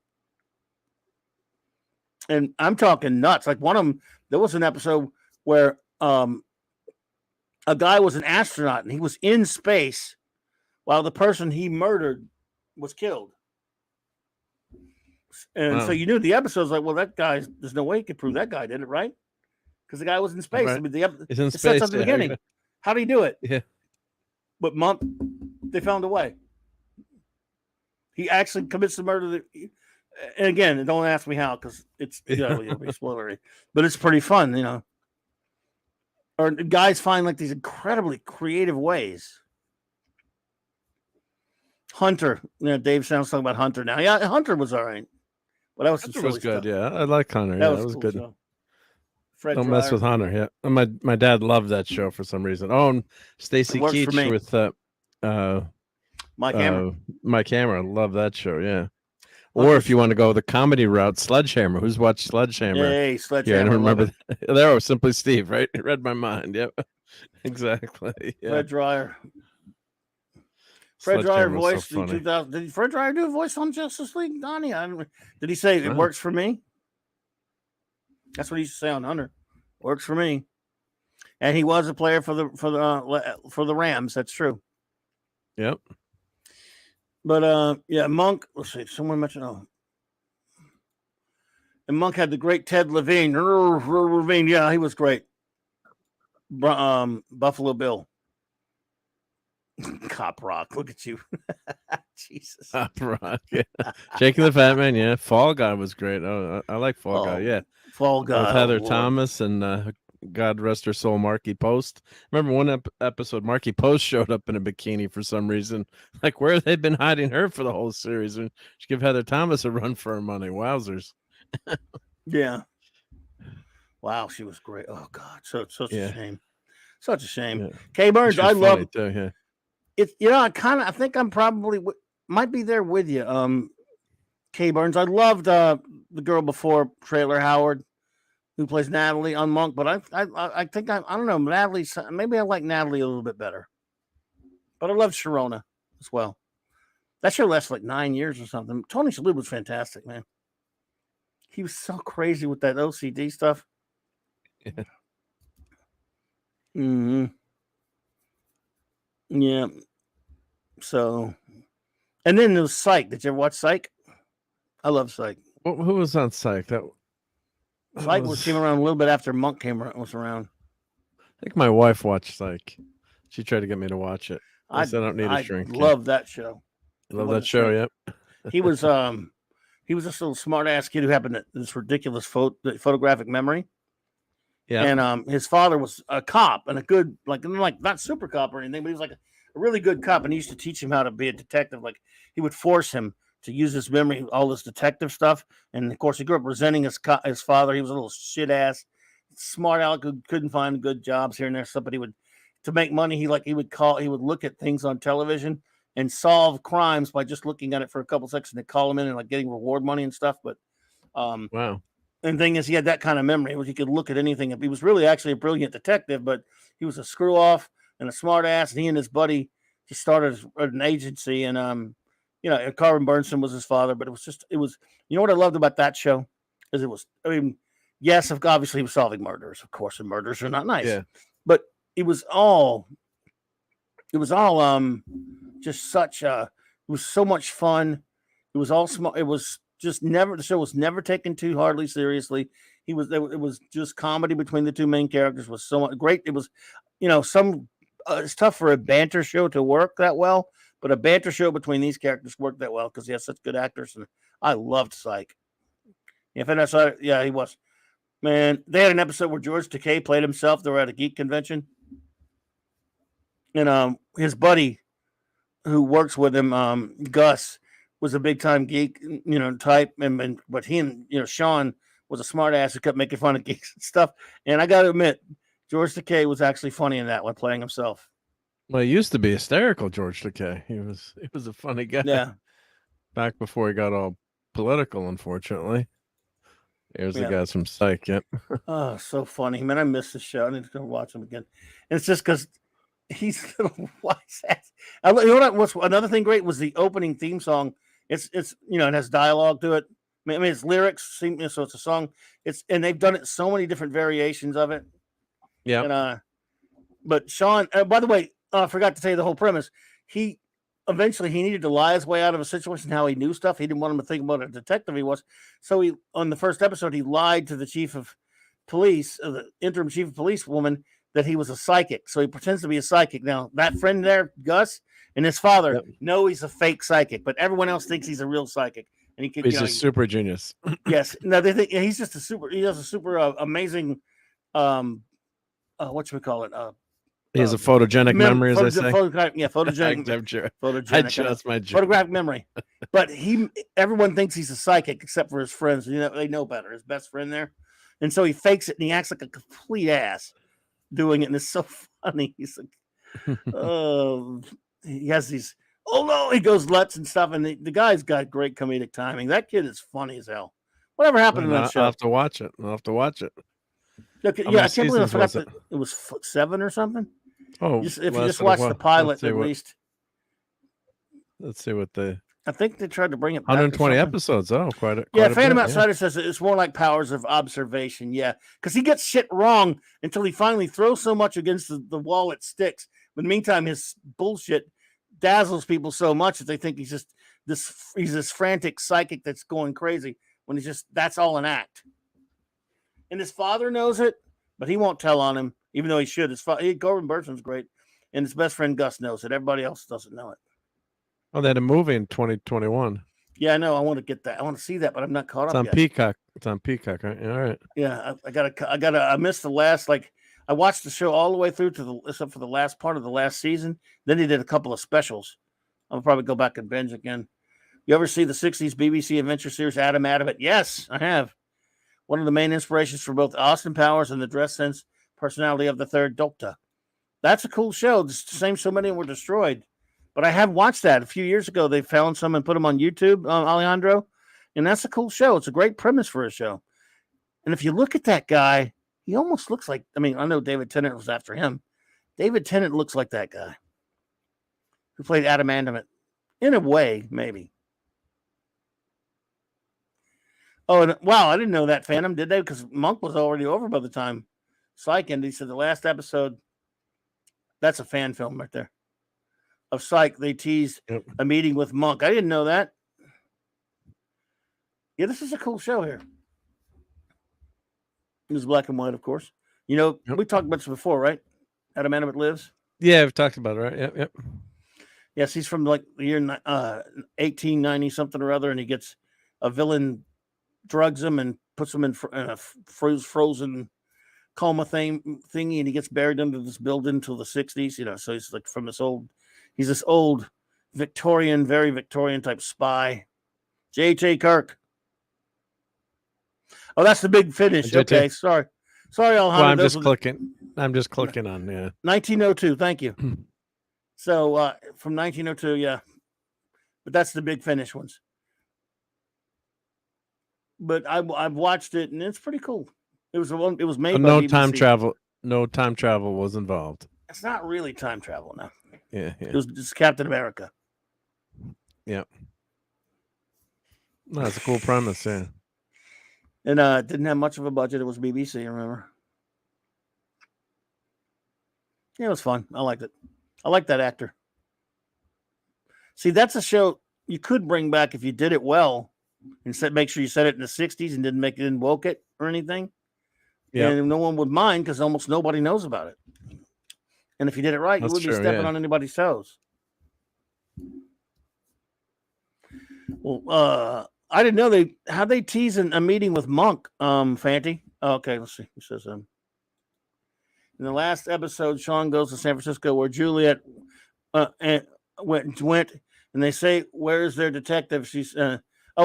And I'm talking nuts. Like one of them, there was an episode where a guy was an astronaut and he was in space while the person he murdered was killed. And so you knew the episode's like, well, that guy, there's no way he could prove that guy did it, right? Because the guy was in space. Right. I mean, He's in it space sets up the beginning. How do you do it? Yeah. But Monk, they found a way. He actually commits the murder. And again, don't ask me how, because it's it'll be spoilery. But it's pretty fun, Or guys find like these incredibly creative ways. Hunter, Dave sounds talking about Hunter now. Yeah, Hunter was all right, but that was Hunter was good. Stuff. Yeah, I like Hunter. That was cool good. Show. Fred Don't Dryer. mess with Hunter. Yeah, and my dad loved that show for some reason. Oh, and Stacy Keach with Mike Hammer. Mike Hammer. I love that show. Yeah. Or if you want to go the comedy route, Sledgehammer. Who's watched Sledgehammer? Hey, Sledgehammer. Yeah, I don't remember. There was Simply Steve, right? It read my mind. Yep, exactly. Yeah. Fred Dryer. Fred Dryer voiced in 2000. Did Fred Dryer do a voice on Justice League, Donnie? Did he say it works for me? That's what he used to say on Hunter. Works for me. And he was a player for the Rams. That's true. Yep. But Monk. Let's see. Someone mentioned. And Monk had the great Ted Levine. Levine, yeah, he was great. Buffalo Bill. Cop Rock. Look at you. Jesus. Cop Rock. Yeah. Shaking the Fat Man. Yeah. Fall Guy was great. Oh, I like Fall Guy. Yeah. Fall Guy. With Heather Thomas and God rest her soul, Marky Post. Remember one episode, Marky Post showed up in a bikini for some reason. Like, where have they been hiding her for the whole series? And she give Heather Thomas a run for her money. Wowzers. Yeah. Wow, she was great. Oh God, such a shame. Such a shame. Yeah. Kay Burns, I love it. Yeah. It's I think I'm probably might be there with you. Kay Burns. I loved the girl before Trailer Howard, who plays Natalie on Monk, but I think I don't know, Natalie, maybe I like Natalie a little bit better. But I love Sharona as well. That show lasted like 9 years or something. Tony Shalhoub was fantastic, man. He was so crazy with that OCD stuff. Yeah. Mm-hmm. Yeah. So, and then there was Psych. Did you ever watch Psych? I love Psych. Who was on Psych? Psych came around a little bit after Monk was around. I think my wife watched Psych. She tried to get me to watch it. I said I don't need a shrink. I love that show. Love that show, yep. He was this little smart ass kid who happened to this ridiculous photographic memory. Yeah. And his father was a cop and a good, like not super cop or anything, but he was like a really good cop. And he used to teach him how to be a detective. Like he would force him to use his memory, all this detective stuff. And of course, he grew up resenting his father. He was a little shit ass, smart aleck who couldn't find good jobs here and there. Stuff, but to make money, he would look at things on television and solve crimes by just looking at it for a couple seconds and they call him in and like getting reward money and stuff. But wow. And the thing is, he had that kind of memory. He could look at anything. He was really actually a brilliant detective, but he was a screw off and a smart ass. And he and his buddy just started an agency. And Carvin Burnson was his father. But it was. You know what I loved about that show is yes, obviously he was solving murders, of course, and murders are not nice. Yeah. But it was all just such it was so much fun. It was all smart. It was just the show was never taken too hardly seriously. It was just comedy between the two main characters was so great. It was, it's tough for a banter show to work that well, but a banter show between these characters worked that well because he has such good actors. And I loved Psych. Yeah, Fantastic Four, yeah, he was. Man, they had an episode where George Takei played himself. They were at a Geek convention. And his buddy who works with him, Gus, was a big time geek, type. But he and Sean was a smart ass who kept making fun of geeks and stuff. And I got to admit, George Takei was actually funny in that one, playing himself. Well, he used to be hysterical, George Takei. He was a funny guy. Yeah. Back before he got all political, unfortunately. Here's the guys from Psych. Yep. Oh, so funny, man! I miss the show. I need to go watch him again. And it's just because he's a little wise ass. You know what? What's another thing great was the opening theme song. It has dialogue to it. I mean, it's lyrics, so it's a song. And they've done it so many different variations of it. Yeah. And but Sean, by the way, I forgot to tell you the whole premise. He needed to lie his way out of a situation. How he knew stuff. He didn't want him to think about a detective he was. So he, on the first episode, he lied to the chief of police, the interim chief of police woman, that he was a psychic. So he pretends to be a psychic. Now that friend there, Gus, and his father know he's a fake psychic, but everyone else thinks he's a real psychic. And he's a super genius. Yes. No, they think he's just he has a super amazing, whatchamacallit, he has a photogenic memory, as I say. Photogenic. Photogenic. Photographic memory. But everyone thinks he's a psychic except for his friends. They know better. His best friend there, and so he fakes it and he acts like a complete ass doing it, and it's so funny. He's like, he has these. Oh no, he goes nuts and stuff, and the guy's got great comedic timing. That kid is funny as hell. Whatever happened in that show? I'll have to watch it. Okay, I can't believe I forgot that it was 7 or something. Oh, if you just watch the pilot, at least. Let's see what I think they tried to bring it back. 120 episodes. Oh, quite a Phantom Outsider says it's more like powers of observation. Yeah, because he gets shit wrong until he finally throws so much against the wall it sticks. But in the meantime, his bullshit dazzles people so much that they think he's this frantic psychic that's going crazy when that's all an act. And his father knows it, but he won't tell on him, even though he should. Corbin Burnson's great, and his best friend Gus knows it. Everybody else doesn't know it. Oh, they had a movie in 2021. Yeah, I know. I want to get that. I want to see that, but I'm not caught up yet. Peacock. It's on Peacock, right? All right. Yeah, I missed the last, I watched the show all the way through except for the last part of the last season. Then they did a couple of specials. I'll probably go back and binge again. You ever see the 60s BBC adventure series Adam Adamant? Yes, I have. One of the main inspirations for both Austin Powers and the dress sense personality of the Third Doctor. That's a cool show. The same so many were destroyed. But I have watched that a few years ago. They found some and put them on YouTube, Alejandro. And that's a cool show. It's a great premise for a show. And if you look at that guy, he almost looks like, I know David Tennant was after him. David Tennant looks like that guy who played Adam Adamant. In a way, maybe. Oh, and wow, I didn't know that, Phantom, did they? Because Monk was already over by the time Psych ended. He said the last episode, that's a fan film right there. Of Psych, they teased a meeting with Monk. I didn't know that. Yeah, this is a cool show here. It was black and white, of course. We talked about this before, right? Adam Adamant Lives. Yeah, we've talked about it, right? Yep. Yes, he's from the year 1890 something or other, and he gets a villain, drugs him and puts him in a frozen coma thingy, and he gets buried under this building until the 60s. So he's from he's this old Victorian, very Victorian type spy. J.J. Kirk. Oh, that's the big finish. Okay, sorry, Alejandro. Well, I'm just clicking on 1902. Thank you. So from 1902, yeah, but that's the big finish ones. But I've watched it and it's pretty cool. It was made by no BBC. time travel. No time travel was involved. It's not really time travel now. Yeah. It was just Captain America. Yeah. No, that's a cool premise, yeah. And didn't have much of a budget. It was BBC, remember? Yeah, it was fun. I liked it. I like that actor. See, that's a show you could bring back if you did it well and make sure you set it in the 60s and didn't woke it or anything. Yeah. And no one would mind because almost nobody knows about it. And if you did it right, you wouldn't be stepping on anybody's toes. Well, I didn't know how'd they tease a meeting with Monk, Fanty. Oh, okay, let's see. He says in the last episode, Sean goes to San Francisco where Juliet went and they say, "Where's their detective?" She's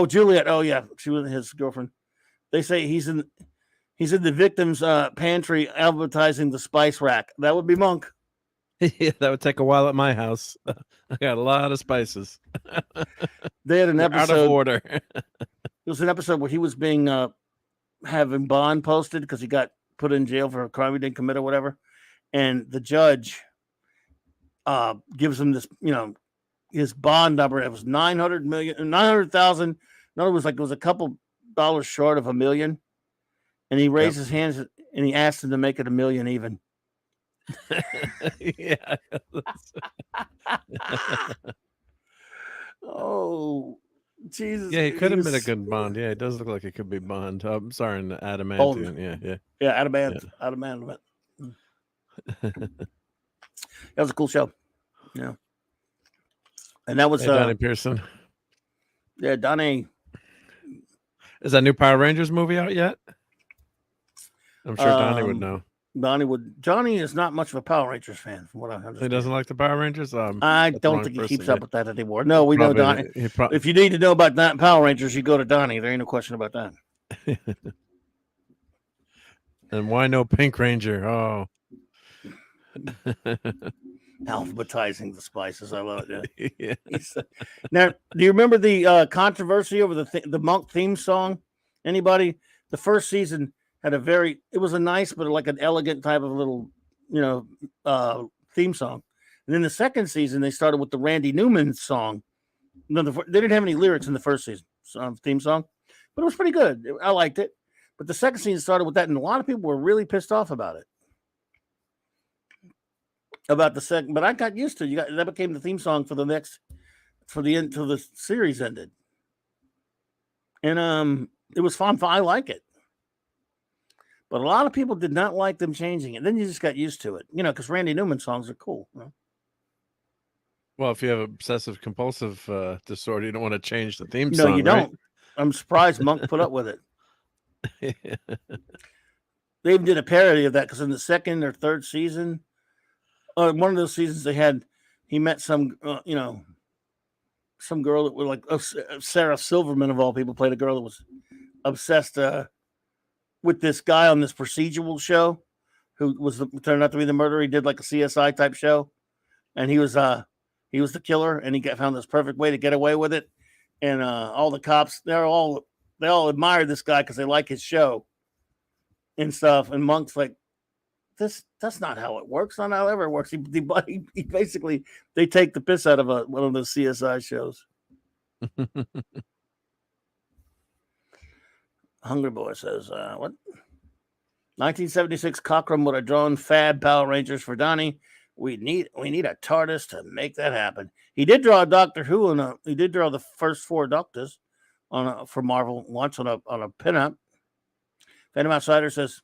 Juliet. Oh yeah, she was his girlfriend. They say he's in the victim's pantry advertising the spice rack. That would be Monk. Yeah, that would take a while at my house. I got a lot of spices. They had an episode out of order. There was an episode where he was being having bond posted because he got put in jail for a crime he didn't commit or whatever, and the judge gives him this, his bond number. It was 900,000. In other words, like it was a couple dollars short of $1 million, and he raised his hands and he asked him to make it $1 million even. Yeah. Oh, Jesus. Yeah, he could have been a good Bond. Yeah, it does look like it could be Bond. I'm sorry, an Adamantium. Yeah. Adamant. That was a cool show. Yeah. And that was Donnie Pearson. Yeah, Donnie. Is that new Power Rangers movie out yet? I'm sure Donnie would know. Johnny is not much of a Power Rangers fan, from what I understand. He doesn't like the Power Rangers. I don't think he keeps up with that anymore. No, we know Donnie. If you need to know about that Power Rangers, you go to Donnie. There ain't no question about that. And why no Pink Ranger? Oh, alphabetizing the spices. I love it. yeah. Now, do you remember the controversy over the Monk theme song? Anybody? The first season had it was a nice, but like an elegant type of little, theme song. And then the second season, they started with the Randy Newman song. No, they didn't have any lyrics in the first season theme song, but it was pretty good. I liked it. But the second season started with that, and a lot of people were really pissed off about it. About the second, but I got used to it. That became the theme song for the end till the series ended. And it was fun. I like it. But a lot of people did not like them changing it. Then you just got used to it, because Randy Newman songs are cool. Well, if you have obsessive compulsive disorder, you don't want to change the theme song. No, you don't. Right? I'm surprised Monk put up with it. They even did a parody of that because in the second or third season, one of those seasons he met some, some girl that was like Sarah Silverman of all people played a girl that was obsessed with this guy on this procedural show who turned out to be the murderer. He did like a CSI type show, and he was the killer, and he found this perfect way to get away with it. And all the cops, they all admired this guy because they like his show and stuff. And Monk's like, that's not how it works. Not how it ever works. He basically, they take the piss out of one of those CSI shows. Hungry Boy says, what? 1976 Cockrum would have drawn Fab Power Rangers for Donnie. We need a TARDIS to make that happen. He did draw a Doctor Who, and he did draw the first 4 Doctors for Marvel once on a pinup. Phantom Outsider says,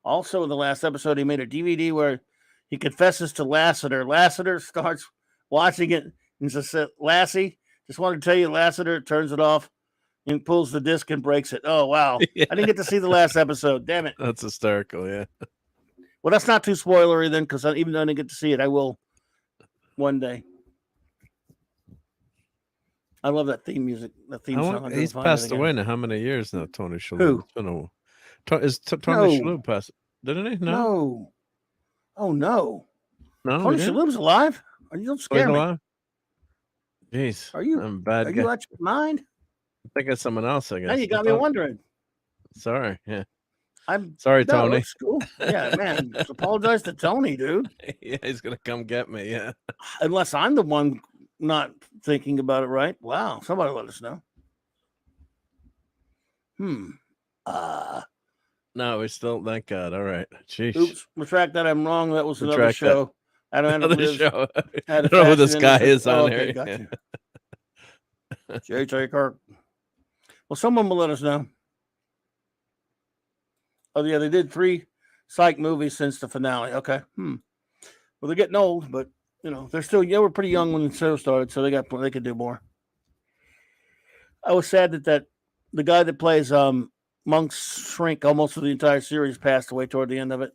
also in the last episode, he made a DVD where he confesses to Lassiter. Lassiter starts watching it and says, Lassie, just wanted to tell you, Lassiter turns it off and pulls the disc and breaks it. Oh, wow. Yeah. I didn't get to see the last episode. Damn it. That's hysterical, yeah. Well, that's not too spoilery then, because even though I didn't get to see it, I will one day. I love that theme music. That theme song. He's passed away now. How many years now, Tony Shalhoub? Who? Is Tony Shalhoub passed? Didn't he? No. Oh, no. No, Tony Shalhoub's alive? Are you don't scare me? Alive? Jeez. Are you? I'm a bad Are guy. you out your mind? I think it's someone else, I guess. Now you got me wondering. Sorry. Yeah. I'm sorry, Tony. It's cool. Yeah, man. Just apologize to Tony, dude. Yeah, he's gonna come get me. Yeah. Unless I'm the one not thinking about it right. Wow. Somebody let us know. No, we still. Thank God. All right. Jeez. Oops. Retract that. I'm wrong. That was another show. I don't know another show. I don't know who this guy is on here. Gotcha. J.J. Kirk. Well, someone will let us know. Oh, yeah, they did 3 psych movies since the finale. Okay. Well, they're getting old, but they're still. They were pretty young when the show started, so they could do more. I was sad that the guy that plays Monk's shrink almost for the entire series passed away toward the end of it.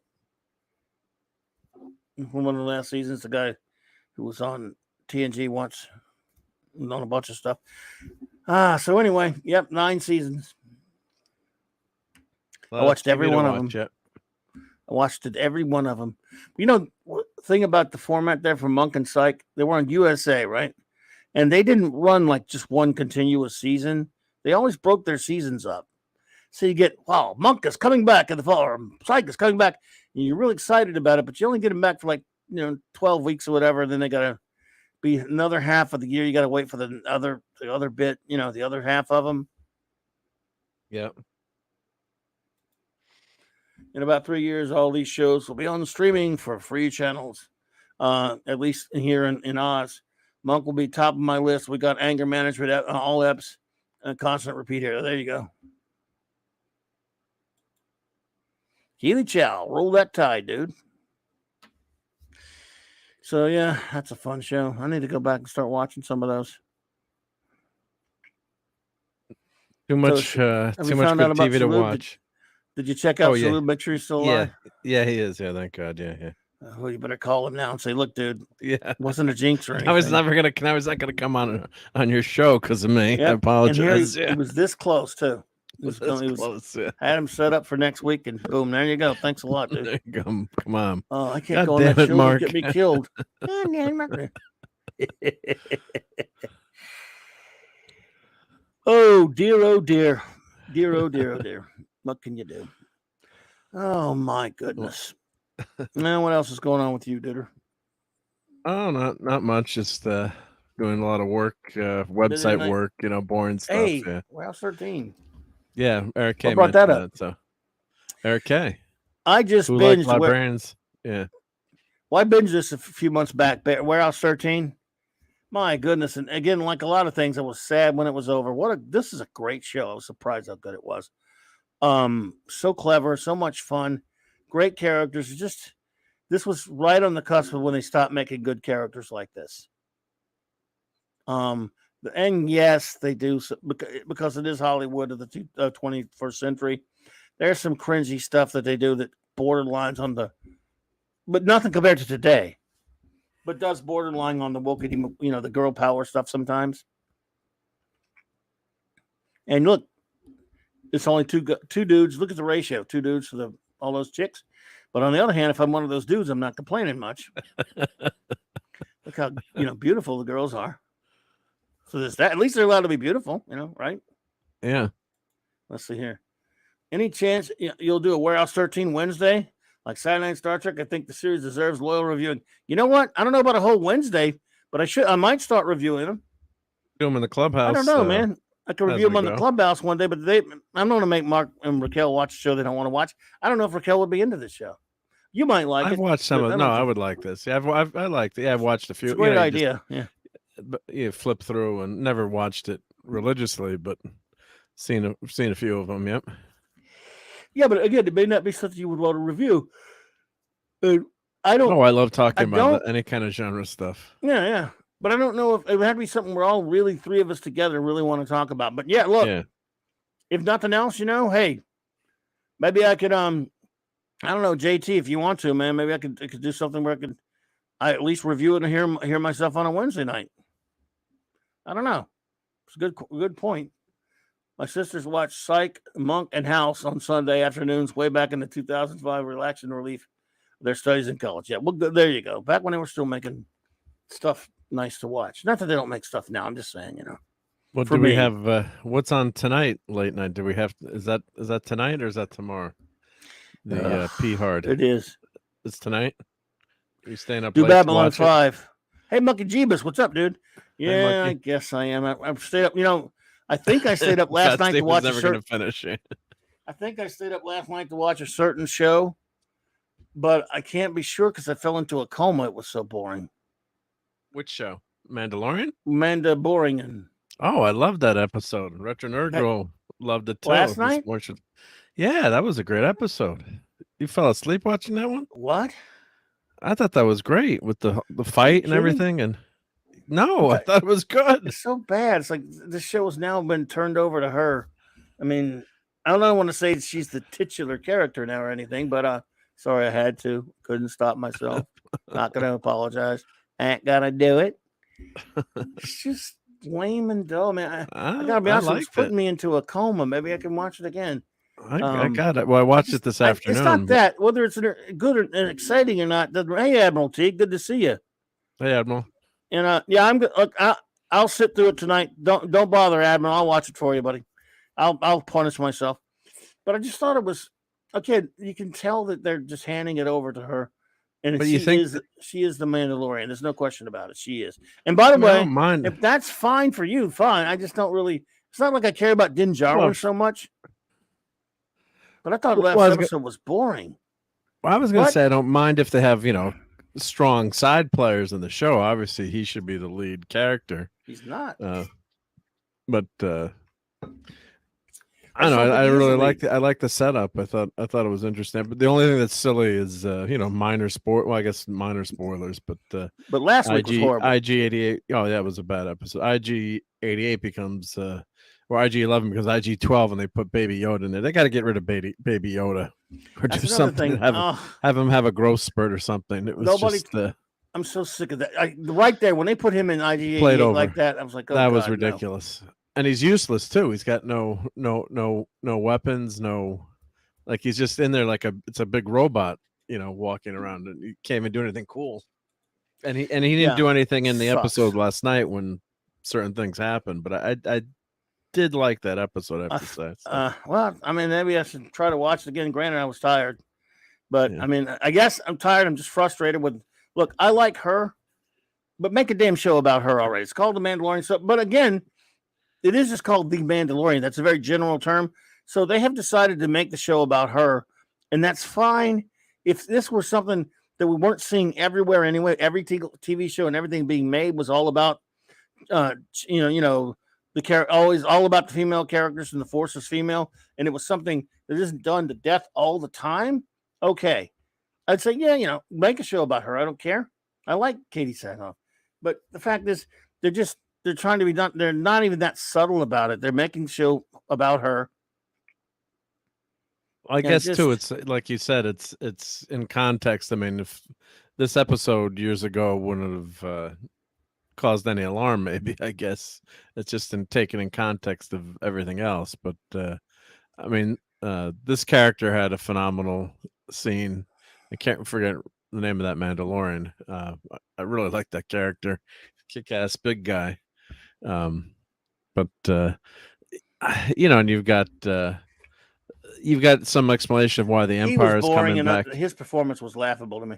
From one of the last seasons, the guy who was on TNG once, on a bunch of stuff. So anyway, yep, 9 seasons. I watched every one of them. Yet. I watched every one of them. You know, thing about the format there for Monk and Psych, they were on USA, right? And they didn't run like just one continuous season. They always broke their seasons up. So you get, wow, Monk is coming back in the fall, or Psych is coming back. And you're really excited about it, but you only get them back for like, 12 weeks or whatever. Then they got to be another half of the year. You got to wait for the other bit, the other half of them. Yeah. In about 3 years, all these shows will be on streaming for free channels, at least here in Oz. Monk will be top of my list. We got Anger Management, all eps, and Constant Repeat here. There you go. Keely Chow, roll that tide, dude. So, yeah, that's a fun show. I need to go back and start watching some of those. Too much good TV to watch. Did you check out Salute? Make sure he's still alive? Yeah, he is. Yeah, thank God. Yeah. Well, you better call him now and say, "Look, dude, yeah, wasn't a jinx or anything. I was not gonna come on your show because of me. Yep. I apologize. He was this close too. Close. Yeah. Had him set up for next week, and boom, there you go. Thanks a lot, dude. There you go. Come on. Oh, I can't God go on that damn it, show. Mark. Get me killed. Oh dear, oh dear, dear, oh dear, oh dear. What can you do? Oh my goodness. Now, what else is going on with you, Ditter? Oh, not much. Just doing a lot of work, website work. Boring stuff. Hey, yeah. Warehouse 13. Yeah, Eric K. brought that up. So, Eric K. I just Who binged librarians. Yeah. Well, I binged this a few months back. Warehouse 13. My goodness, and again, like a lot of things, I was sad when it was over. This is a great show. I was surprised how good it was. So clever, so much fun, great characters. This was right on the cusp of when they stopped making good characters like this. And yes, they do, because it is Hollywood of the 21st century. There's some cringy stuff that they do that borderlines on but nothing compared to today. But does borderline on the wokey, the girl power stuff sometimes. And look, it's only two dudes. Look at the ratio: 2 dudes for all those chicks. But on the other hand, if I'm one of those dudes, I'm not complaining much. Look how beautiful the girls are. So there's that. At least they're allowed to be beautiful, right? Yeah. Let's see here. Any chance you'll do a Warehouse 13 Wednesday? Like Saturday Night Star Trek, I think the series deserves loyal reviewing. You know what? I don't know about a whole Wednesday, but I might start reviewing them. Do them in the clubhouse. I don't know, man. I could review them on the clubhouse one day, but I'm going to make Mark and Raquel watch a show they don't want to watch. I don't know if Raquel would be into this show. You might like it. I've watched some of it. No, I would like this. Yeah, I liked it. Yeah, I've watched a few. It's a great idea. Yeah. But flip through and never watched it religiously, but seen a few of them. Yep. Yeah, but again, it may not be something you would want to review. I don't. Oh, I love talking about any kind of genre stuff. Yeah. But I don't know if it would have to be something we're all really 3 of us together really want to talk about. But yeah, look, if nothing else, hey, maybe I could, I don't know, JT, if you want to, man, maybe I could do something where I at least review it and hear myself on a Wednesday night. I don't know. It's a good point. My sisters watched Psych, Monk, and House on Sunday afternoons way back in the 2005 Relax and Relief of their studies in college. Yeah, well, there you go. Back when they were still making stuff nice to watch. Not that they don't make stuff now. I'm just saying, Well, do we have what's on tonight late night? Do we have is that tonight or is that tomorrow? The P Hard. It is. It's tonight. Are you staying up Do late Babylon 5. Hey, Monkey Jeebus, what's up, dude? Yeah, Hey, I guess I am. I've stayed up. I think I stayed up last night to watch never going to finish. I think I stayed up last night to watch a certain show, but I can't be sure because I fell into a coma. It was so boring. Which show? Mandalorian? Mandalorian. Oh, I love that episode. Retro Nerd Girl loved it too. Last night? Yeah, that was a great episode. You fell asleep watching that one? What? I thought that was great with the fight and everything. And no, I thought it was good. It's so bad. It's like this show has now been turned over to her I mean, I don't want to say she's the titular character now or anything, but sorry, I had to. Couldn't stop myself. Not gonna apologize. Ain't gonna do it. It's just lame and dull, man. I gotta be I honest, it was liked putting it. me into a coma. Maybe I can watch it again. I got it. Well, I watched it this afternoon. It's not that whether it's good or exciting or not. Hey, Admiral T, good to see you. Hey, Admiral. And yeah, I'm good. Look, I'll sit through it tonight. Don't bother, Admiral. I'll watch it for you, buddy. I'll punish myself. But I just thought it was okay. You can tell that they're just handing it over to her, and But you think she is the Mandalorian. There's no question about it. She is. And by the way, if that's fine for you, fine. I just don't really. It's not like I care about Din Djarin so much. But I thought last episode was boring. Well, I was going to say I don't mind if they have strong side players in the show. Obviously, he should be the lead character. He's not. But I don't know. I really like the setup. I thought it was interesting. But the only thing that's silly is minor sport. Well, I guess minor spoilers. But last week was horrible. IG-88. Oh, yeah, it was a bad episode. IG-88 becomes or IG-11 becomes IG-12, and they put Baby Yoda in there. They got to get rid of Baby Yoda or do something. Have him have a growth spurt or something. It was I'm so sick of that. Right there when they put him in IG-88 like that, I was like, oh, that was ridiculous. No. And he's useless too. He's got no weapons, like he's just in there like it's a big robot, walking around, and he can't even do anything cool. And he didn't do anything in the episode last night when certain things happened. But I did like that episode, I have to say. So. Well, I mean, maybe I should try to watch it again. Granted, I was tired, but I mean, I guess I'm tired. I'm just frustrated with. Look, I like her, but make a damn show about her already. It's called The Mandalorian. So, but again. It is just called The Mandalorian. That's a very general term. So they have decided to make the show about her, and that's fine. If this were something that we weren't seeing everywhere anyway, every TV show and everything being made was all about, the always all about the female characters and the Force is female, and it was something that isn't done to death all the time. Okay, I'd say make a show about her. I don't care. I like Katie Sackhoff, but the fact is, they're trying to be done. They're not even that subtle about it. They're making a show about her. I guess too. It's like you said. It's in context. I mean, if this episode years ago wouldn't have caused any alarm, maybe I guess it's just taken in context of everything else. But I mean, this character had a phenomenal scene. I can't forget the name of that Mandalorian. I really like that character. Kick-ass big guy. And you've got some explanation of why the Empire is coming back. His performance was laughable to me.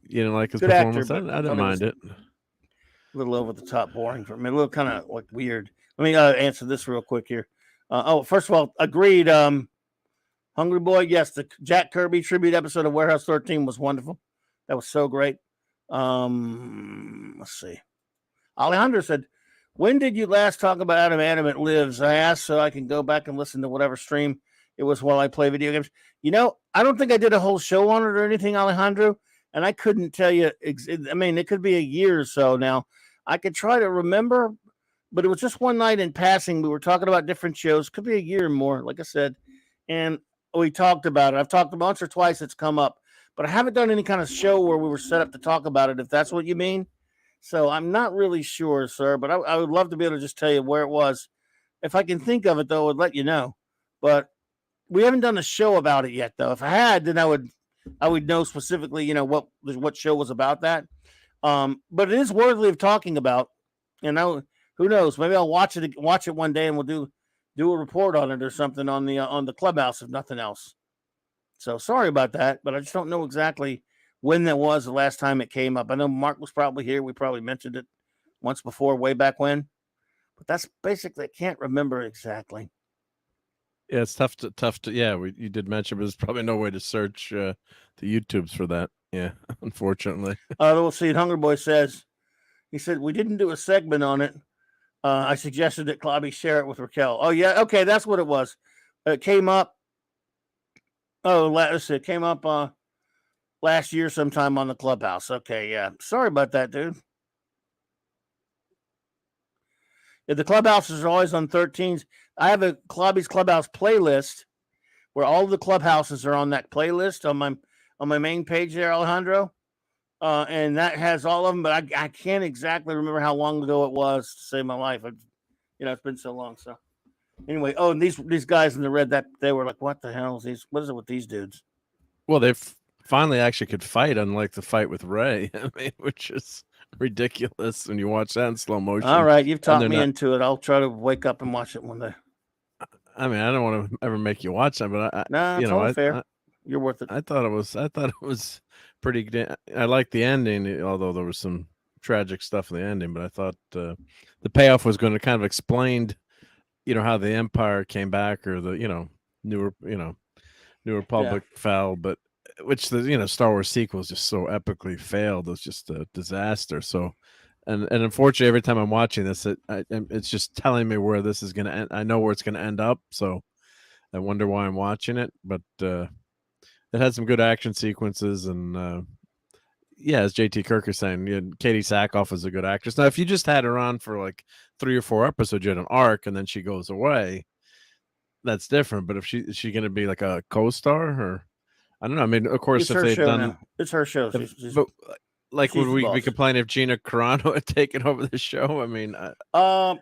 You didn't like his performance? I didn't mind it. A little over the top, boring for me. A little kind of like weird. Let me answer this real quick here. First of all, agreed. Hungry Boy, yes, the Jack Kirby tribute episode of Warehouse 13 was wonderful. That was so great. Let's see. Alejandro said, when did you last talk about Adam Adamant Lives? I asked so I can go back and listen to whatever stream it was while I play video games. I don't think I did a whole show on it or anything, Alejandro, and I couldn't tell you. I mean, it could be a year or so now. I could try to remember, but it was just one night in passing. We were talking about different shows. Could be a year or more, like I said, and we talked about it. I've talked once or twice. It's come up, but I haven't done any kind of show where we were set up to talk about it, if that's what you mean. So I'm not really sure, sir, but I would love to be able to just tell you where it was. If I can think of it, though, I would let you know. But we haven't done a show about it yet, though. If I had, then I would know specifically, what show was about that. But it is worthy of talking about. Who knows? Maybe I'll watch it one day, and we'll do a report on it or something on the Clubhouse, if nothing else. So sorry about that, but I just don't know exactly when that was the last time it came up. I know Mark was probably here. We probably mentioned it once before, way back when. But that's basically, I can't remember exactly. Yeah, it's tough to. Yeah, you did mention, but there's probably no way to search the YouTubes for that. Yeah, unfortunately. We'll see. Hungry Boy says, he said, we didn't do a segment on it. I suggested that Clobby share it with Raquel. Oh, yeah. Okay, that's what it was. It came up. It came up last year sometime on the Clubhouse. Okay, yeah. Sorry about that, dude. Yeah, the Clubhouse is always on 13s. I have a Clobby's Clubhouse playlist where all the clubhouses are on that playlist on my main page there, Alejandro. And that has all of them, but I can't exactly remember how long ago it was to save my life. It's been so long. So anyway, and these guys in the red, that they were like, what the hell is these? What is it with these dudes? Well, they finally actually could fight, unlike the fight with Ray. I mean, which is ridiculous when you watch that in slow motion. All right, you've talked me into it. I'll try to wake up and watch it one day. I mean, I don't want to ever make you watch that, but it's all fair. You're worth it. I thought it was pretty. I liked the ending, although there was some tragic stuff in the ending. But I thought the payoff was going to kind of explain, how the Empire came back, or the New Republic fell, but which the Star Wars sequels just so epically failed. It was just a disaster. So. And unfortunately, every time I'm watching this, it's just telling me where this is going to end. I know where it's going to end up, so I wonder why I'm watching it. But it had some good action sequences, and as JT Kirk is saying, Katie Sackhoff is a good actress. Now, if you just had her on for like 3 or 4 episodes, you had an arc, and then she goes away, that's different. But if is she going to be like a co-star, or I don't know. I mean, of course, if they've done, it's her show. Like, would we be complaining if Gina Carano had taken over the show? I mean,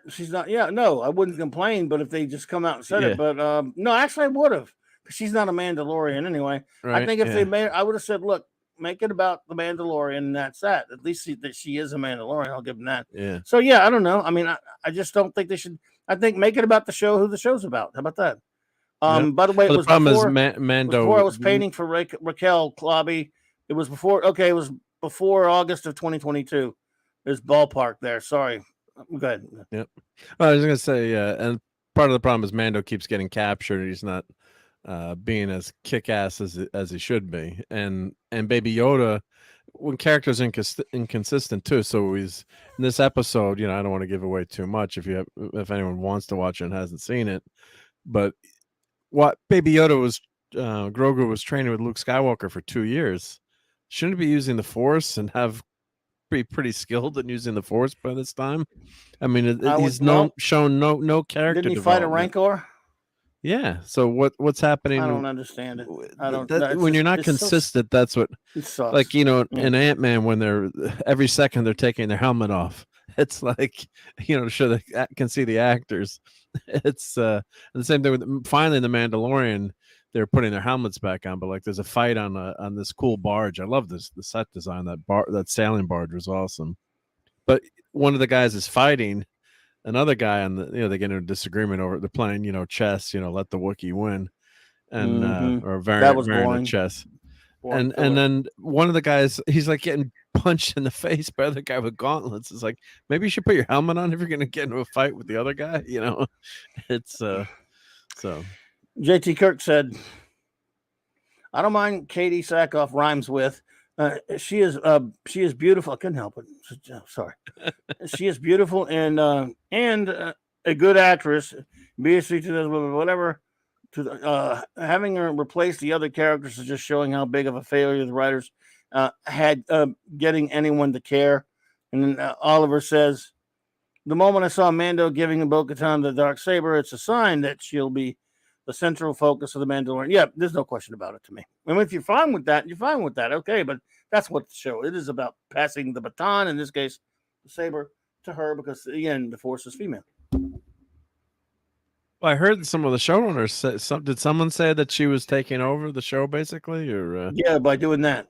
she's not. Yeah, no, I wouldn't complain. But if they just come out and said it, but no, actually, I would have. She's not a Mandalorian anyway. Right? I think if they made, I would have said, look, make it about the Mandalorian, and that's that. At least that she is a Mandalorian. I'll give them that. Yeah. So I don't know. I mean, I just don't think they should. I think make it about the show, who the show's about. How about that? By the way, it was before Mando. Before I was painting for Raquel Clobby. It was before. Okay, it was before August of 2022. There's ballpark there. Sorry. Go ahead. Yep. Well, I was going to say, and part of the problem is Mando keeps getting captured. He's not being as kick-ass as he should be. And Baby Yoda, when characters inconsistent too. So he's in this episode, I don't want to give away too much if anyone wants to watch it and hasn't seen it. But what Baby Yoda was, Grogu was training with Luke Skywalker for 2 years. Shouldn't he be using the Force and be pretty skilled at using the Force by this time? I mean, he's shown no character. Didn't he fight a Rancor? Yeah. So what's happening? I don't understand it. When you're not consistent, that's what. It sucks. Like in Ant-Man, when they're every second they're taking their helmet off. It's like to show they can see the actors. It's the same thing with finally the Mandalorian. They're putting their helmets back on, but like there's a fight on this cool barge. I love the set design. That sailing barge was awesome. But one of the guys is fighting another guy on the they get into a disagreement over they're playing chess. Let the Wookiee win, and or variant of chess. And then one of the guys, he's like getting punched in the face by the guy with gauntlets. It's like, maybe you should put your helmet on if you're going to get into a fight with the other guy. It's so. JT Kirk said, I don't mind Katie Sackhoff rhymes with. She is beautiful. I couldn't help it. Sorry. She is beautiful and a good actress. BSC to whatever. Having her replace the other characters is just showing how big of a failure the writers had getting anyone to care. And then Oliver says, the moment I saw Mando giving Bo-Katan the Darksaber, it's a sign that she'll be the central focus of the Mandalorian. Yeah, there's no question about it to me. I mean, if you're fine with that, you're fine with that. Okay, but that's what the show. It is about passing the baton, in this case, the saber, to her, because, again, the Force is female. Well, I heard some of the showrunners say, did someone say that she was taking over the show, basically? Or yeah, by doing that.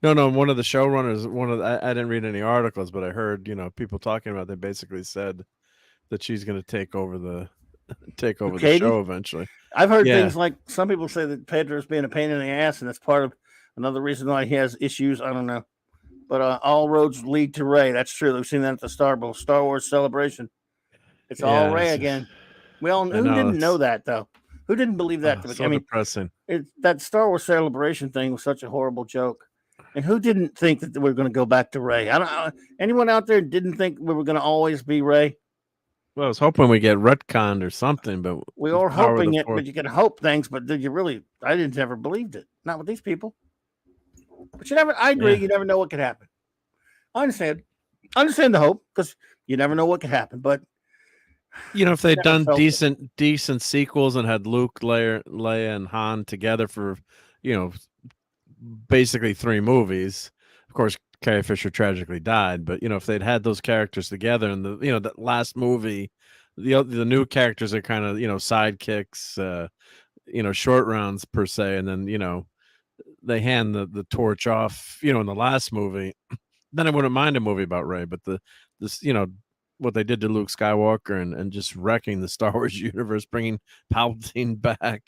No, one of the showrunners, I didn't read any articles, but I heard, people talking about, they basically said that she's going to take over the show eventually. I've heard things like some people say that Pedro's being a pain in the ass, and that's part of another reason why he has issues. I don't know, but all roads lead to Rey. That's true. We've seen that at the Star Wars celebration. It's all Rey again. Who didn't know that though? Who didn't believe that? So depressing. That Star Wars celebration thing was such a horrible joke. And who didn't think that we were going to go back to Rey? I don't know. Anyone out there didn't think we were going to always be Rey? Well, I was hoping we get retconned or something, but we are hoping it. But you can hope things. But did you really? I didn't ever believed it. Not with these people. But you never. I agree. You never know what could happen. I understand the hope because you never know what could happen. But If they'd Never done felt it. decent sequels and had Luke, Leia, and Han together for, you know, basically 3 movies. Of course, Carrie Fisher tragically died, but if they'd had those characters together, and that last movie, the new characters are kind of sidekicks, short rounds per se, and then they hand the torch off, in the last movie. Then I wouldn't mind a movie about Rey, but this what they did to Luke Skywalker and just wrecking the Star Wars universe, bringing Palpatine back.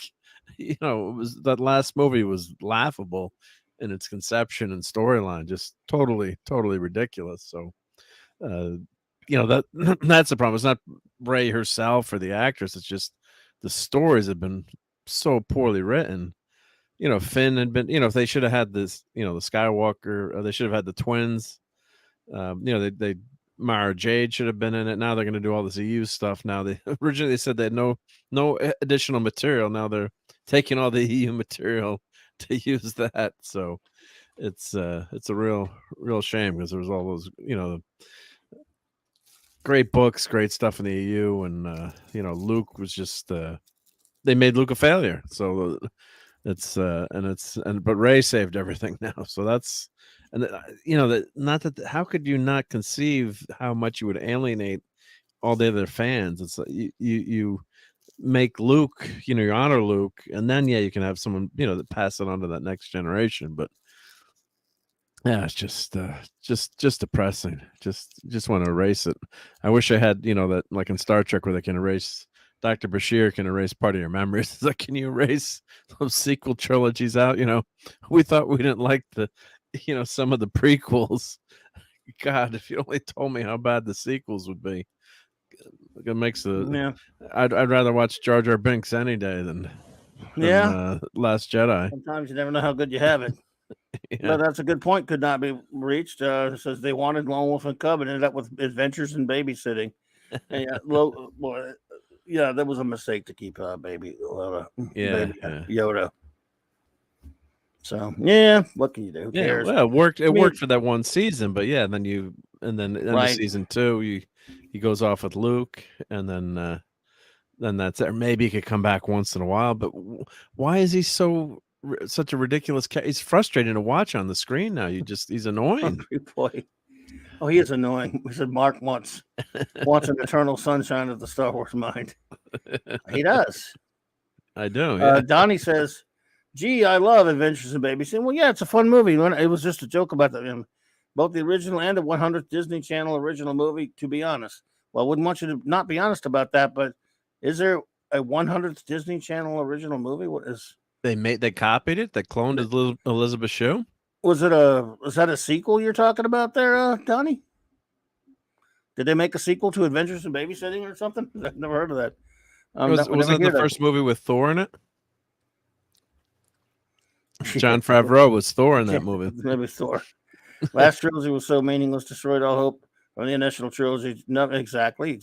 It was that last movie was laughable in its conception and storyline, just totally ridiculous. So, that that's the problem. It's not Rey herself or the actress. It's just the stories have been so poorly written. Finn had been. If they should have had this, the Skywalker, or they should have had the twins. They Mara Jade should have been in it. Now they're going to do all this EU stuff. Now they originally said they had no additional material. Now they're taking all the EU material to use that. So it's a real shame, because there was all those great books, great stuff in the EU, and Luke was just they made Luke a failure. So but Rey saved everything now. So that's. And that not that how could you not conceive how much you would alienate all the other fans? It's like you make Luke, you honor Luke, and then you can have someone that pass it on to that next generation. But yeah, it's just depressing. Just want to erase it. I wish I had that, like in Star Trek, where they can erase. Dr. Bashir can erase part of your memories. It's like, can you erase those sequel trilogies out? We thought we didn't like some of the prequels. God, if you only told me how bad the sequels would be. It makes I'd rather watch Jar Jar Binks any day than Last Jedi. Sometimes you never know how good you have it. Yeah. But that's a good point. Could not be reached. It says they wanted Lone Wolf and Cub and ended up with Adventures in Babysitting. And, that was a mistake to keep baby Yoda. So what can you do? Who cares? Well, it worked. It worked for that one season, but then Right. season 2, he goes off with Luke, and then that's it. Maybe he could come back once in a while, but why is he such a ridiculous cat? He's frustrating to watch on the screen now. He's annoying. Boy. Oh, he is annoying. We said Mark wants an eternal sunshine of the Star Wars mind. He does. I do. Yeah. Donnie says, "Gee, I love Adventures in Babysitting." Well, yeah, it's a fun movie. It was just a joke about both the original and the 100th Disney Channel original movie, to be honest. Well, I wouldn't want you to not be honest about that, but is there a 100th Disney Channel original movie? What is they copied it? They cloned Elizabeth Shue? Was that a sequel you're talking about there, Donnie? Did they make a sequel to Adventures in Babysitting or something? I've never heard of that. Was that the first movie with Thor in it? Jon Favreau was Thor in that movie. Maybe Thor. Last trilogy was so meaningless, destroyed all hope from the initial trilogy. No, exactly. He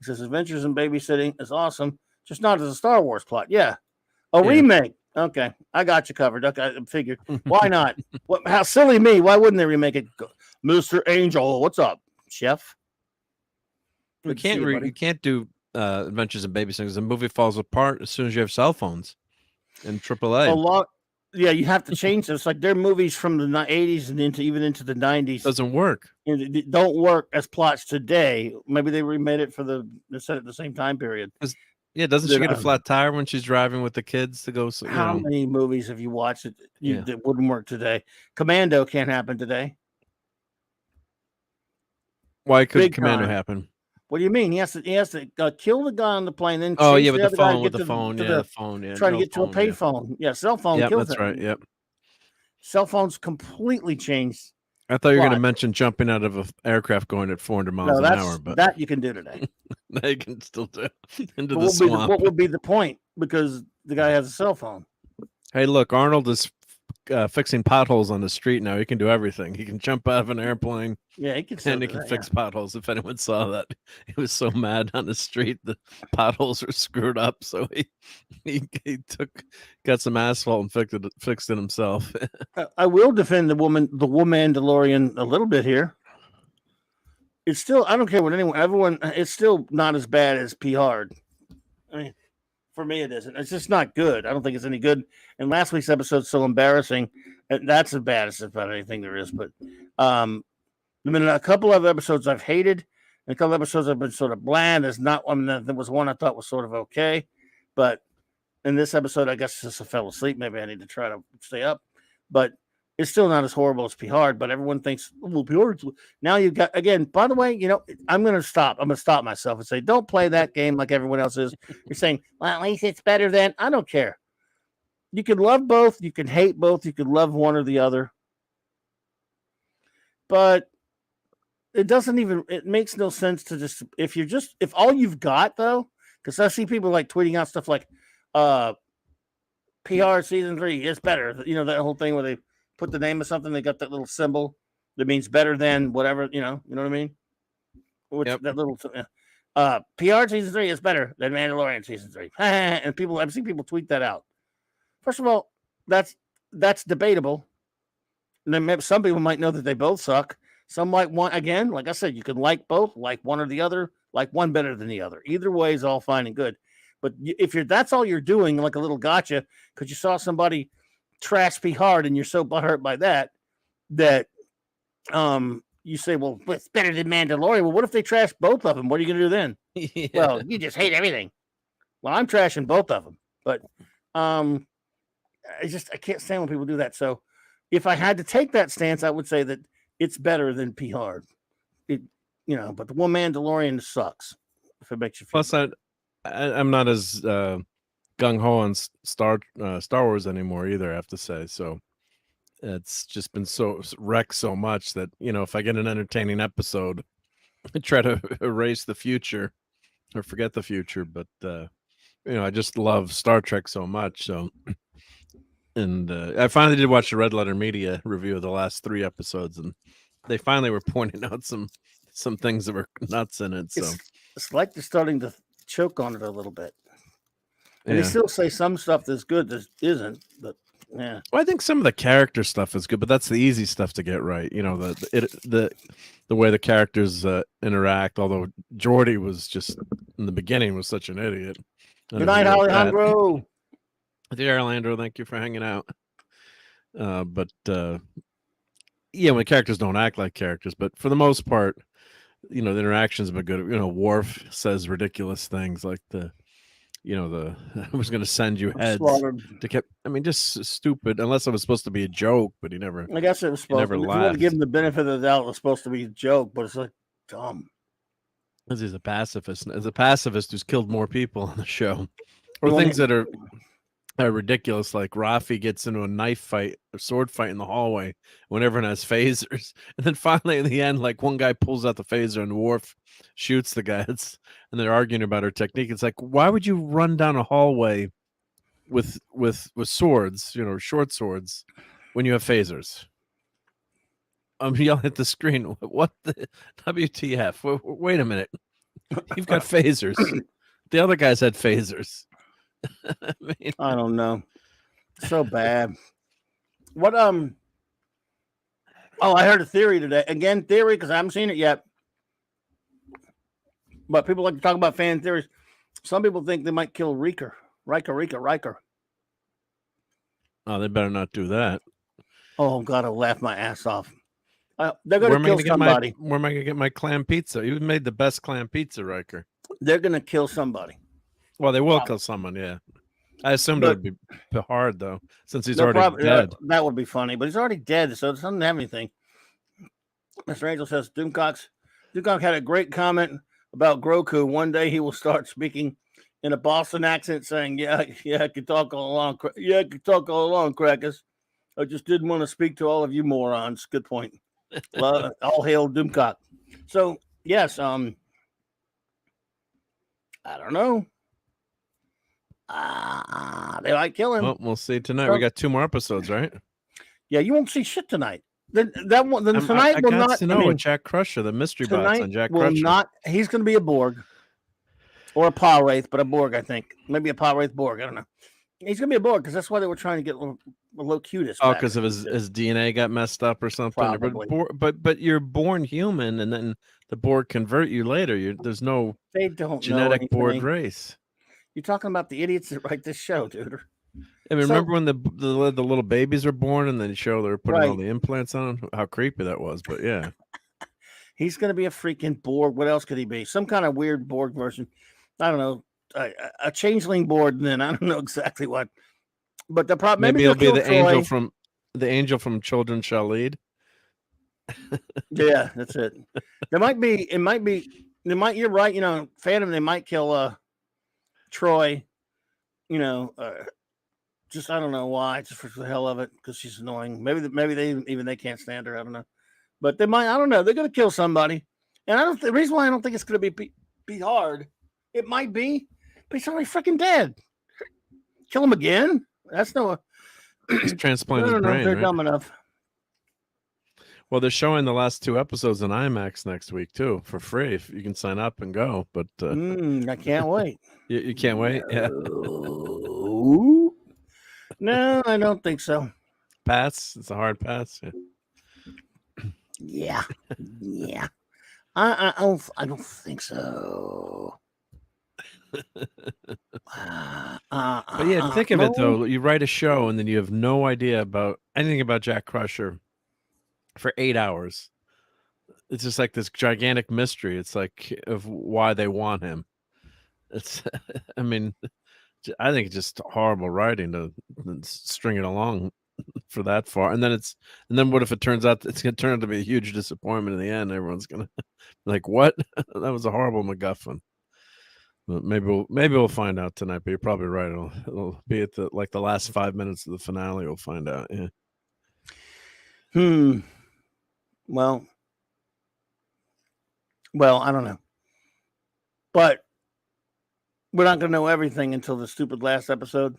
says Adventures in Babysitting is awesome, just not as a Star Wars plot. Yeah. Remake. Okay, I got you covered. Okay, I figured. Why not? How silly me. Why wouldn't they remake it? Mr. Angel, what's up, chef? You can't do Adventures in Babysitting because the movie falls apart as soon as you have cell phones and AAA. You have to change this. Like they're movies from the 80s and even into the 90s. Doesn't work. It don't work as plots today. Maybe they remade it they set it at the same time period. Yeah, doesn't she get a flat tire when she's driving with the kids to go? How many movies have you watched that wouldn't work today? Commando can't happen today. Why couldn't Commando happen? What do you mean? He has to kill the guy on the plane, then with the phone, the phone, try to get to a payphone. Yeah, cell phone kills that's right. Yep. Cell phones completely changed. I thought you were going to mention jumping out of an aircraft going at 400 miles an hour, but that you can do today. They can still do into the swamp. What would be the point? Because the guy has a cell phone. Hey, look, Arnold is fixing potholes on the street now. He can do everything. He can jump out of an airplane. Yeah, he can. And he can fix potholes. If anyone saw that, he was so mad on the street. The potholes were screwed up, so he got some asphalt and fixed it himself. I will defend the Mandalorian a little bit here. it's still, I don't care what everyone, it's still not as bad as P Hard. I mean, for me, it isn't. It's just not good. I don't think it's any good. And last week's episode's so embarrassing. And that's the baddest about anything there is. But I mean, a couple of episodes I've hated, and a couple of episodes have been sort of bland. There's not one. There was one I thought was sort of okay, but in this episode, I guess just I fell asleep. Maybe I need to try to stay up, but it's still not as horrible as P Hard. But everyone thinks, well, P Hard. Now you've got again. By the way, I'm going to stop. I'm going to stop myself and say, don't play that game like everyone else is. You're saying, well, at least it's better than. I don't care. You can love both. You can hate both. You can love one or the other. But it doesn't even. It makes no sense to just if all you've got though, because I see people like tweeting out stuff like, PR season 3 is better. That whole thing where they put the name of something, they got that little symbol that means better than whatever, you know what I mean? Which Yep. that little PR season 3 is better than Mandalorian season 3. And I've seen people tweet that out. First of all, that's debatable. And then maybe some people might know that they both suck. Some might want, again, like I said, you can like both, like one or the other, like one better than the other. Either way is all fine and good. But if that's all you're doing, like a little gotcha, because you saw somebody trash P Hard and you're so butthurt by that you say, well, it's better than Mandalorian. Well, what if they trash both of them? What are you going to do then? Yeah. Well, you just hate everything. Well, I'm trashing both of them. But I can't stand when people do that. So if I had to take that stance, I would say that it's better than P Hard. But the one Mandalorian sucks. If it makes you feel. Plus, I'm not as gung ho on Star Wars anymore either. I have to say, so it's just been so wrecked so much that if I get an entertaining episode, I try to erase the future or forget the future. But I just love Star Trek so much. So, and I finally did watch the Red Letter Media review of the last 3 episodes, and they finally were pointing out some things that were nuts in it. So it's like they're starting to choke on it a little bit. And they still say some stuff that's good that isn't, but yeah. Well, I think some of the character stuff is good, but that's the easy stuff to get right. The way the characters interact. Although Geordi was just in the beginning was such an idiot. Good night, Alejandro. Dear Alejandro, thank you for hanging out. But when characters don't act like characters, but for the most part, the interactions have been good. Worf says ridiculous things like I was going to send you heads to keep. I mean, just stupid. Unless it was supposed to be a joke, but he never. I guess it was supposed to. If you want to give him the benefit of the doubt, it was supposed to be a joke, but it's like dumb. Because he's a pacifist. As a pacifist who's killed more people on the show, or things that are ridiculous, like Rafi gets into a sword fight in the hallway when everyone has phasers, and then finally in the end, like one guy pulls out the phaser and Worf shoots the guys, and they're arguing about her technique. It's like, why would you run down a hallway with swords, short swords, when you have phasers? I'm yelling at the screen. What the WTF? Wait a minute. You've got phasers. The other guys had phasers. I don't know. So bad. What I heard a theory today. Again, theory, because I haven't seen it yet. But people like to talk about fan theories. Some people think they might kill Riker. Oh, they better not do that. Oh God, I'll laugh my ass off. They're going to kill somebody. Where am I going to get my clam pizza? You made the best clam pizza, Riker. They're going to kill somebody. Well, they will kill someone, yeah. I assumed it would be hard, though, since he's already dead. That would be funny, but he's already dead, so it doesn't have anything. Mr. Angel says, Doomcock had a great comment about Grogu. One day he will start speaking in a Boston accent saying, yeah, I could talk all along. Yeah, I could talk all along, crackers. I just didn't want to speak to all of you morons. Good point. All hail Doomcock. So, yes, I don't know. They might kill him. Well, we'll see tonight. We got 2 more episodes, right? Yeah, you won't see shit tonight. Then tonight will not. To know with Jack Crusher, the mystery box on Jack Crusher. He's going to be a Borg or a Power Wraith, but a Borg, I think. Maybe a Power Wraith Borg. I don't know. He's gonna be a Borg because that's why they were trying to get Locutus. Oh, back. because of his DNA got messed up or something. Probably. But you're born human, and then the Borg convert you later. There's no They don't genetic know Borg anything. race. You're talking about the idiots that write this show, dude. I mean, So- remember when the little babies were born, and then they show they were putting all Right. the implants on them? How creepy that was! But yeah, He's going to be a freaking Borg. What else could he be? Some kind of weird Borg version. I don't know. A changeling Borg. Then I don't know exactly what. But the problem maybe it'll be they'll the kill angel from Children Shall Lead. Yeah, that's it. There might be. It might be. They might. You're right. You know, Phantom. They might kill Troy. You know, just I don't know why. Just for the hell of it, because she's annoying. Maybe they can't stand her. I don't know. But they might. I don't know. They're gonna kill somebody, and I don't. The reason why I don't think it's gonna be hard. It might be, but he's already freaking dead. Kill him again. That's no. He's transplanted I don't know brain, if they're right? dumb enough. Well, they're showing the last 2 episodes in IMAX next week too, for free. If you can sign up and go, but I can't wait. you can't wait. Yeah, No, I don't think so. pass. It's a hard pass. Yeah. Yeah. I don't think so. But yeah, think of it though. You write a show and then you have no idea about anything about Jack Crusher for 8 hours. It's just like this gigantic mystery. It's like of why they want him. It's, I mean, I think it's just horrible writing to string it along for that far. And then what if it turns out it's going to turn out to be a huge disappointment in the end? Everyone's going to like, what? That was a horrible MacGuffin. But maybe we'll find out tonight. But you're probably right. It'll be at the last 5 minutes of the finale. We'll find out. Yeah. Well, I don't know. But we're not going to know everything until the stupid last episode.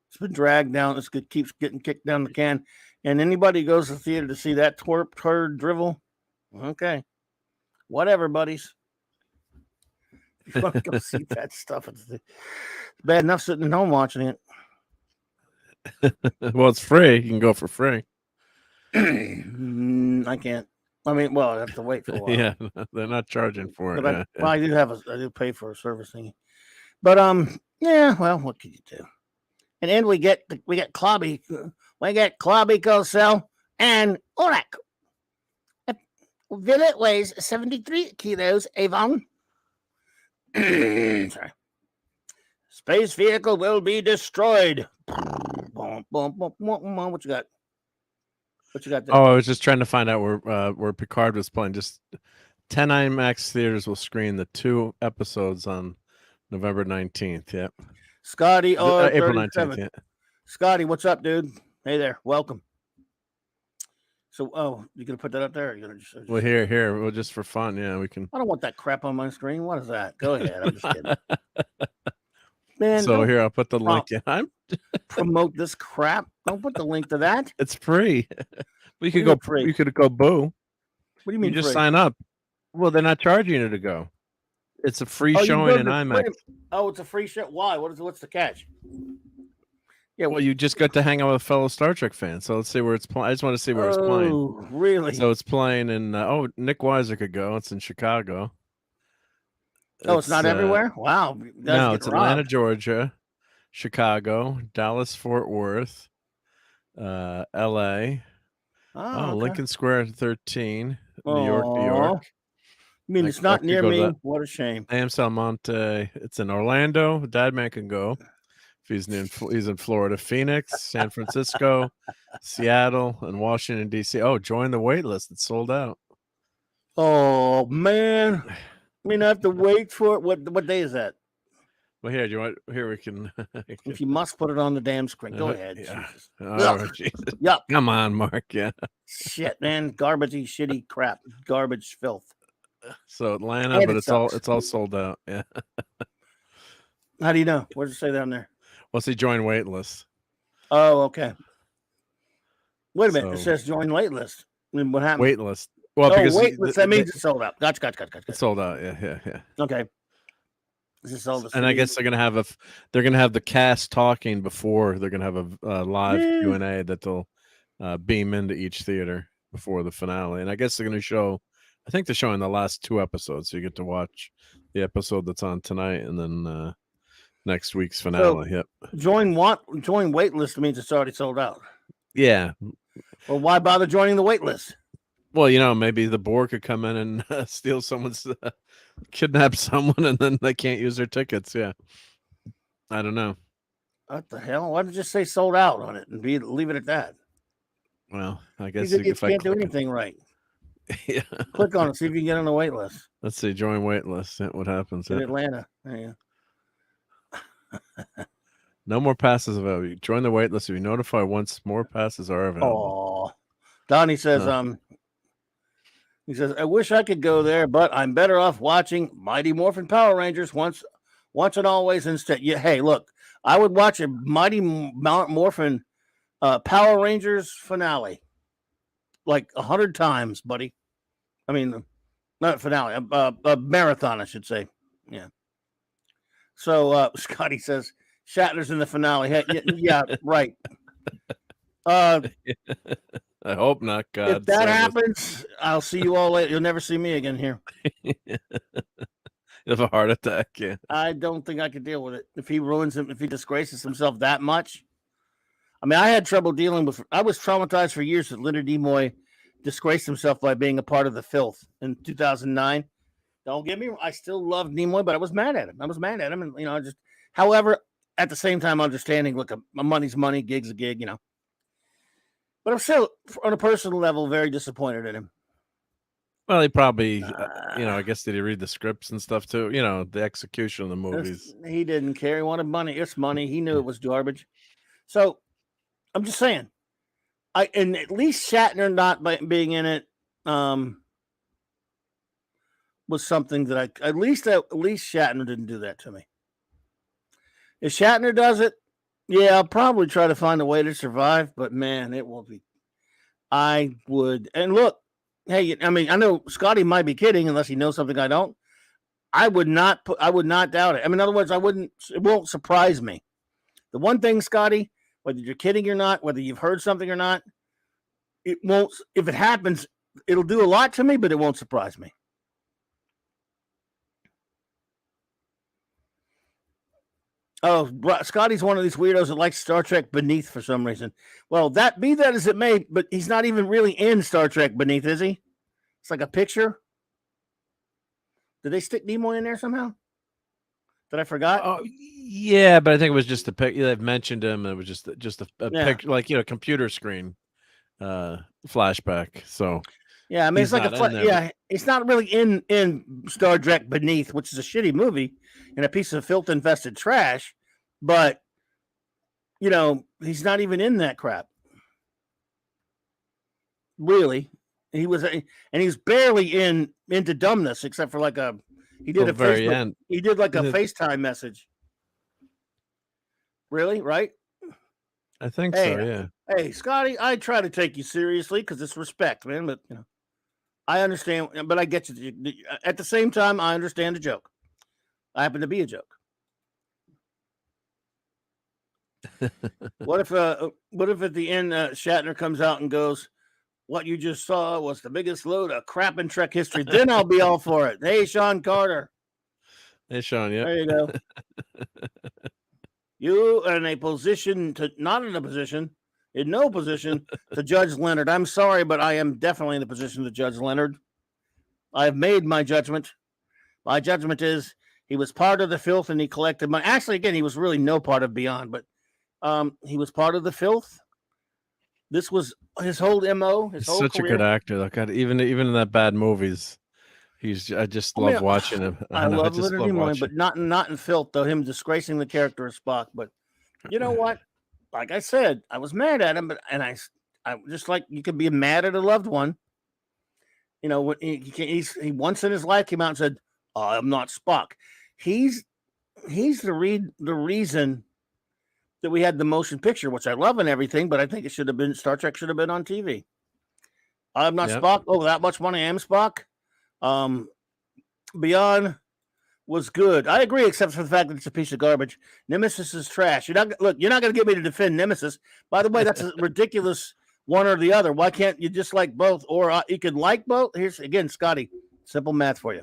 It's been dragged down. It keeps getting kicked down the can. And anybody who goes to the theater to see that turd drivel, okay. Whatever, buddies. If you want to go see that stuff, it's bad enough sitting at home watching it. Well, it's free. You can go for free. I can't. I mean, well, I have to wait for a while. Yeah, they're not charging for it. But I do pay for a service thingy. But yeah. Well, what can you do? And we get Clobby. We get Clobby Cosell and Orak. Villet weighs 73 kilos. Avon. Sorry. Space vehicle will be destroyed. What you got? What you got there? Oh, I was just trying to find out where Picard was playing. Just 10 IMAX theaters will screen the 2 episodes on November 19th. Yep. Scotty, April 19th. Yeah. Scotty, what's up, dude? Hey there, welcome. So, you gonna put that up there? Or you gonna just Well, here. Well, just for fun, yeah, we can. I don't want that crap on my screen. What is that? Go ahead. I'm just kidding. Man, So don't here, I'll put the link in. promote this crap. Don't put the link to that. It's free. We could do you go. mean free? You could go boo. What do you mean? You just free? sign up. Well, they're not charging you to go. It's a free you can showing go in to- IMAX. Oh, it's a free show. Why? What's the catch? Yeah, Well, you just got to hang out with a fellow Star Trek fan. So let's see where it's playing. I just want to see where it's playing. Oh, really? So it's playing in. Nick Weiser could go. It's in Chicago. It's not everywhere. Wow. No, it's Atlanta, Georgia, Chicago, Dallas, Fort Worth, L.A. Oh, okay. Lincoln Square 13, New York, New York. I mean, it's not could near go to me. that. What a shame. Am Salmonte. It's in Orlando. Dadman can go. If he's in Florida, Phoenix, San Francisco, Seattle, and Washington D.C. Oh, join the wait list. It's sold out. Oh man, I mean, I have to wait for it. What day is that? Well, here, do you want? Here we can. If you must put it on the damn screen, go ahead. Yeah. Jesus. Oh, Jesus. Yuck. Come on, Mark. Yeah. Shit, man, garbagey, shitty crap, garbage filth. So Atlanta, And but it it's all sucks. sold out. Yeah. How do you know? What does it say down there? What's the join wait list? Oh, okay. Wait a minute. It So- says join wait list. I mean, what happened? Wait list. Well, oh, because wait list. That means it's sold out. Gotcha. it's sold out. Yeah. Okay. Is this all the And I same? guess they're gonna have the cast talking before they're gonna have a live Q&A that they'll beam into each theater before the finale. And I guess they're gonna show. I think they're showing the last 2 episodes, so you get to watch the episode that's on tonight, and then next week's finale. Yep. Join waitlist means it's already sold out. Yeah. Well, why bother joining the waitlist? Well, maybe the board could come in and steal someone's, kidnap someone, and then they can't use their tickets. Yeah, I don't know. What the hell? Why don't you just say sold out on it and leave it at that? Well, I guess you if I can't do anything right. Yeah. Click on it, see if you can get on the wait list. Let's see, join wait list. What happens? In Atlanta. There you go. No more passes available. You join the wait list to be notified once more passes are available. Oh, Donnie says, he says, I wish I could go there, but I'm better off watching Mighty Morphin Power Rangers once and always instead. Yeah, hey, look, I would watch a Mighty Morphin Power Rangers finale like 100 times, buddy. I mean, not finale, a marathon, I should say. Yeah. So Scotty says Shatner's in the finale. Hey, yeah, right. I hope not. God, if that happens, I'll see you all later. You'll never see me again here. You have a heart attack. Yeah. I don't think I could deal with it. If he ruins him, if he disgraces himself that much. I mean, I had trouble dealing with. I was traumatized for years that Leonard Nimoy disgraced himself by being a part of the filth in 2009. Don't get me wrong. I still loved Nimoy, but I was mad at him. And just. However, at the same time, understanding, look, my money's money, gig's a gig, But I'm still, on a personal level, very disappointed in him. Well, he probably, I guess, did he read the scripts and stuff too? The execution of the movies. He didn't care. He wanted money. It's money. He knew it was garbage. So, I'm just saying. And at least Shatner not being in it was something that at least Shatner didn't do that to me. If Shatner does it, yeah, I'll probably try to find a way to survive, but man, it won't be. I would, and look, hey, I mean, I know Scotty might be kidding unless he knows something I don't. I would not doubt it. I mean, in other words, it won't surprise me. The one thing, Scotty, whether you're kidding or not, whether you've heard something or not, it won't, if it happens, it'll do a lot to me, but it won't surprise me. Oh, Scotty's one of these weirdos that likes Star Trek Beneath for some reason. Well, that as it may, but he's not even really in Star Trek Beneath, is he? It's like a picture. Did they stick Nimoy in there somehow? Did I forgot? Oh, yeah, but I think it was just a pic. They've mentioned him. It was just a picture, like computer screen flashback. So yeah, I mean, it's like it's not really in Star Trek Beneath, which is a shitty movie and a piece of filth-infested trash, but he's not even in that crap. Really, he was barely into dumbness, except for he did a very Facebook, end. He did like a FaceTime message. Really, right? I think so. Yeah. Hey, Scotty, I try to take you seriously because it's respect, man. But I understand, but I get you. At the same time, I understand the joke. I happen to be a joke. What if at the end Shatner comes out and goes, "What you just saw was the biggest load of crap in Trek history"? Then I'll be all for it. Hey, Sean Carter. Hey, Sean. Yeah. There you go. You are in no position to judge Leonard. I'm sorry, but I am definitely in the position to judge Leonard. I have made my judgment. My judgment is he was part of the filth and he collected money. Actually, again, he was really no part of Beyond, but he was part of the filth. This was his whole MO. He's whole such career. A good actor. Like even in that bad movies, I just love watching him. I love Leonard Nimoy, but not in filth though. Him disgracing the character of Spock. But you know what? Like I said, I was mad at him, and I just like you could be mad at a loved one. He once in his life came out and said, "I'm not Spock." He's the reason that we had the motion picture, which I love and everything, but I think Star Trek should have been on TV. I'm not Spock. Oh, that much money, I am Spock. Beyond, was good. I agree, except for the fact that it's a piece of garbage. Nemesis is trash. You're not going to get me to defend Nemesis. By the way, that's a ridiculous one or the other. Why can't you just like both? Or you can like both. Here's again, Scotty, simple math for you.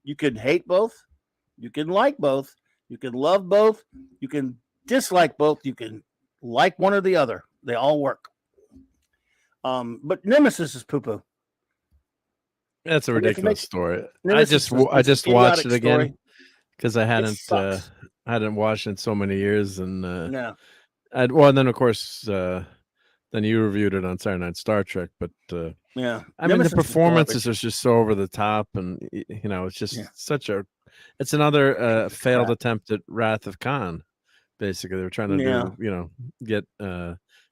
You can hate both. You can like both. You can love both. You can dislike both. You can like one or the other. They all work. But Nemesis is poo poo. That's a ridiculous story. Nemesis I just watched it again story. because I hadn't watched it in so many years, and No. and then of course then you reviewed it on Saturday Night Star Trek, but Yeah, I mean the performances are just so over the top, and it's just it's another failed attempt at Wrath of Khan. Basically, they're trying to get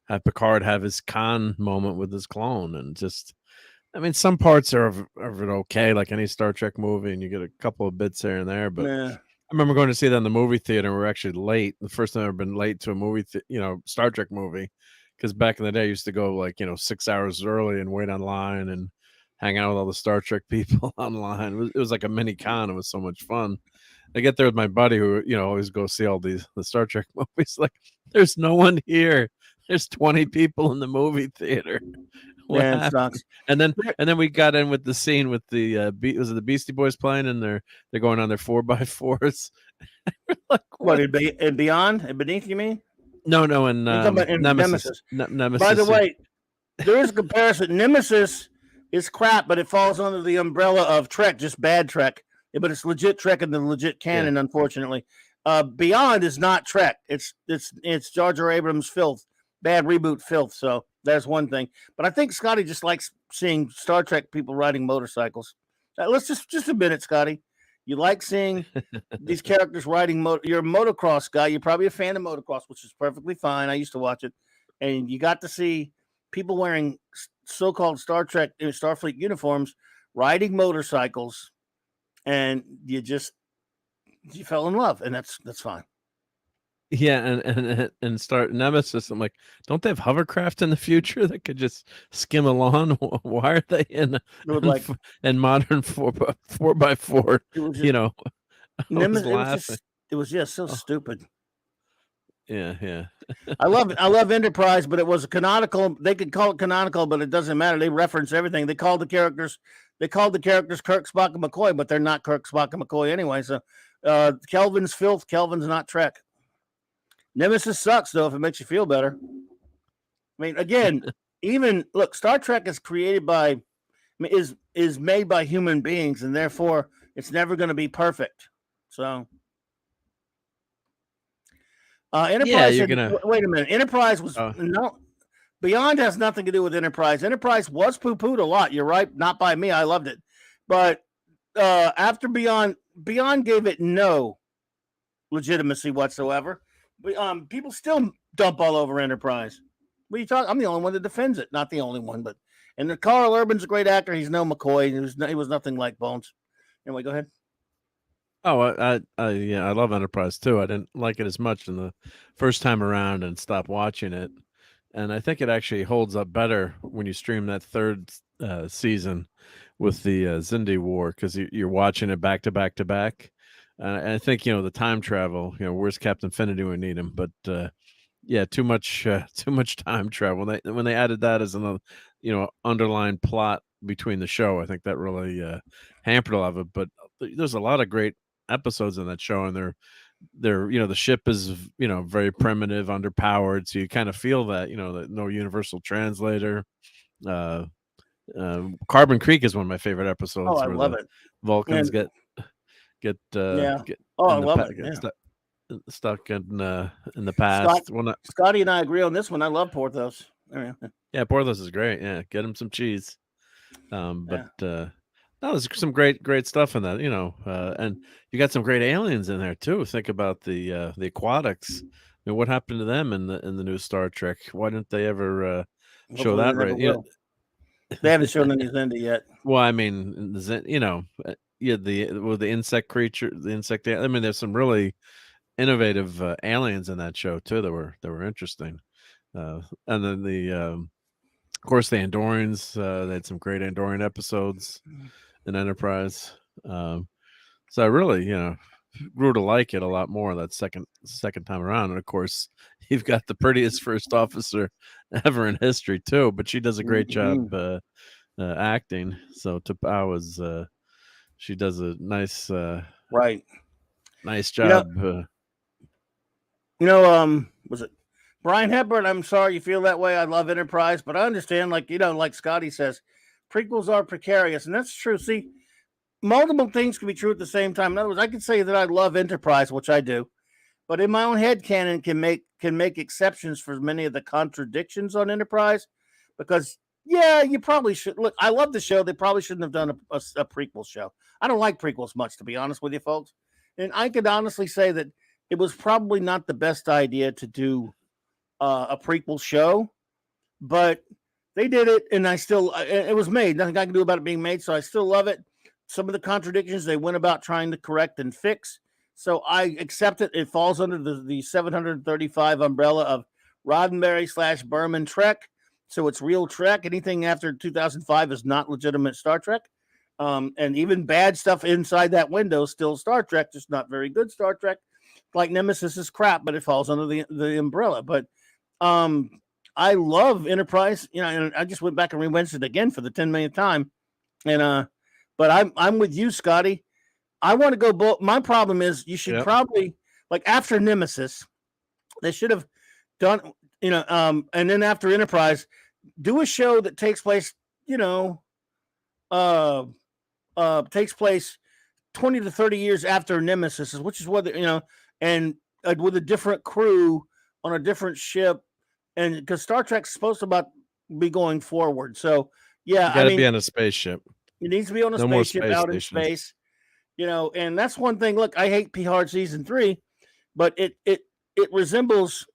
have Picard have his Khan moment with his clone, and just. I mean, some parts are of it okay, like any Star Trek movie, and you get a couple of bits here and there. But I remember going to see that in the movie theater. And we were actually late. The first time I've been late to a movie, Star Trek movie, because back in the day, I used to go 6 hours early and wait online and hang out with all the Star Trek people online. It was like a mini con. It was so much fun. I get there with my buddy who always goes see all the Star Trek movies. Like, there's no one here. There's 20 people in the movie theater. It sucks. And then we got in with the scene with the was it the Beastie Boys playing, and they're going on their 4x4s. Like, what in Beyond and Beneath? You mean? No, in Nemesis. Nemesis. By the way, there is a comparison. Nemesis is crap, but it falls under the umbrella of Trek, just bad Trek. But it's legit Trek in the legit canon, unfortunately. Beyond is not Trek. It's Jar Jar Abrams' filth, bad reboot filth. So there's one thing. But I think Scotty just likes seeing Star Trek people riding motorcycles. Let's just a minute, Scotty. You like seeing these characters riding you're a motocross guy. You're probably a fan of motocross, which is perfectly fine. I used to watch it. And you got to see people wearing so-called Star Trek, Starfleet uniforms, riding motorcycles, and you fell in love, and that's fine. Yeah, and start Nemesis. I'm like, don't they have hovercraft in the future that could just skim along? Why are they in modern 4x4? Nemesis. It was just so stupid. Yeah. I love Enterprise, but it was a canonical. They could call it canonical, but it doesn't matter. They reference everything. They called the characters Kirk, Spock, and McCoy, but they're not Kirk, Spock, and McCoy anyway. So Kelvin's filth. Kelvin's not Trek. Nemesis sucks, though, if it makes you feel better. I mean, again, Star Trek is created is made by human beings, and therefore it's never going to be perfect. So, Enterprise. Wait a minute. Enterprise was no. Beyond has nothing to do with Enterprise. Enterprise was poo-pooed a lot. You're right. Not by me. I loved it, but after Beyond gave it no legitimacy whatsoever. People still dump all over Enterprise. What are you talking? I'm the only one that defends it. Not the only one, but Carl Urban's a great actor. He's no McCoy. He was nothing like Bones. Anyway, go ahead. Oh, I love Enterprise too. I didn't like it as much in the first time around and stopped watching it. And I think it actually holds up better when you stream that third season with the Xindi War, because you're watching it back to back to back. And I think the time travel. Where's Captain Finity when we need him? But too much time travel. When they added that as another underlying plot between the show, I think that really hampered a lot of it. But there's a lot of great episodes in that show, and they're the ship is very primitive, underpowered, so you kind of feel that that no universal translator. Carbon Creek is one of my favorite episodes. Oh, I love it. Vulcans get I love it. Stuck in the past. Scotty and I agree on this one. I love Porthos. Yeah, Porthos is great. Yeah, get him some cheese. No, there's some great stuff in that, and you got some great aliens in there too. Think about the aquatics. I mean, what happened to them in the new Star Trek? Why didn't they ever show that right? They haven't shown any Xindi yet. Well, I mean, the insect creature, the insect. I mean, there's some really innovative aliens in that show too that were interesting. And then of course, the Andorians. They had some great Andorian episodes in Enterprise. So I really, grew to like it a lot more that second time around. And of course, you've got the prettiest first officer ever in history too. But she does a great job acting. So T'Pau is she does a nice right. nice job. Was it Brian Hepburn? I'm sorry you feel that way. I love Enterprise, but I understand, like like Scotty says, prequels are precarious, and that's true. See, multiple things can be true at the same time. In other words, I could say that I love Enterprise, which I do, but in my own head canon can make exceptions for many of the contradictions on Enterprise, because you probably should look. I love the show. They probably shouldn't have done a prequel show. I don't like prequels much, to be honest with you, folks. And I could honestly say that it was probably not the best idea to do a prequel show, but they did it, and it was made. Nothing I can do about it being made, so I still love it. Some of the contradictions they went about trying to correct and fix, so I accept it. It falls under the 735 umbrella of Roddenberry / Berman Trek, so it's real Trek. Anything after 2005 is not legitimate Star Trek. And even bad stuff inside that window still Star Trek, just not very good Star Trek. Like Nemesis is crap, but it falls under the umbrella. But I love Enterprise, and I just went back and rewatched it again for the 10 millionth time. And but I'm with you, Scotty. I want to go both. My problem is you should probably, like, after Nemesis, they should have done, and then after Enterprise, do a show that takes place, takes place 20 to 30 years after Nemesis, which is what, and with a different crew on a different ship. And because Star Trek's supposed to be going forward. So, yeah. You got to be on a spaceship. It needs to be on a spaceship out in space, and that's one thing. Look, I hate P-Hard season 3, but it resembles,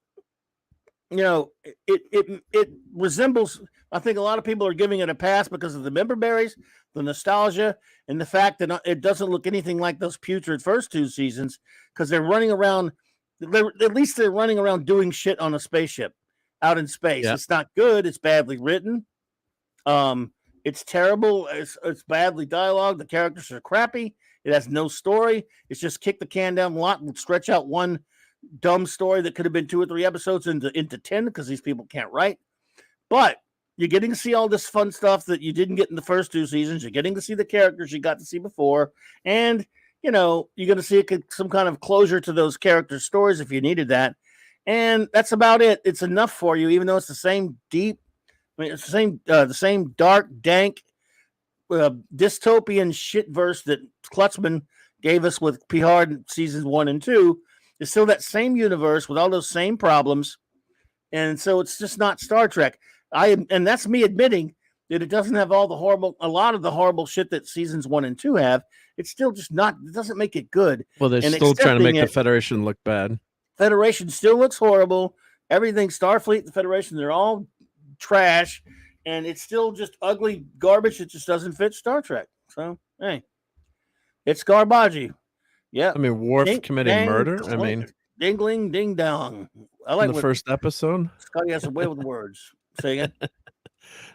it resembles, I think a lot of people are giving it a pass because of the member berries, the nostalgia, and the fact that it doesn't look anything like those putrid first 2 seasons, because they're running around, at least they're running around doing shit on a spaceship out in space. Yeah. It's not good. It's badly written. It's terrible. It's badly dialogued. The characters are crappy. It has no story. It's just kick the can down the lot and stretch out one dumb story that could have been 2 or 3 episodes into 10, because these people can't write. But you're getting to see all this fun stuff that you didn't get in the first 2 seasons. You're getting to see the characters you got to see before. And, you're going to see some kind of closure to those character stories if you needed that. And that's about it. It's enough for you, even though it's the same deep, it's the same dark, dank, dystopian shit verse that Klutzman gave us with P-Hard seasons 1 and 2. It's still that same universe with all those same problems. And so it's just not Star Trek. And that's me admitting that it doesn't have a lot of the horrible shit that seasons 1 and 2 have. It's still just not, it doesn't make it good. Well, they're still trying to make the Federation look bad. Federation still looks horrible. Everything, Starfleet, the Federation, they're all trash. And it's still just ugly garbage. It just doesn't fit Star Trek. So, hey, it's garbage. Yeah. I mean, Worf committing murder. I mean, dingling, ding dong. I like the first episode. Scotty has a way with words. Say again.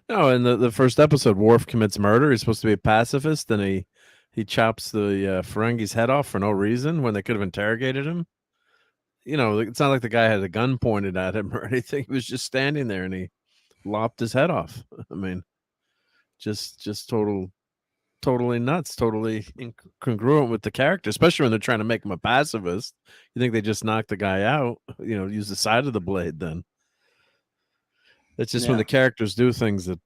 No, in the first episode, Worf commits murder. He's supposed to be a pacifist, and he chops the Ferengi's head off for no reason when they could have interrogated him. It's not like the guy had a gun pointed at him or anything. He was just standing there, and he lopped his head off. I mean, just totally nuts, totally incongruent with the character, especially when they're trying to make him a pacifist. You think they just knocked the guy out, use the side of the blade then. It's just when the characters do things that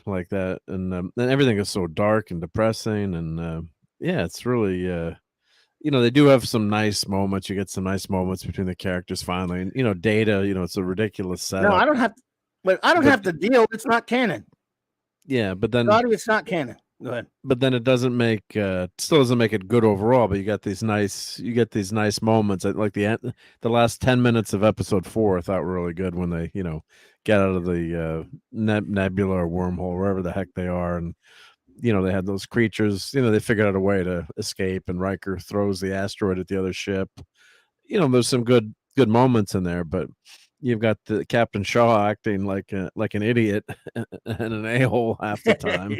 like that, and everything is so dark and depressing, and it's really they do have some nice moments. You get some nice moments between the characters finally, and Data, it's a ridiculous setup. No, I don't have to deal. It's not canon. Yeah, but then it's not canon. Go ahead. But then it doesn't make still doesn't make it good overall. But you get these nice moments. Like the last 10 minutes of episode 4, I thought were really good when they get out of the nebula or wormhole, wherever the heck they are, and they had those creatures. They figured out a way to escape, and Riker throws the asteroid at the other ship. There's some good moments in there, but you've got the Captain Shaw acting like an idiot and an a-hole half the time.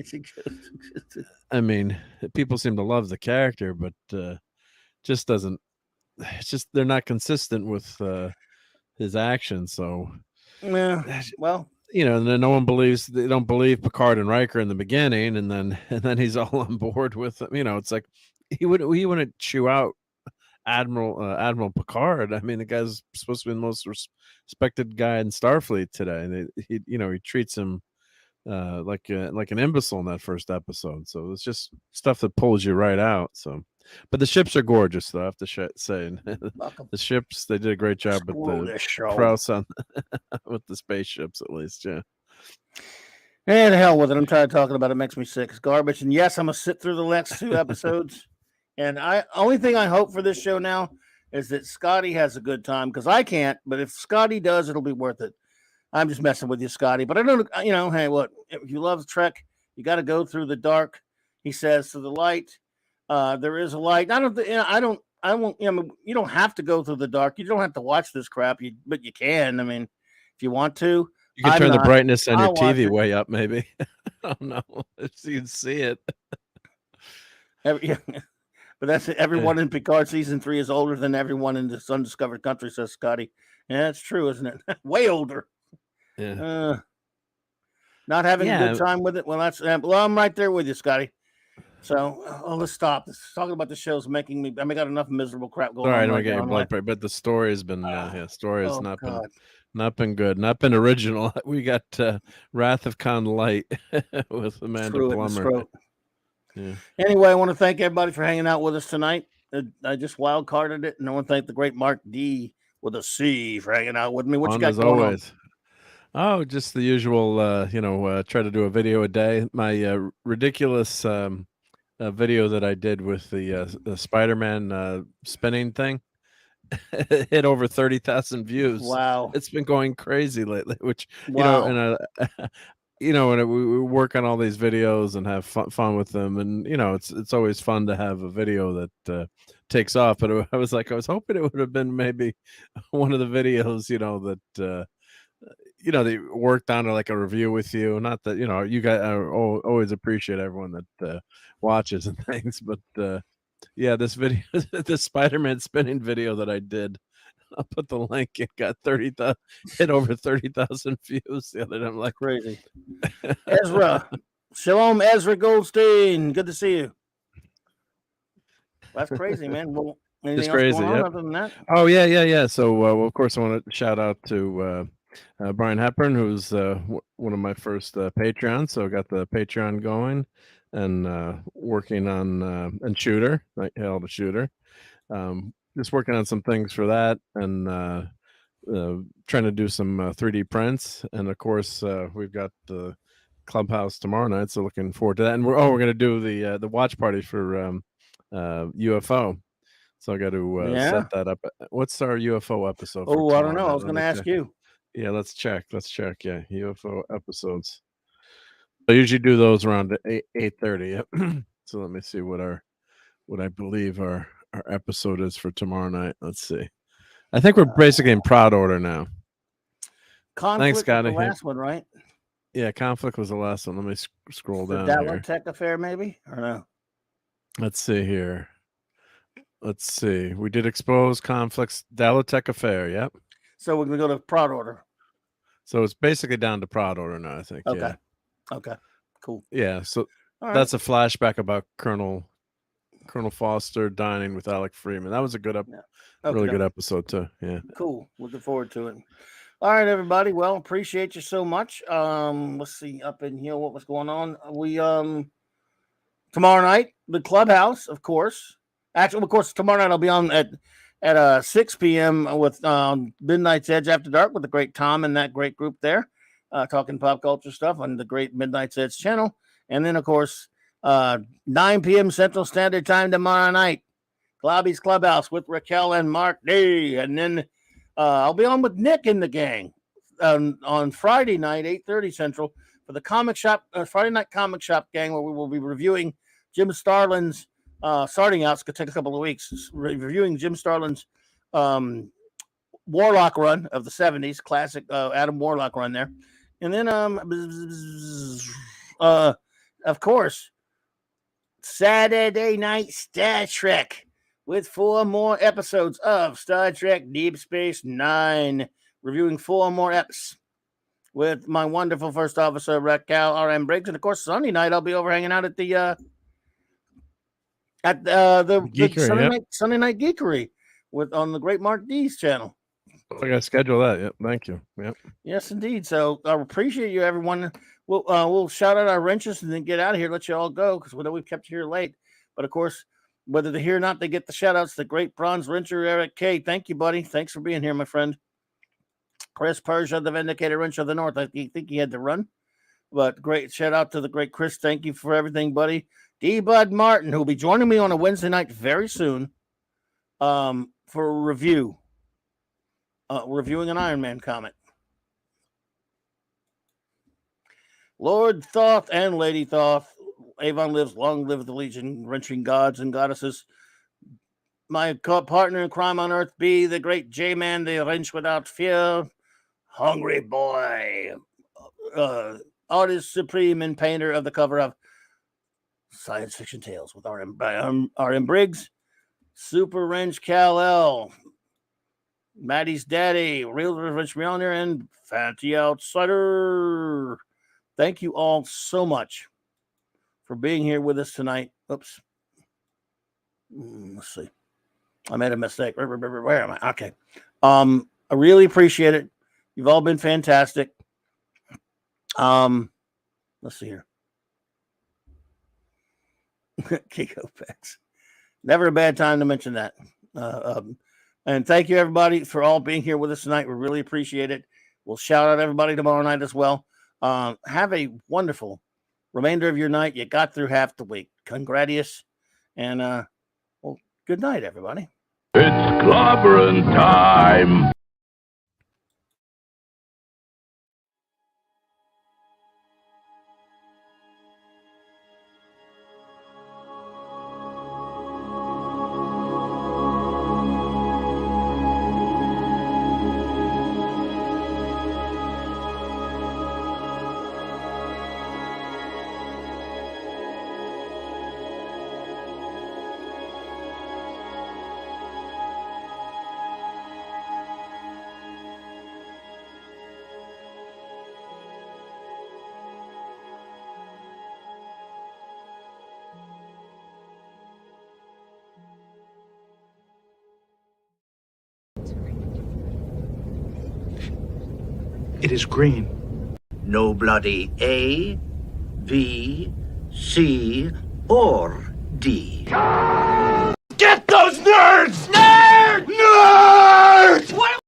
I mean, people seem to love the character, but just doesn't. It's just they're not consistent with his actions. So Yeah. Well, and then no one believes they don't believe Picard and Riker in the beginning, and then he's all on board with them. It's like he wouldn't chew out Admiral Picard. I mean, the guy's supposed to be the most respected guy in Starfleet today, and he treats him like an imbecile in that first episode. So it's just stuff that pulls you right out. So, but the ships are gorgeous, though. I have to say, the ships, they did a great job with the prowess on with the spaceships, at least. Yeah. And the hell with it. I'm tired of talking about it. It makes me sick. It's garbage. And yes, I'm gonna sit through the next 2 episodes. And only thing I hope for this show now is that Scotty has a good time, because I can't. But if Scotty does, it'll be worth it. I'm just messing with you, Scotty. But I don't, hey, what? If you love Trek, you got to go through the dark. He says to the light. There is a light. I won't. You don't have to go through the dark. You don't have to watch this crap. But you can. I mean, if you want to. You can turn the brightness on your TV way up, maybe. I don't know if you can see it. But that's it. Everyone in Picard season 3 is older than everyone in this undiscovered country, says Scotty. Yeah, that's true, isn't it? Way older. Yeah. Not having a good time with it. Well, I'm right there with you, Scotty. So let's stop. Talking about the show's making me. I got enough miserable crap going on. All right, I don't get your blood pressure, but the story has been. Story has not been good, not been original. We got Wrath of Khan Light with Amanda Plummer. Yeah. Anyway, I want to thank everybody for hanging out with us tonight. I just wild carded it, and I want to thank the great Mark D with a C for hanging out with me. What you got going on? Oh, just the usual. Try to do a video a day. My ridiculous video that I did with the Spider-Man spinning thing hit over 30,000 views. Wow, it's been going crazy lately. Which and when we work on all these videos and have fun with them, and it's always fun to have a video that takes off. But I was hoping it would have been maybe one of the videos that they worked on, like a review with you. Not that you guys, I always appreciate everyone that watches and things, but this video, the Spider-Man spinning video that I did, I'll put the link. It got hit over 30,000 views the other day. I'm like, crazy. Ezra, Shalom, Ezra Goldstein. Good to see you. That's crazy, man. Well, anything else going on other than that? Oh yeah. So, of course, I want to shout out to Brian Hepburn, who's one of my first Patreons. So I got the Patreon going and working on and Shooter, like Hail to Shooter. Just working on some things for that, and trying to do some 3D prints. And of course, we've got the Clubhouse tomorrow night, so looking forward to that. And we're going to do the watch party for UFO. So I got to set that up. What's our UFO episode? Oh, I don't know. I was going to ask you. Yeah, let's check. Yeah, UFO episodes. I usually do those around 8:30. So let me see what I believe our episode is for tomorrow night. Let's see. I think we're basically in proud order now. Conflict. Thanks, Scotty. Was the last one, right? Yeah, Conflict was the last one. Let me scroll down here. Dalek Tech Affair, maybe, or no? Let's see here. Let's see. We did Expose, Conflicts, Dalek Tech Affair. Yep. So we're gonna go to proud order. So it's basically down to proud order now, I think. Okay. Yeah. Okay. Cool. Yeah. So that's a flashback about Colonel Foster dining with Alec Freeman. That was a good really good episode too. Yeah. Cool. Looking forward to it. All right, everybody. Well, appreciate you so much. Let's see up in here what was going on. We tomorrow night, the Clubhouse, of course. Actually, of course, tomorrow night I'll be on at 6 p.m. with Midnight's Edge After Dark with the great Tom and that great group there, talking pop culture stuff on the great Midnight's Edge channel. And then, of course, 9 p.m. Central Standard Time tomorrow night, Globby's Clubhouse with Raquel and Mark D. And then I'll be on with Nick and the gang on Friday night, 8:30 Central, for the Comic Shop, Friday Night Comic Shop gang, where we will be reviewing Jim Starlin's, starting out, it's going to take a couple of weeks, reviewing Jim Starlin's Warlock run of the 70s, classic Adam Warlock run there. And then, of course, Saturday Night Star Trek with 4 more episodes of Star Trek Deep Space Nine, reviewing 4 more eps with my wonderful first officer, Raquel R.M. Briggs. And of course, Sunday night, I'll be over hanging out at the Geekery, Sunday night Geekery on the Great Mark D's channel. I got to schedule that. Yep. Thank you. Yep. Yes, indeed. So I appreciate you, everyone. We'll shout out our wrenches and then get out of here. Let you all go because we know we've kept you here late. But of course, whether they're here or not, they get the shout outs. The great bronze wrencher, Eric K. Thank you, buddy. Thanks for being here, my friend. Chris Persia, the Vindicator Wrench of the North. I think he had to run. But great shout out to the great Chris. Thank you for everything, buddy. D. Bud Martin, who will be joining me on a Wednesday night very soon for a review. Reviewing an Iron Man comic. Lord Thoth and Lady Thoth. Avon lives, long live the Legion, wrenching gods and goddesses. My partner in crime on Earth, B, the great J-Man, the wrench without fear. Hungry boy. Artist supreme and painter of the cover of Science Fiction Tales with R.M. Briggs. Super Wrench Kal-El. Maddie's daddy, Real Rich Millionaire, and Fancy Outsider. Thank you all so much for being here with us tonight. Oops. Let's see. I made a mistake. Where am I? Okay. I really appreciate it. You've all been fantastic. Let's see here. Kiko Pets. Never a bad time to mention that. And thank you, everybody, for all being here with us tonight. We really appreciate it. We'll shout out everybody tomorrow night as well. Have a wonderful remainder of your night. You got through half the week. Congratius. And, well, good night, everybody. It's Clobberin time. It is green. No bloody A, B, C, or D. Get those nerds! Nerd! Nerds! What?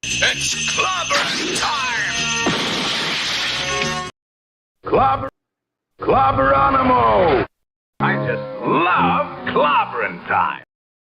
It's clobbering time! Clobberanimo! I just love clobbering time.